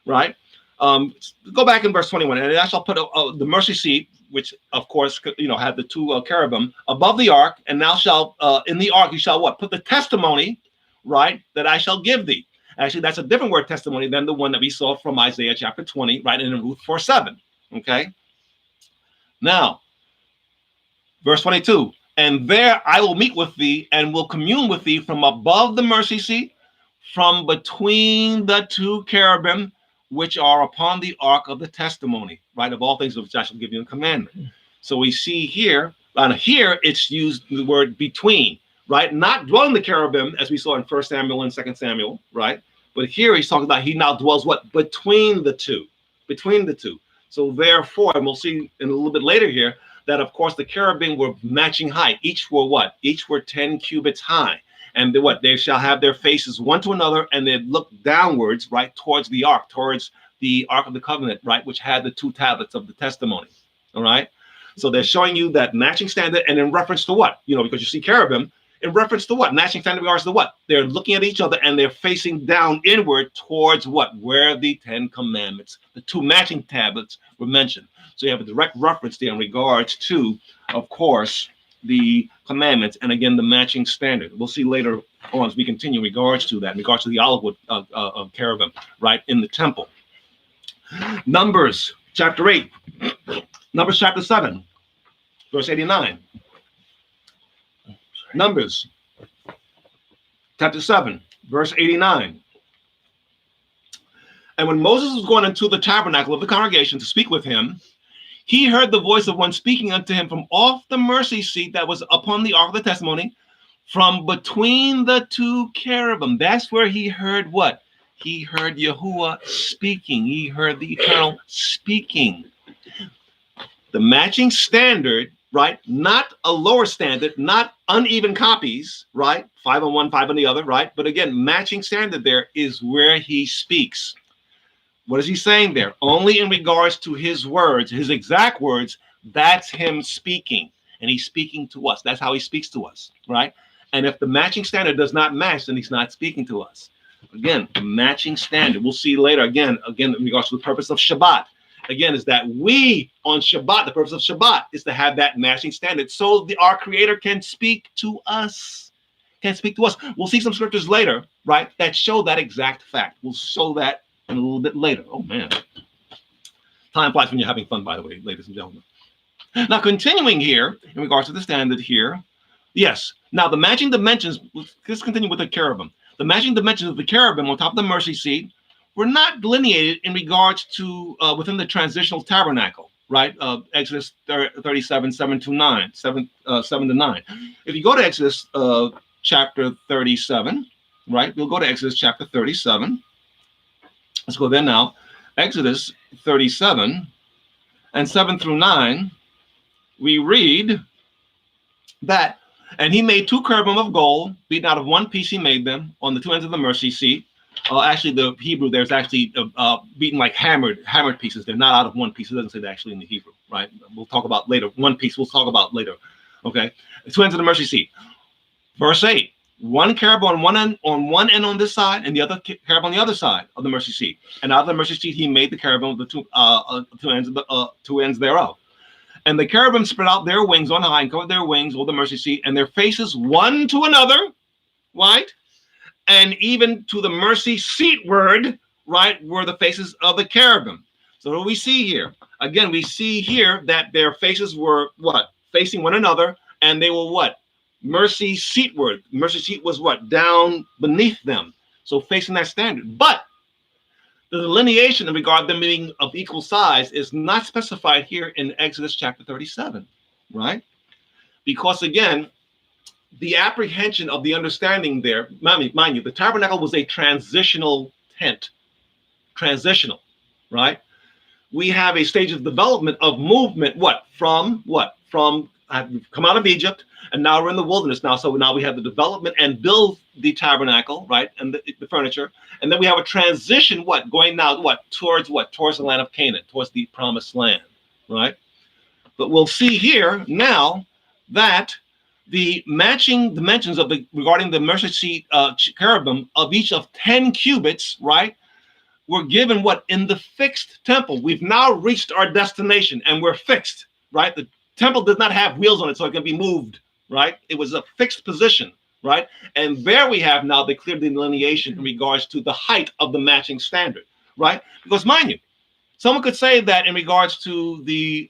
S3: right? Go back in verse 21, and I shall put the mercy seat, which, of course, had the two cherubim above the ark, and now shall in the ark you shall what? Put the testimony, right, that I shall give thee. Actually, that's a different word, testimony, than the one that we saw from Isaiah chapter 20, right, and in Ruth 4:7. Okay. Now, verse 22, and there I will meet with thee and will commune with thee from above the mercy seat, from between the two cherubim, which are upon the ark of the testimony, right, of all things of which I shall give you a commandment. So we see here, and here it's used the word between, right, not dwelling the cherubim as we saw in 1 Samuel and 2 Samuel, right, but here he's talking about he now dwells what? Between the two, between the two. So therefore, and we'll see in a little bit later here, that of course the cherubim were matching height. Each were what? Each were 10 cubits high. And what? They shall have their faces one to another, and they look downwards, right, towards the ark of the covenant, right, which had the two tablets of the testimony. All right. So they're showing you that matching standard, and in reference to what? Because you see cherubim, in reference to what? Matching standard regards to what? They're looking at each other and they're facing down inward towards what? Where the 10 commandments, the two matching tablets were mentioned. So you have a direct reference there in regards to, of course, the commandments, and again, the matching standard. We'll see later on as we continue in regards to that, in regards to the olive wood of cherubim, right, in the temple. Numbers chapter 8, Numbers chapter 7, verse 89. Numbers chapter 7, verse 89. And when Moses was going into the tabernacle of the congregation to speak with him, he heard the voice of one speaking unto him from off the mercy seat that was upon the ark of the testimony, from between the two cherubim. That's where he heard what? He heard Yahuwah speaking. He heard the eternal speaking. The matching standard, right? Not a lower standard, not uneven copies, right? 5 on one, 5 on the other, right? But again, matching standard there is where he speaks. What is he saying there? Only in regards to his words, his exact words, that's him speaking. And he's speaking to us. That's how he speaks to us, right? And if the matching standard does not match, then he's not speaking to us. Again, the matching standard. We'll see later, again, in regards to the purpose of Shabbat. Again, is that we on Shabbat, the purpose of Shabbat is to have that matching standard so our Creator can speak to us. Can speak to us. We'll see some scriptures later, right, that show that exact fact. We'll show that in a little bit later. Oh, man. Time flies when you're having fun, by the way, ladies and gentlemen. Now, continuing here, in regards to the standard here, yes. Now, the matching dimensions, let's continue with the cherubim. The matching dimensions of the cherubim on top of the mercy seat were not delineated in regards to within the transitional tabernacle, right? Exodus 37, 7 to 9. If you go to Exodus chapter 37, right? We'll go to Exodus chapter 37. Let's go there now. Exodus 37 and 7 through 9, we read that, and he made 2 cherubim of gold, beaten out of one piece he made them, on the 2 ends of the mercy seat. Actually, the Hebrew, there's actually beaten like hammered pieces. They're not out of one piece. It doesn't say that actually in the Hebrew, right? We'll talk about later. One piece we'll talk about later, okay? The 2 ends of the mercy seat. Verse 8. One cherub on one end on this side, and the other cherub on the other side of the mercy seat. And out of the mercy seat, he made the cherubim of the two ends thereof. And the cherubim spread out their wings on high and covered their wings over the mercy seat, and their faces one to another, right? And even to the mercy seatward, right, were the faces of the cherubim. So what do we see here? Again, we see here that their faces were what? Facing one another, and they were what? Mercy seatward. Mercy seat was what? Down beneath them. So facing that standard. But the delineation in regard to them being of equal size is not specified here in Exodus chapter 37, right? Because again, the apprehension of the understanding there, mind you, the tabernacle was a transitional tent. Transitional, right? We have a stage of development of movement. From I've come out of Egypt, and now we're in the wilderness now. So now we have the development and build the tabernacle, right, and the furniture, and then we have a transition. Going now? Towards the land of Canaan, towards the promised land, right? But we'll see here now that the matching dimensions regarding the mercy seat cherubim of each of 10 cubits, right, were given in the fixed temple. We've now reached our destination and we're fixed, right? The temple did not have wheels on it so it can be moved, right? It was a fixed position, right? And there we have now the clear delineation in regards to the height of the matching standard, right? Because mind you, someone could say that in regards to the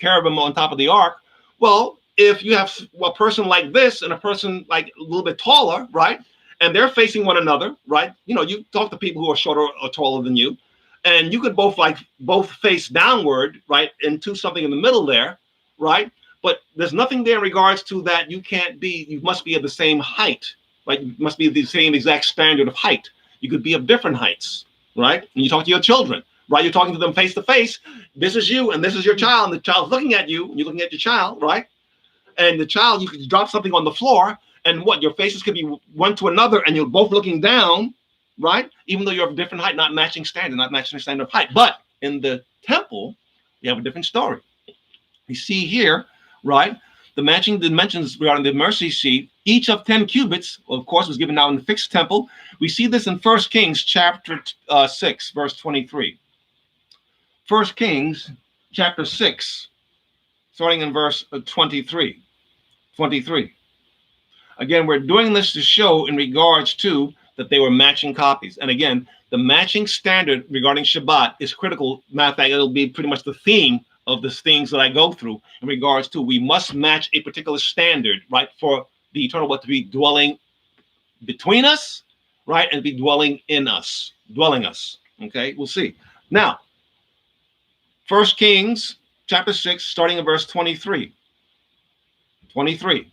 S3: cherubim on top of the ark, well, if you have a person like this and a person like a little bit taller, right, and they're facing one another, right? You talk to people who are shorter or taller than you, and you could both face downward, right, into something in the middle there, right? But there's nothing there in regards to that. You must be of the same height, right? You must be the same exact standard of height. You could be of different heights, right? And you talk to your children, right? You're talking to them face to face. This is you and this is your child, and the child's looking at you, and you're looking at your child, right? And the child, you could drop something on the floor, and your faces could be one to another, and you're both looking down, right? Even though you're of different height, not matching standard of height. But in the temple, you have a different story. We see here, right, the matching dimensions regarding the mercy seat, each of 10 cubits, of course, was given now in the fixed temple. We see this in 1 Kings chapter 6, verse 23. 1 Kings chapter 6, starting in verse 23. Again, we're doing this to show in regards to that they were matching copies. And again, the matching standard regarding Shabbat is critical. Matter of fact, it'll be pretty much the theme of the things that I go through in regards to we must match a particular standard, right, for the eternal what to be dwelling between us, right, and be dwelling in us, dwelling us. Okay, we'll see. Now, 1 Kings chapter 6, starting in verse 23. 23.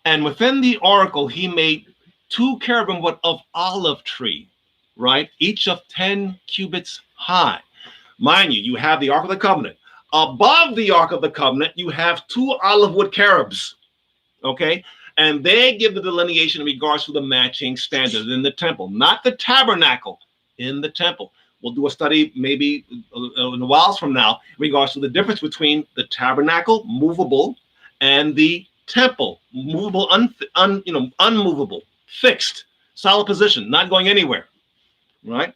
S3: And within the oracle, he made 2 cherubim of olive tree, right? Each of 10 cubits high. Mind you, you have the Ark of the Covenant. Above the Ark of the Covenant, you have 2 olive wood cherubs, okay? And they give the delineation in regards to the matching standard in the temple, not the tabernacle, in the temple. We'll do a study maybe in a while from now in regards to the difference between the tabernacle, movable, and the temple, movable, unmovable, fixed, solid position, not going anywhere, right?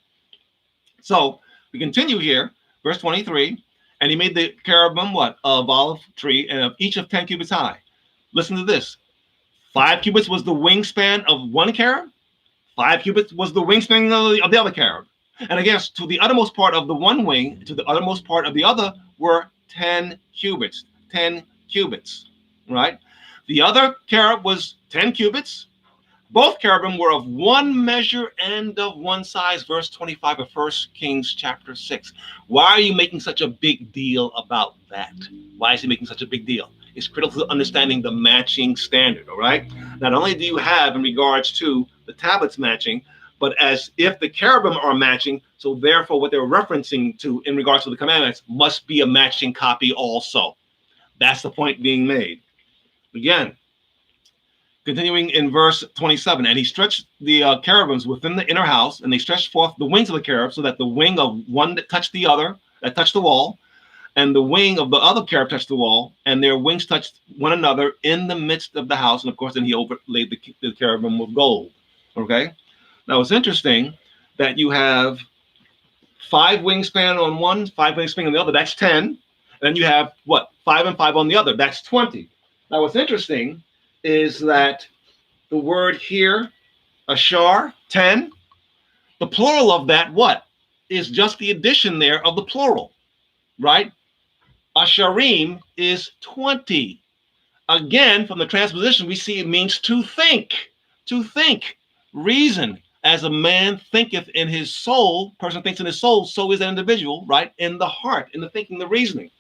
S3: So we continue here, verse 23, and he made the cherubim of olive tree, and of each of 10 cubits high. Listen to this. 5 cubits was the wingspan of one cherub. 5 cubits was the wingspan of the other cherub. And again, to the uttermost part of the one wing, to the uttermost part of the other were 10 cubits. 10 cubits, right? The other cherub was 10 cubits. Both cherubim were of one measure and of one size. Verse 25 of 1 Kings chapter 6. Why are you making such a big deal about that? Why is he making such a big deal? It's critical to understanding the matching standard, all right? Not only do you have in regards to the tablets matching, but as if the cherubim are matching, so therefore what they're referencing to in regards to the commandments must be a matching copy also. That's the point being made. Again, continuing in verse 27, and he stretched the cherubims within the inner house, and they stretched forth the wings of the cherub, so that the wing of one that touched the other, that touched the wall, and the wing of the other cherub touched the wall, and their wings touched one another in the midst of the house. And of course, then he overlaid the cherubim with gold. Okay. Now it's interesting that you have 5 wingspan on one, 5 wingspan on the other. That's 10. And then you have 5 and 5 on the other. That's 20. Now what's interesting is that the word here, ashar, 10, the plural of that, what? is just the addition there of the plural, right? Asharim is 20. Again, from the transposition, we see it means to think, reason. As a man thinketh in his soul, person thinks in his soul, so is an individual, right? In the heart, in the thinking, the reasoning.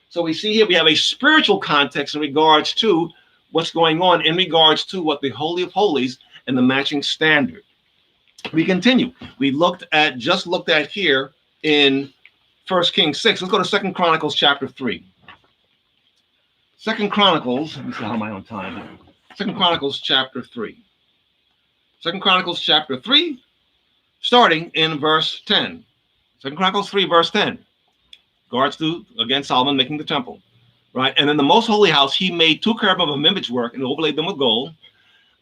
S3: So we see here we have a spiritual context in regards to what's going on, in regards to what the Holy of Holies and the matching standard. We continue. We just looked at here in 1 Kings 6. Let's go to 2 Chronicles chapter 3. 2 Chronicles, let me see how am I on time. 2 Chronicles chapter 3. 2 Chronicles chapter 3, starting in verse 10. 2 Chronicles 3, verse 10. Regards to, again, Solomon making the temple, right? And in the most holy house, he made 2 cherubim of image work and overlaid them with gold.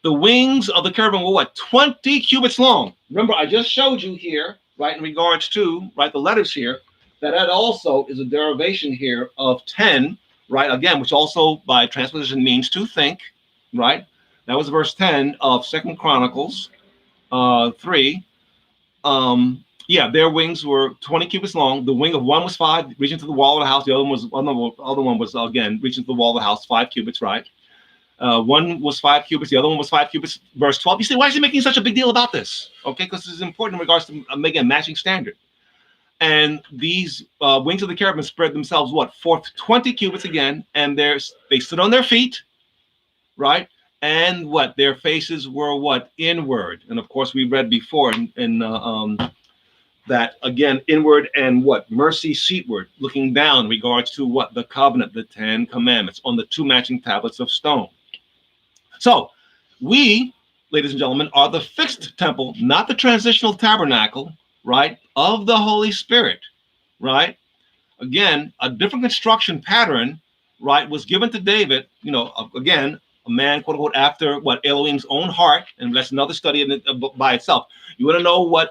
S3: The wings of the cherubim were what? 20 cubits long. Remember, I just showed you here, right, in regards to, right, the letters here, that also is a derivation here of 10, right, again, which also by transposition means to think, right? That was verse 10 of 2 Chronicles 3. Yeah, their wings were 20 cubits long. The wing of one was 5, reaching to the wall of the house. The other one was again reaching to the wall of the house, 5 cubits, right? One was 5 cubits. The other one was 5 cubits. Verse 12. You say, why is he making such a big deal about this? Okay, because this is important in regards to making a matching standard. And these wings of the cherubim spread themselves forth 20 cubits again, and they stood on their feet, right? And their faces were inward. And of course, we read before in that again, inward and mercy seatward, looking down in regards to the covenant, the 10 commandments on the 2 matching tablets of stone. So we, ladies and gentlemen, are the fixed temple, not the transitional tabernacle, right, of the Holy Spirit, right? Again, a different construction pattern, right, was given to David, again, a man, quote unquote, after Elohim's own heart, and that's another study in it by itself. You want to know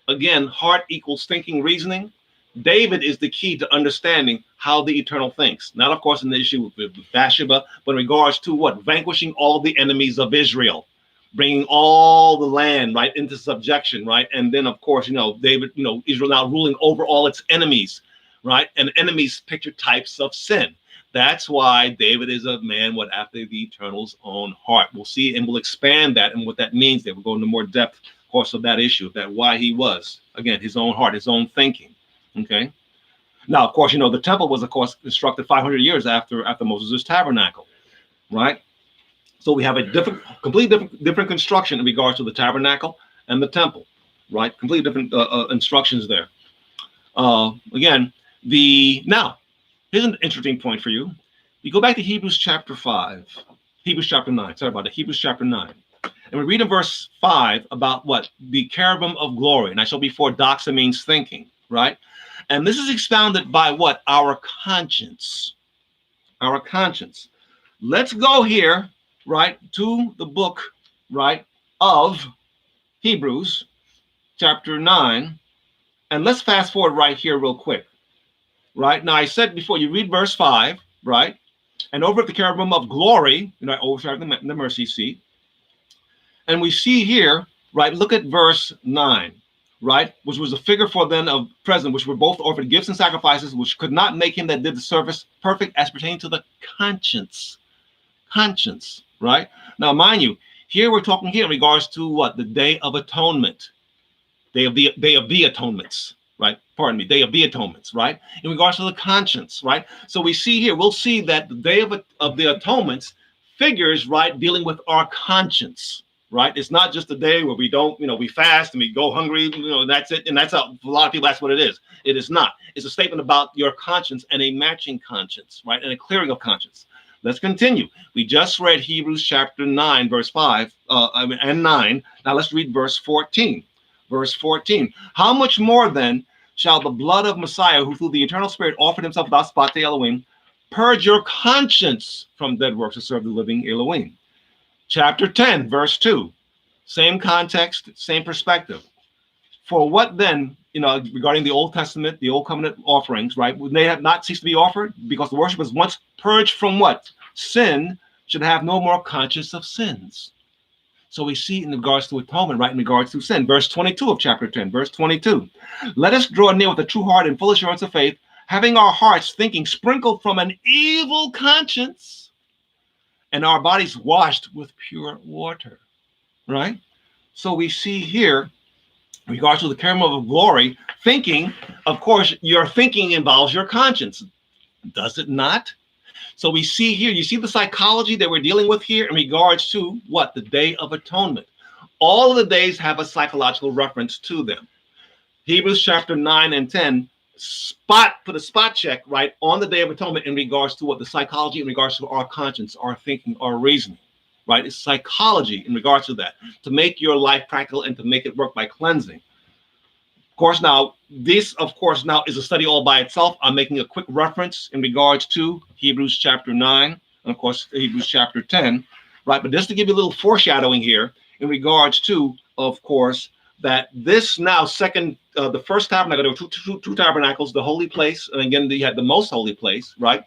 S3: again, heart equals thinking, reasoning? David is the key to understanding how the eternal thinks. Not, of course, in the issue with Bathsheba, but in regards to vanquishing all the enemies of Israel, bringing all the land, right, into subjection, right? And then, of course, David, Israel now ruling over all its enemies, right? And enemies picture types of sin. That's why David is a man, after the eternal's own heart. We'll see, and we'll expand that and what that means there. We'll go into more depth, of course, of that issue, that why he was, again, his own heart, his own thinking. Okay. Now, of course, the temple was, of course, constructed 500 years after Moses' tabernacle, right? So we have a completely different construction in regards to the tabernacle and the temple, right? Completely different instructions there. Again, now here's an interesting point for you. You go back to Hebrews chapter 9. Sorry about that. Hebrews chapter 9. And we read in verse 5 about the cherubim of glory. And I shall before doxa means thinking, right? And this is expounded by our conscience. Our conscience. Let's go here, right, to the book, right, of Hebrews chapter 9. And let's fast forward right here real quick. Right? Now, I said before, you read verse 5, right? And over at the cherubim of glory, over the mercy seat. And we see here, right, look at verse 9, right, which was a figure for then of present, which were both offered gifts and sacrifices, which could not make him that did the service perfect as pertaining to the conscience. Conscience, right? Now, mind you, here we're talking here in regards to the Day of Atonement. Day of the Atonements, right? Pardon me, Day of the Atonements, right? In regards to the conscience, right? So we see here, we'll see that the Day of the Atonements figures, right, dealing with our conscience, right? It's not just a day where we don't, we fast and we go hungry, that's it. And that's how, for a lot of people, that's what it is. It is not. It's a statement about your conscience and a matching conscience, right? And a clearing of conscience. Let's continue. We just read Hebrews chapter 9, verse 5 and 9. Now let's read verse 14. Verse 14. How much more then shall the blood of Messiah, who through the eternal Spirit offered himself without spot to Elohim, purge your conscience from dead works to serve the living Elohim? Chapter 10, verse 2. Same context, same perspective. For what then, regarding the Old Testament, the Old Covenant offerings, right? Would they have not ceased to be offered? Because the worshipers once purged from what? Sin should have no more conscience of sins. So we see in regards to atonement, right, in regards to sin. Verse 22 of chapter 10, verse 22. Let us draw near with a true heart and full assurance of faith, having our hearts thinking sprinkled from an evil conscience and our bodies washed with pure water, right? So we see here, in regards to the kingdom of glory, thinking, of course, your thinking involves your conscience. Does it not? So we see here, you see the psychology that we're dealing with here in regards to what? The Day of Atonement. All of the days have a psychological reference to them. Hebrews chapter 9 and 10 put a spot check right on the Day of Atonement in regards to what the psychology in regards to our conscience, our thinking, our reasoning, right? It's psychology in regards to that, to make your life practical and to make it work by cleansing. Of course, now, this, of course, now is a study all by itself. I'm making a quick reference in regards to Hebrews chapter 9, and of course, Hebrews chapter 10, right? But just to give you a little foreshadowing here in regards to, of course, that this now the first tabernacle, there were two tabernacles, the holy place, and again, you had the most holy place, right?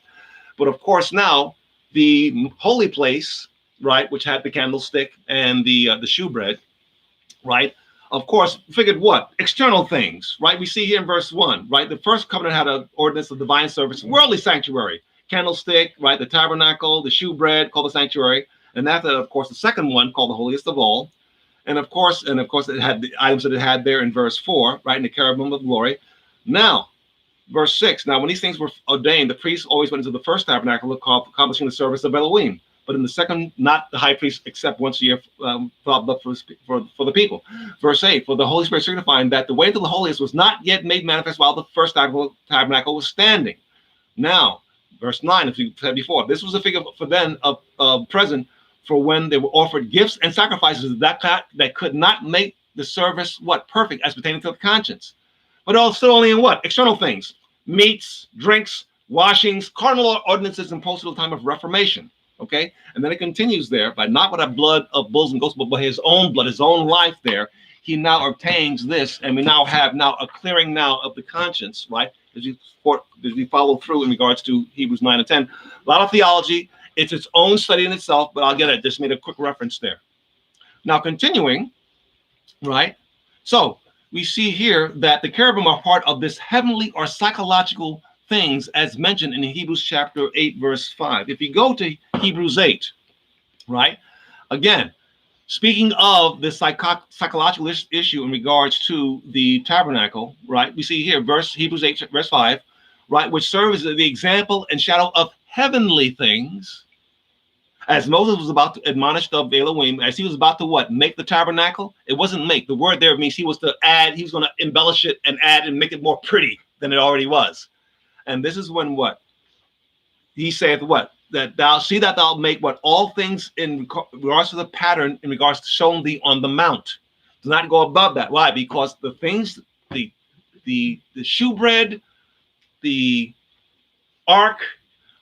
S3: But of course, now the holy place, right, which had the candlestick and the shewbread, right? Of course, figured what? External things, right? We see here in verse 1, right? The first covenant had an ordinance of divine service, worldly sanctuary, candlestick, right? The tabernacle, the shewbread, called the sanctuary. And after, of course, the second one called the holiest of all. And of course, it had the items that it had there in verse 4, right? In the cherubim of glory. Now, verse 6. Now, when these things were ordained, the priests always went into the first tabernacle, accomplishing the service of Elohim. But in the second, not the high priest, except once a year for the people. Verse 8, for the Holy Spirit signifying that the way to the holiest was not yet made manifest while the first tabernacle was standing. Now, verse 9, as we said before, this was a figure for then of present for when they were offered gifts and sacrifices that could not make the service, what? Perfect, as pertaining to the conscience. But also only in what? External things. Meats, drinks, washings, carnal ordinances imposed at the time of Reformation. Okay, and then it continues there, by not with the blood of bulls and goats, but by his own blood, his own life there, he now obtains this, and we now have a clearing now of the conscience, right? As we follow through in regards to Hebrews 9 and 10. A lot of theology, it's its own study in itself, but I'll get it. Just made a quick reference there. Now, continuing, right? So we see here that the cherubim are part of this heavenly or psychological things as mentioned in Hebrews chapter 8, verse 5. If you go to Hebrews 8, right, again, speaking of the psychological issue in regards to the tabernacle, right, we see here Hebrews 8, verse 5, right, which serves as the example and shadow of heavenly things, as Moses was about to admonish the Elohim, as he was about to what? Make the tabernacle. It wasn't make. The word there means he was going to embellish it and add and make it more pretty than it already was. And this is when what? He saith what? That thou make what? All things in regards to the pattern, in regards to showing thee on the mount. Do not go above that. Why? Because the things, the shewbread, the ark,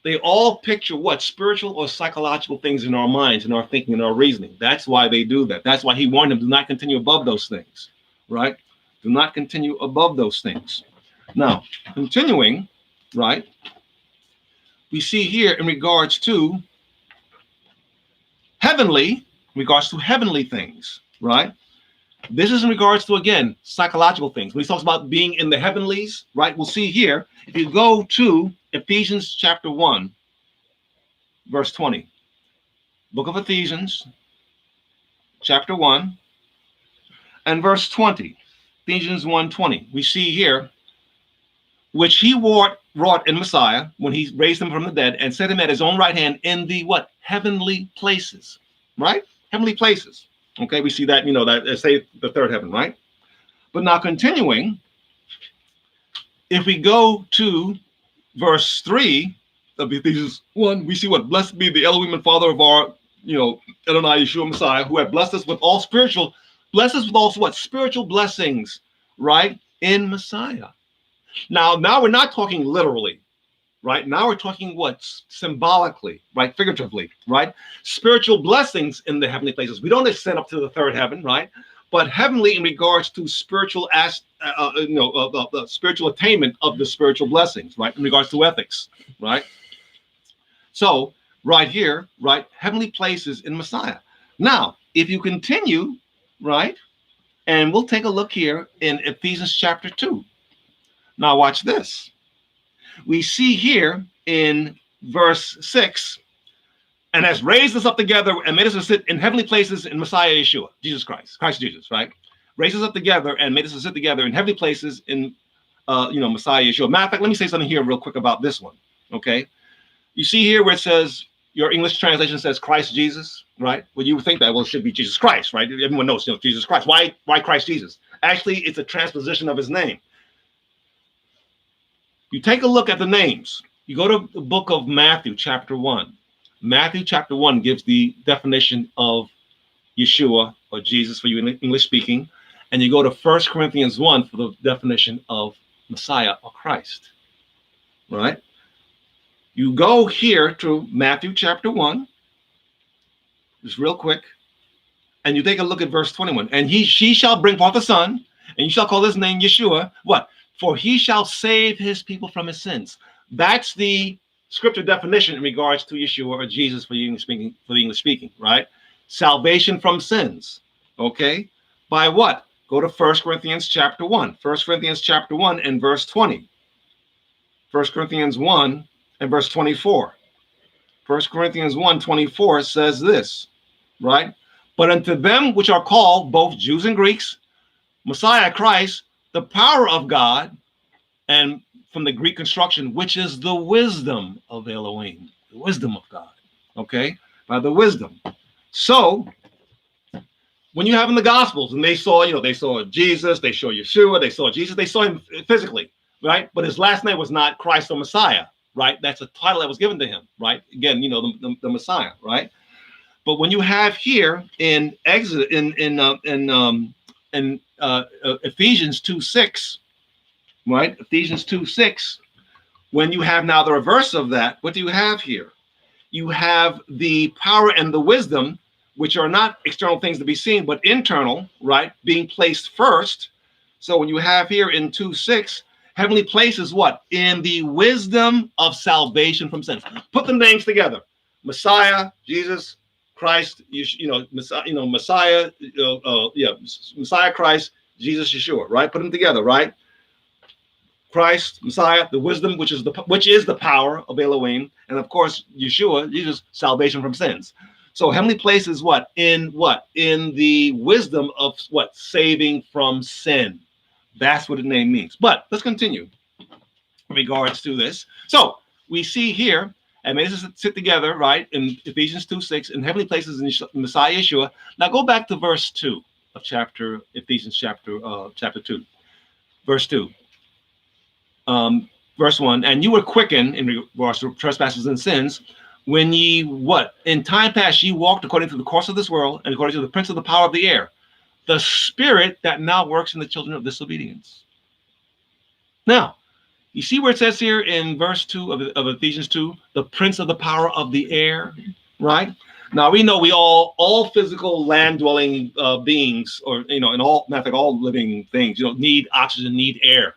S3: they all picture what? Spiritual or psychological things in our minds, in our thinking, in our reasoning. That's why they do that. That's why he warned them, do not continue above those things, right? Do not continue above those things. Now, continuing, right, we see here in regards to heavenly things, right? This is in regards to, again, psychological things. When he talks about being in the heavenlies, right, we'll see here, if you go to Ephesians chapter 1, verse 20. Book of Ephesians, chapter 1, and verse 20. Ephesians 1:20. We see here, which he wrought in Messiah when he raised him from the dead and set him at his own right hand in the what? Heavenly places, right? Heavenly places. Okay, we see that, that say the third heaven, right? But now continuing, if we go to verse 3 of Ephesians 1, we see what? Blessed be the Elohim and Father of our, Adonai Yeshua Messiah, who have blessed us with all spiritual blessings, right? In Messiah. Now we're not talking literally, right? Now we're talking what? Symbolically, right? Figuratively, right? Spiritual blessings in the heavenly places. We don't ascend up to the third heaven, right? But heavenly in regards to spiritual, the spiritual attainment of the spiritual blessings, right? In regards to ethics, right? So right here, right? Heavenly places in Messiah. Now, if you continue, right, and we'll take a look here in Ephesians chapter 2. Now watch this. We see here in verse 6, and has raised us up together and made us to sit in heavenly places in Messiah Yeshua, Jesus Christ, Christ Jesus, right? Raised us up together and made us to sit together in heavenly places in, Messiah Yeshua. Matter of fact, let me say something here real quick about this one, okay? You see here where it says, your English translation says Christ Jesus, right? Well, you would think that, well, it should be Jesus Christ, right? Everyone knows, Jesus Christ. Why Christ Jesus? Actually, it's a transposition of his name. You take a look at the names. You go to the book of Matthew, chapter 1. Matthew chapter 1 gives the definition of Yeshua, or Jesus for you English speaking. And you go to 1 Corinthians 1 for the definition of Messiah or Christ, right? You go here to Matthew chapter 1, just real quick, and you take a look at verse 21. And she shall bring forth a son, and you shall call his name Yeshua. What? For he shall save his people from his sins. That's the scripture definition in regards to Yeshua or Jesus for the English speaking, right? Salvation from sins. Okay? By what? Go to 1 Corinthians chapter 1. 1 Corinthians chapter 1 and verse 20. 1 Corinthians 1 and verse 24. 1 Corinthians 1:24 says this, right? But unto them which are called, both Jews and Greeks, Messiah Christ, the power of God, and from the Greek construction, which is the wisdom of Elohim, the wisdom of God, okay? By the wisdom. So, when you have in the Gospels, and they saw Jesus, they saw Yeshua, they saw Jesus, they saw him physically, right? But his last name was not Christ or Messiah, right? That's a title that was given to him, right? Again, the Messiah, right? But when you have here in Exodus, in Ephesians 2:6, right? Ephesians 2:6, when you have now the reverse of that, what do you have here? You have the power and the wisdom, which are not external things to be seen, but internal, right? Being placed first. So when you have here in 2:6, heavenly places, what? In the wisdom of salvation from sins. Put the names together: Messiah, Jesus, Christ, Messiah, Messiah, Christ, Jesus, Yeshua, right? Put them together, right? Christ, Messiah, the wisdom, which is the power of Elohim, and of course Yeshua, Jesus, salvation from sins. So heavenly places, what? In the wisdom of what? Saving from sin. That's what the name means. But let's continue in regards to this. So we see here, and may this sit together, right, in Ephesians 2:6, in heavenly places in Messiah Yeshua. Now go back to verse 2 of Ephesians chapter 2, verse 2. Verse 1, and you were quickened in regards to trespasses and sins, when ye, what? In time past ye walked according to the course of this world, and according to the prince of the power of the air, the spirit that now works in the children of disobedience. Now, you see where it says here in verse 2 of Ephesians 2, the prince of the power of the air, right? Now we know all physical land-dwelling beings, or in all living things, need oxygen, need air,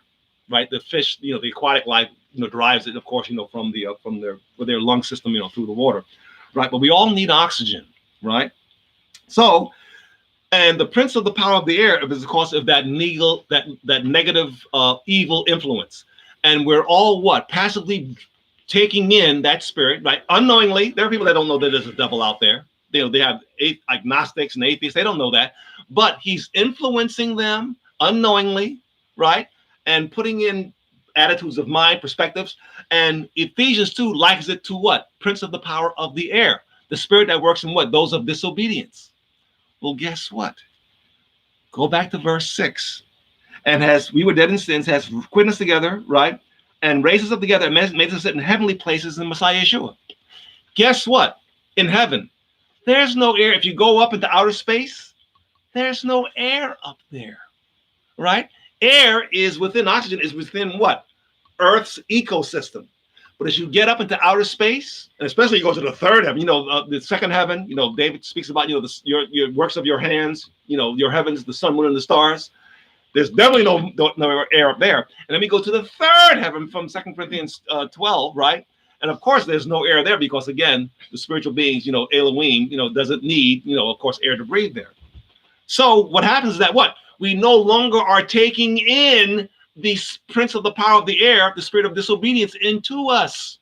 S3: right? The fish, the aquatic life, derives it, of course, from their lung system, through the water, right? But we all need oxygen, right? So, and the prince of the power of the air is because of that negative evil influence, and we're all what? Passively taking in that spirit, right? Unknowingly. There are people that don't know that there's a devil out there. They have agnostics and atheists. They don't know that, but he's influencing them unknowingly, right? And putting in attitudes of mind, perspectives. And Ephesians 2 likens it to what? Prince of the power of the air, the spirit that works in what? Those of disobedience. Well, guess what? Go back to verse 6. And as we were dead in sins, has quickened us together, right? And raised us up together and made us sit in heavenly places in Messiah Yeshua. Guess what? In heaven, there's no air. If you go up into outer space, there's no air up there, right? Air is within, oxygen is within what? Earth's ecosystem. But as you get up into outer space, and especially you go to the third heaven, the second heaven, David speaks about, your works of your hands, your heavens, the sun, moon, and the stars. There's definitely no air up there. And then we go to the third heaven from 2 Corinthians 12, right? And of course, there's no air there because, again, the spiritual beings, Elohim, doesn't need, of course, air to breathe there. So what happens is that we no longer are taking in the prince of the power of the air, the spirit of disobedience, into us,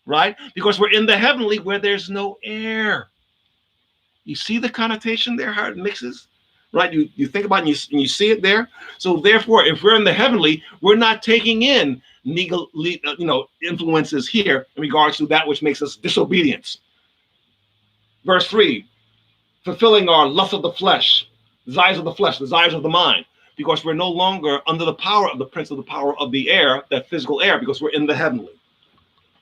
S3: right? Because we're in the heavenly where there's no air. You see the connotation there, how it mixes, right? You think about it and you see it there. So therefore, if we're in the heavenly, we're not taking in legal, influences here in regards to that which makes us disobedience. Verse 3, fulfilling our lust of the flesh, desires of the flesh, desires of the mind, because we're no longer under the power of the prince of the power of the air, that physical air, because we're in the heavenly,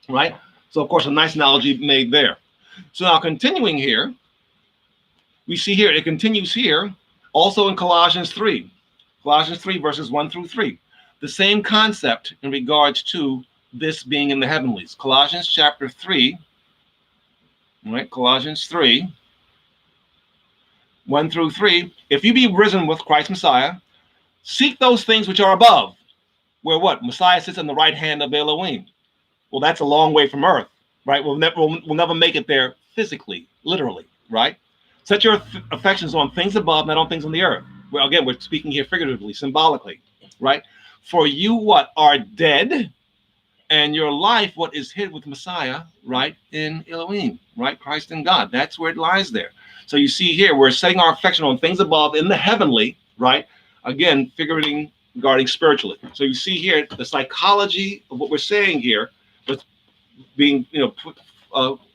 S3: right? So, of course, a nice analogy made there. So now continuing here, we see here, it continues here, also in Colossians 3 verses 1 through 3. The same concept in regards to this being in the heavenlies. Colossians chapter 3, right? Colossians 3, 1 through 3. If you be risen with Christ Messiah, seek those things which are above, where Messiah sits on the right hand of Elohim. Well, that's a long way from earth, right? We'll never make it there physically, literally, right? Set your affections on things above, not on things on the earth. Well, again, we're speaking here figuratively, symbolically, right? For you are dead, and your life is hid with Messiah, right, in Elohim, right? Christ in God. That's where it lies there. So you see here, we're setting our affection on things above in the heavenly, right? Again, figurating regarding spiritually. So you see here the psychology of what we're saying here, was being put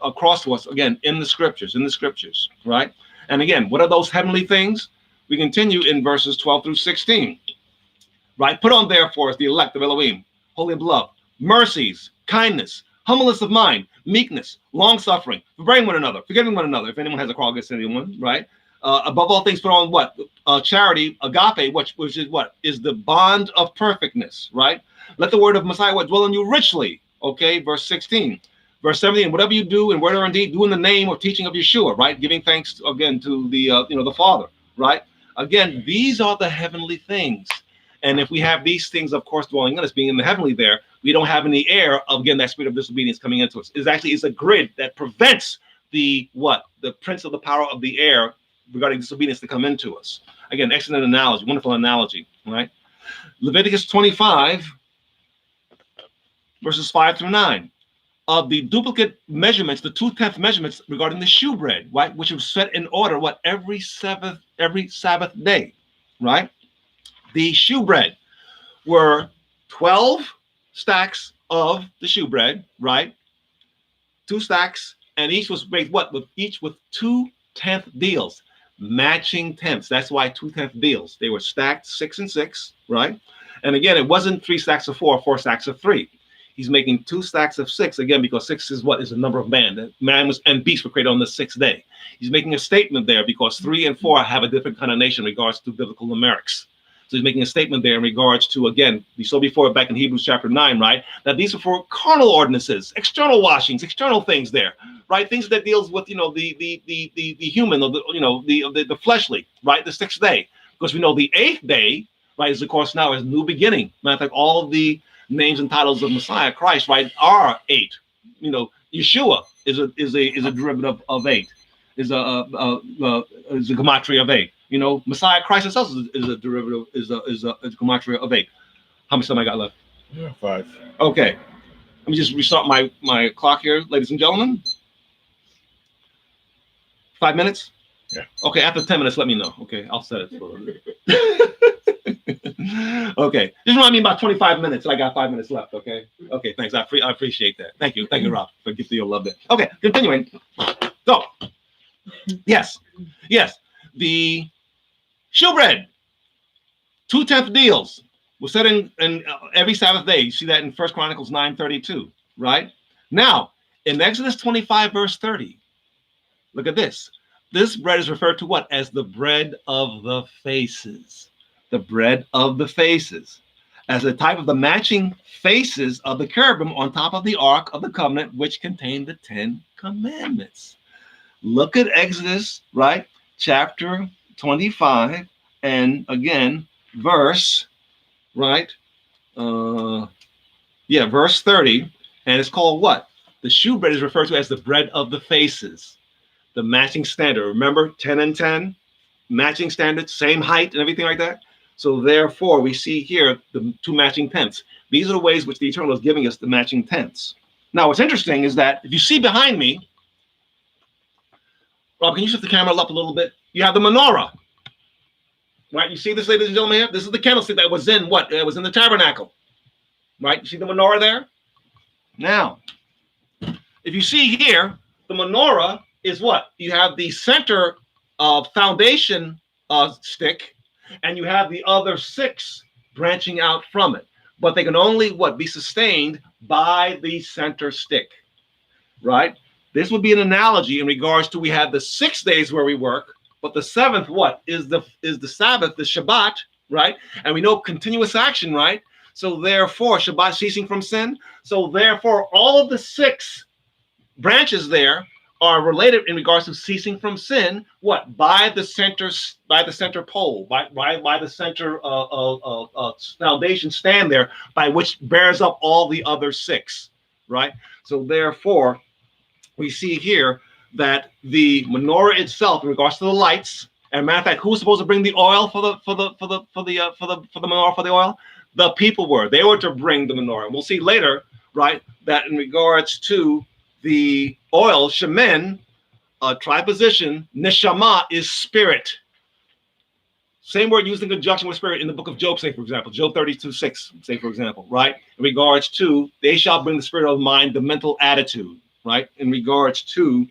S3: across to us again in the scriptures, right? And again, what are those heavenly things? We continue in verses 12 through 16, right? Put on therefore as the elect of Elohim, holy and beloved, mercies, kindness, humbleness of mind, meekness, long suffering, forbearing one another, forgiving one another, if anyone has a quarrel against anyone, right? Above all things, put on charity, agape, which is the bond of perfectness, right? Let the word of Messiah dwell in you richly. Okay, verse 16. Verse 17, whatever you do in word or in deed, do in the name of teaching of Yeshua, right? Giving thanks again to the the Father, right? Again, these are the heavenly things. And if we have these things, of course, dwelling in us, being in the heavenly there, we don't have any air of, again, that spirit of disobedience coming into us. It's a grid that prevents the prince of the power of the air regarding disobedience to come into us. Again, excellent analogy, wonderful analogy, right? Leviticus 25, verses 5 through 9. Of the duplicate measurements, the 2/10 measurements regarding the shewbread, right, which was set in order every Sabbath day, right? The shewbread were 12 stacks of the shewbread, right? 2 stacks, and each was made with 2/10 deals, matching tenths. That's why 2/10 deals. They were stacked 6 and 6, right? And again, it wasn't 3 stacks of 4, 4 stacks of 3. He's making 2 stacks of 6, again, because 6 is the number of man. Man and beast were created on the 6th day. He's making a statement there because 3 and 4 have a different connotation in regards to biblical numerics. So he's making a statement there in regards to, again, we saw before back in Hebrews chapter 9, right, that these are for carnal ordinances, external washings, external things there, right? Things that deals with, the human, or the fleshly, right? The 6th day, because we know the 8th day, right, is of course now is new beginning. Matter of fact, all of the names and titles of Messiah, Christ, right, are 8. Yeshua is a derivative of 8, is a gematria of 8. Messiah, Christ itself is a derivative, is a gematria of 8. How much time I got left?
S1: Yeah, 5.
S3: Okay, let me just restart my clock here, ladies and gentlemen. 5 minutes?
S1: Yeah.
S3: Okay, after 10 minutes, let me know. Okay, I'll set it for Okay, just remind me about 25 minutes. I got 5 minutes left. Okay. Okay. Thanks. I appreciate that. Thank you, Rob, for gifting your love there. Okay, continuing. So, yes, the shewbread, 2/10 deals was set in every Sabbath day. You see that in 1 Chronicles 9:32, right? Now, in Exodus 25, verse 30, look at this. This bread is referred to as the bread of the faces. The bread of the faces, as a type of the matching faces of the cherubim on top of the Ark of the Covenant, which contained the 10 Commandments. Look at Exodus, right? Chapter 25, and again, verse, right? Verse 30, and it's called what? The shewbread is referred to as the bread of the faces, the matching standard. Remember, 10 and 10, matching standard, same height and everything like that. So therefore, we see here the two matching tents. These are the ways which the Eternal is giving us the matching tents. Now, what's interesting is that if you see behind me, Rob, can you shift the camera up a little bit? You have the menorah. Right? You see this, ladies and gentlemen, here? This is the candlestick that was in what? It was in the tabernacle. Right? You see the menorah there? Now, if you see here, the menorah is what? You have the center foundation stick, and you have the other 6 branching out from it. But they can only what? Be sustained by the center stick. Right? This would be an analogy in regards to we have the 6 days where we work, but the 7th what? Is the Sabbath, the Shabbat, right? And we know continuous action, right? So therefore, Shabbat ceasing from sin. So therefore, all of the 6 branches there are related in regards to ceasing from sin. What? By the center pole, by the center foundation stand there, by which bears up all the other 6, right? So therefore, we see here that the menorah itself, in regards to the lights, and matter of fact, who's supposed to bring the oil for the menorah for the oil? The people were. They were to bring the menorah. And we'll see later, right, that in regards to the oil, shemen, triposition, neshama is spirit. Same word used in conjunction with spirit in the book of Job, say for example, Job 32:6, say for example, right? In regards to they shall bring the spirit of mind, the mental attitude, right? In regards to,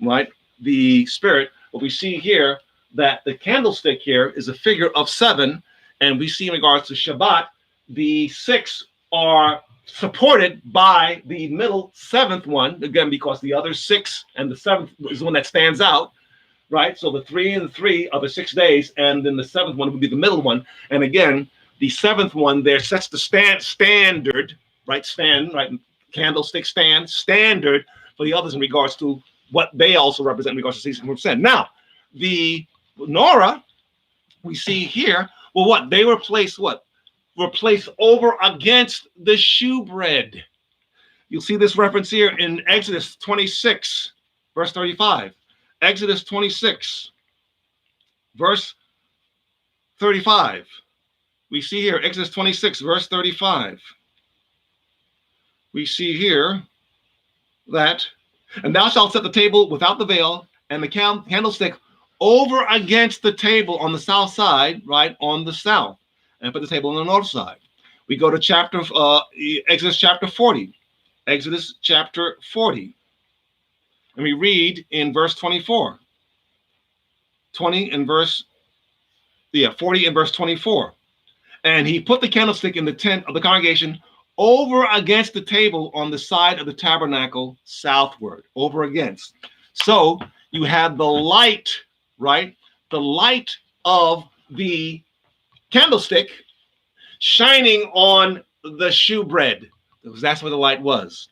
S3: right, the spirit, what we see here that the candlestick here is a figure of 7, and we see in regards to Shabbat, the 6 are supported by the middle 7th one, again, because the other 6 and the 7th is the one that stands out, right? So the 3 and the 3 are the 6 days, and then the 7th one would be the middle one. And again, the 7th one there sets the standard, right? Candlestick standard for the others in regards to what they also represent in regards to ceasing from sin. Now, the menorah we see here, well, what? They were placed what? Were placed over against the shewbread. You'll see this reference here in Exodus 26, verse 35. Exodus 26, verse 35. We see here, Exodus 26, verse 35. We see here that, and thou shalt set the table without the veil and the candlestick over against the table on the south side, right, on the south, and put the table on the north side. We go to Exodus chapter 40. Exodus chapter 40. And we read in verse 24. 40 and verse 24. And he put the candlestick in the tent of the congregation over against the table on the side of the tabernacle southward, over against. So you have the light, right? The light of the candlestick shining on the shewbread, because that's where the light was.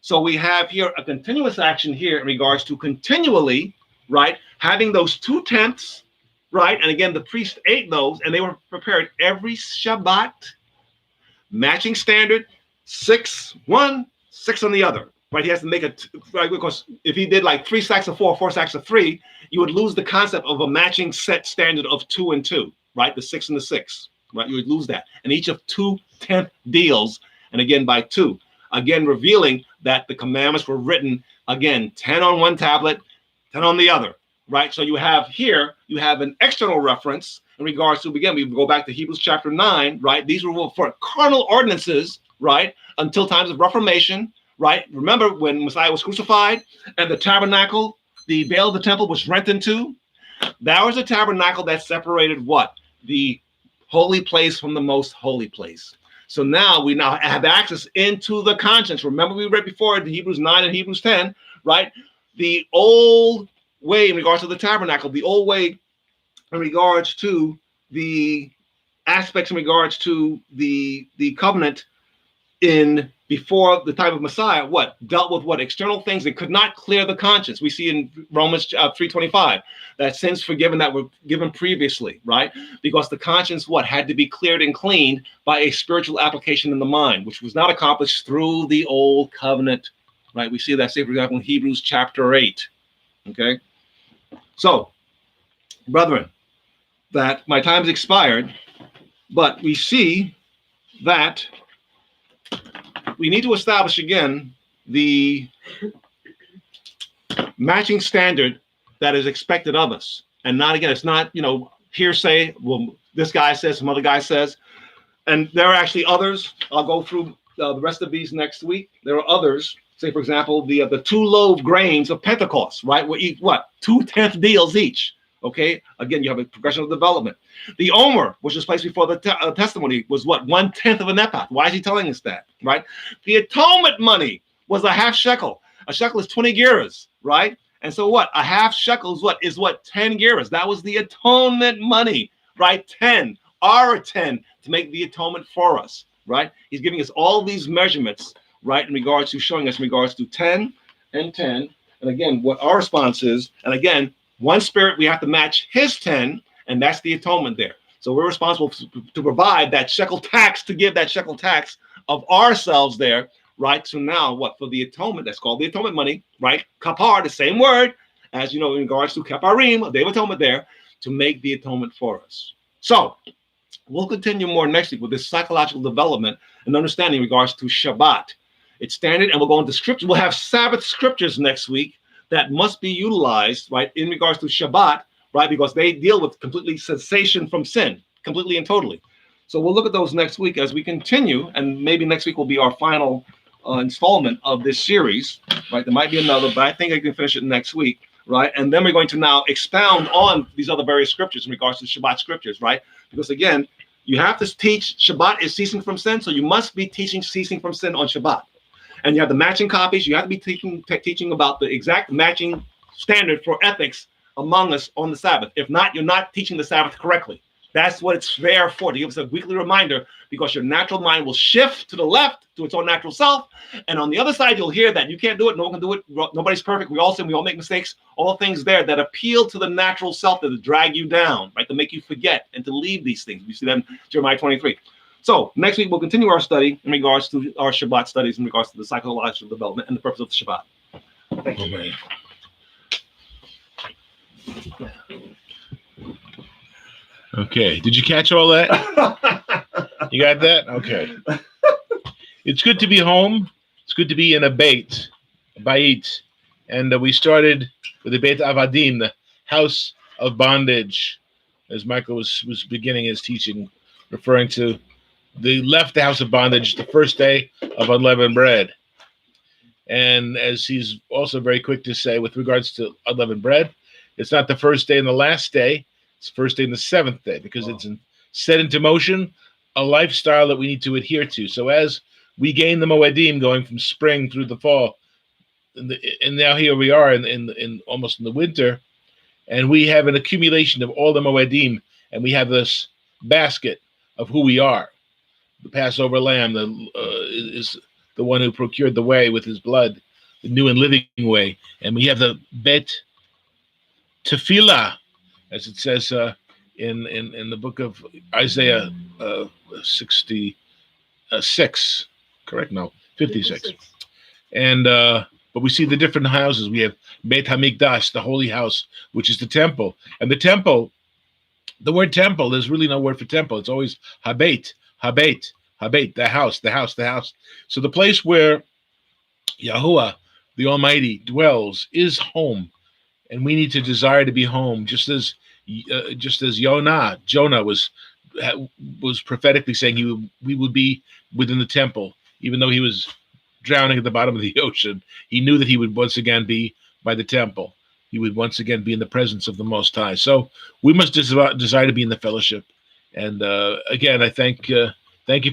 S3: So we have here a continuous action here in regards to continually, right, having those 2 tents, right? And again, the priest ate those, and they were prepared every Shabbat, matching standard, 6 one, 6 on the other, right? He has to make right, because if he did like 3 stacks of 4, 4 stacks of 3, you would lose the concept of a matching set standard of 2 and 2, right? The 6 and the 6, right? You would lose that. And each of 2 tenth deals, and again by 2, again revealing that the commandments were written, again, 10 on one tablet, 10 on the other, right? So you have here, you have an external reference in regards to, again, we go back to Hebrews chapter 9, right? These were for carnal ordinances, right? Until times of Reformation, right? Remember when Messiah was crucified and the tabernacle, the veil of the temple was rent in 2? That was a tabernacle that separated what? The holy place from the most holy place. So now we have access into the conscience. Remember we read before the Hebrews 9 and Hebrews 10, right? The old way in regards to the tabernacle, the old way in regards to the aspects in regards to the covenant in before the time of Messiah, what dealt with what external things that could not clear the conscience. We see in Romans 3:25 that sins forgiven that were given previously, right? Because the conscience what had to be cleared and cleaned by a spiritual application in the mind, which was not accomplished through the old covenant, right? We see that, say, for example, in Hebrews chapter 8. Okay? So, brethren, that my time's expired, but we see that we need to establish again the matching standard that is expected of us. And not, again, it's not, hearsay. Well, this guy says, some other guy says. And there are actually others. I'll go through the rest of these next week. There are others. Say, for example, the 2 loaf grains of Pentecost, right? We eat what? 2/10 deals each. Okay? Again, you have a progression of development. The Omer, which was placed before the testimony, was what? 1/10 of an ephah. Why is he telling us that? Right? The atonement money was a half shekel. A shekel is 20 gerahs, right? And so what? A half shekel is what? 10 gerahs. That was the atonement money, right? 10. Our 10 to make the atonement for us, right? He's giving us all these measurements, right, in regards to showing us in regards to 10 and 10. And again, what our response is, and again, one spirit, we have to match his 10, and that's the atonement there. So we're responsible to provide that shekel tax, to give that shekel tax of ourselves there, right? So now what? For the atonement, that's called the atonement money, right? Kapar, the same word as, in regards to kaparim, a day of atonement there, to make the atonement for us. So we'll continue more next week with this psychological development and understanding in regards to Shabbat. It's standard, and we'll go into scripture. We'll have Sabbath scriptures next week that must be utilized, right, in regards to Shabbat, right, because they deal with completely cessation from sin, completely and totally. So we'll look at those next week as we continue, and maybe next week will be our final installment of this series, right? There might be another, but I think I can finish it next week, right? And then we're going to now expound on these other various scriptures in regards to Shabbat scriptures, right? Because again, you have to teach Shabbat is ceasing from sin, so you must be teaching ceasing from sin on Shabbat. And you have the matching copies. You have to be teaching about the exact matching standard for ethics among us on the Sabbath. If not, you're not teaching the Sabbath correctly. That's what it's there for, to give us a weekly reminder, because your natural mind will shift to the left, to its own natural self. And on the other side, you'll hear that you can't do it, no one can do it, nobody's perfect, we all sin, we all make mistakes, all things there that appeal to the natural self, that drag you down, right, to make you forget and to leave these things. We see that in Jeremiah 23. So next week, we'll continue our study in regards to our Shabbat studies, in regards to the psychological development and the purpose of the Shabbat. Thank you.
S1: Okay. Did you catch all that? You got that? Okay. It's good to be home. It's good to be in a bait. And we started with the Beit Avadim, the house of bondage, as Michael was beginning his teaching, referring to they left the house of bondage the first day of unleavened bread. And as he's also very quick to say with regards to unleavened bread, it's not the first day and the last day. It's the first day and the seventh day, because it's set into motion a lifestyle that we need to adhere to. So as we gain the Moedim going from spring through the fall, and now here we are in almost in the winter, and we have an accumulation of all the Moedim, and we have this basket of who we are. The Passover lamb is the one who procured the way with his blood, the new and living way. And we have the Beth Tefilah, as it says in the book of Isaiah 66, correct? No, 56. And but we see the different houses. We have Beit HaMikdash, the holy house, which is the temple. And the temple, the word temple, there's really no word for temple. It's always habet, the house. So the place where Yahuwah, the Almighty, dwells is home. And we need to desire to be home, just as Jonah was prophetically saying we would be within the temple, even though he was drowning at the bottom of the ocean. He knew that he would once again be by the temple. He would once again be in the presence of the Most High. So we must desire to be in the fellowship. And again, I thank you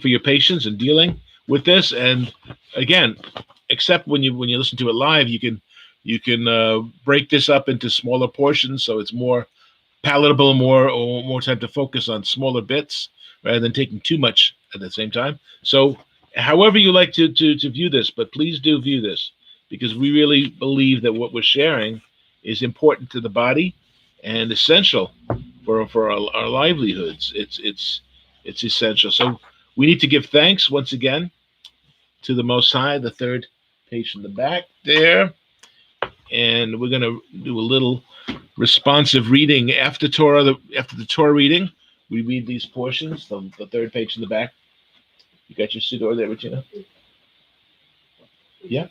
S1: for your patience in dealing with this. And again, except when you listen to it live, you can break this up into smaller portions, so it's more palatable, more time to focus on smaller bits rather than taking too much at the same time. So however you like to view this, but please do view this, because we really believe that what we're sharing is important to the body and essential for our livelihoods. It's essential. So we need to give thanks once again to the Most High, the third page in the back there. And we're going to do a little responsive reading after after the Torah reading. We read these portions, the third page in the back. You got your siddur there, Regina? Yeah?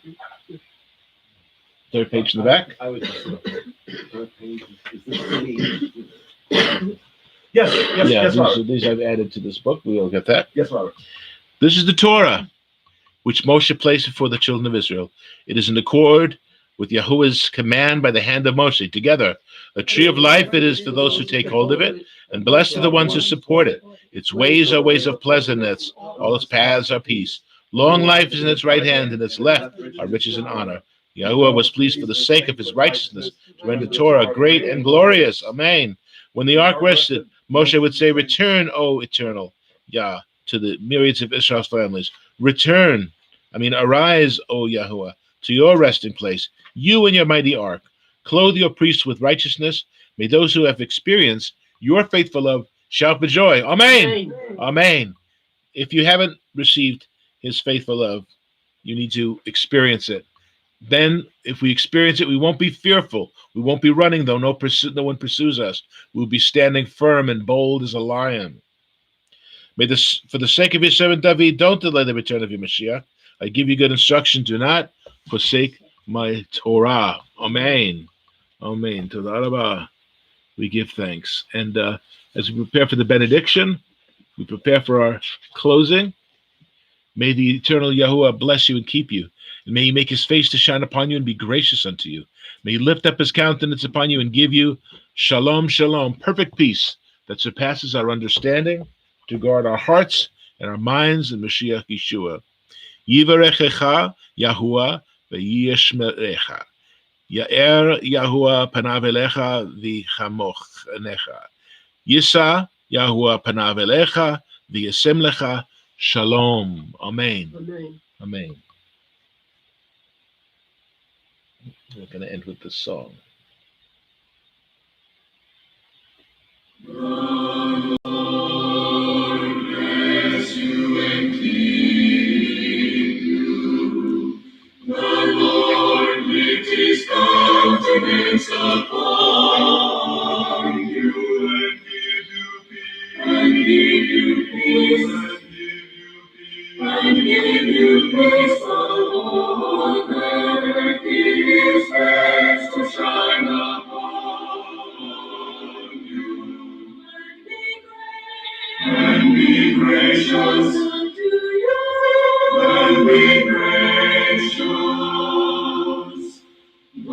S1: Third page in the back?
S4: I would just look at third page. Is this the... Yes, Robert.
S1: These I've added to this book. We'll get that.
S4: Yes, Robert.
S1: This is the Torah, which Moshe placed before the children of Israel. It is in accord with Yahuwah's command by the hand of Moshe. Together, a tree of life it is for those who take hold of it, and blessed are the ones who support it. Its ways are ways of pleasantness, all its paths are peace. Long life is in its right hand, and its left are riches and honor. Yahuwah was pleased for the sake of his righteousness to render Torah great and glorious. Amen. When the ark rested, Moshe would say, "Return, O eternal Yah, to the myriads of Israel's families. Arise, O Yahuwah, to your resting place, you and your mighty ark. Clothe your priests with righteousness. May those who have experienced your faithful love shout for joy." Amen. Amen. If you haven't received his faithful love, you need to experience it. Then, if we experience it, we won't be fearful. We won't be running, though no one pursues us. We'll be standing firm and bold as a lion. For the sake of your servant David, don't delay the return of your Mashiach. I give you good instruction. Do not forsake my Torah. Amen. Amen. Toda rabah. We give thanks. And as we prepare for the benediction, we prepare for our closing. May the eternal Yahuwah bless you and keep you. And may he make his face to shine upon you and be gracious unto you. May he lift up his countenance upon you and give you shalom, shalom, perfect peace that surpasses our understanding, to guard our hearts and our minds in Mashiach Yeshua. Yivarechecha Yahuwah v'yishmerecha. Ya'er Yahuwah panav elecha v'chamoch enecha. Yisa Yahuwah panav elecha v'yasem lecha shalom. Amen.
S2: Amen.
S1: Amen. We're going to end with this song.
S5: The Lord bless you and keep you. The Lord lift his countenance upon you and give you peace. And give you peace. The Lord make his face to shine upon you and be gracious unto you. And be gracious. The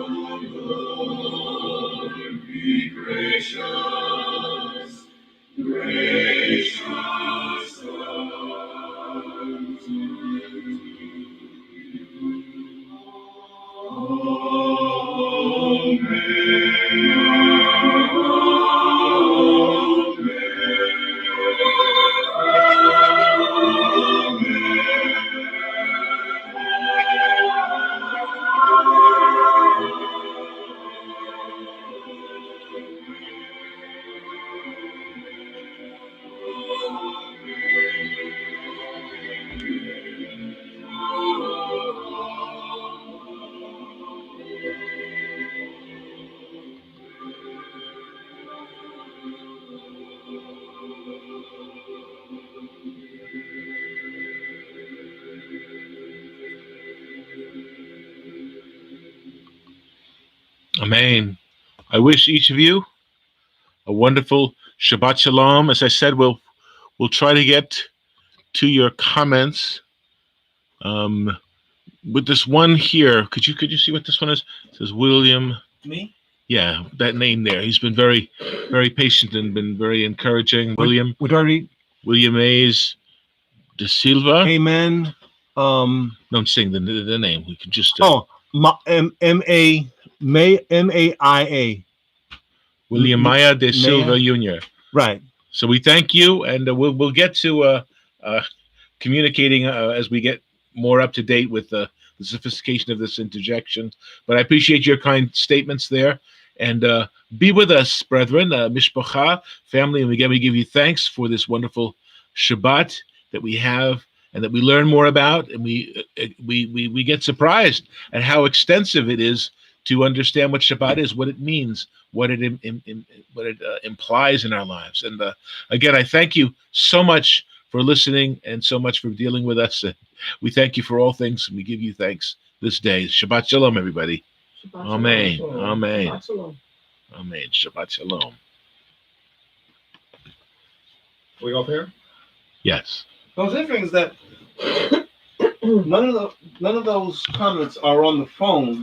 S5: Lord be gracious. Gracious unto you.
S1: Amen. I wish each of you a wonderful Shabbat Shalom. As I said, we'll try to get to your comments. With this one here, could you see what this one is? It says William.
S3: Me?
S1: Yeah, that name there. He's been very, very patient and been very encouraging. William.
S3: What do I read?
S1: William Mays de Silva.
S3: Amen.
S1: No, I'm saying the name. We can just.
S3: M-A-I-A.
S1: William Maya de Silva Jr.
S3: Right.
S1: So we thank you, and we'll get to communicating as we get more up to date with the sophistication of this interjection. But I appreciate your kind statements there, and be with us, brethren, mishpacha, family, and again we give you thanks for this wonderful Shabbat that we have and that we learn more about, and we get surprised at how extensive it is to understand what Shabbat is, what it means, what it implies in our lives. And again, I thank you so much for listening and so much for dealing with us. And we thank you for all things, and we give you thanks this day. Shabbat Shalom, everybody.
S3: Shabbat
S1: Amen.
S3: shalom.
S1: Amen.
S3: Shabbat shalom.
S1: Amen. Shabbat Shalom.
S3: We off here?
S1: Yes.
S3: Those interesting is that none of those comments are on the phone.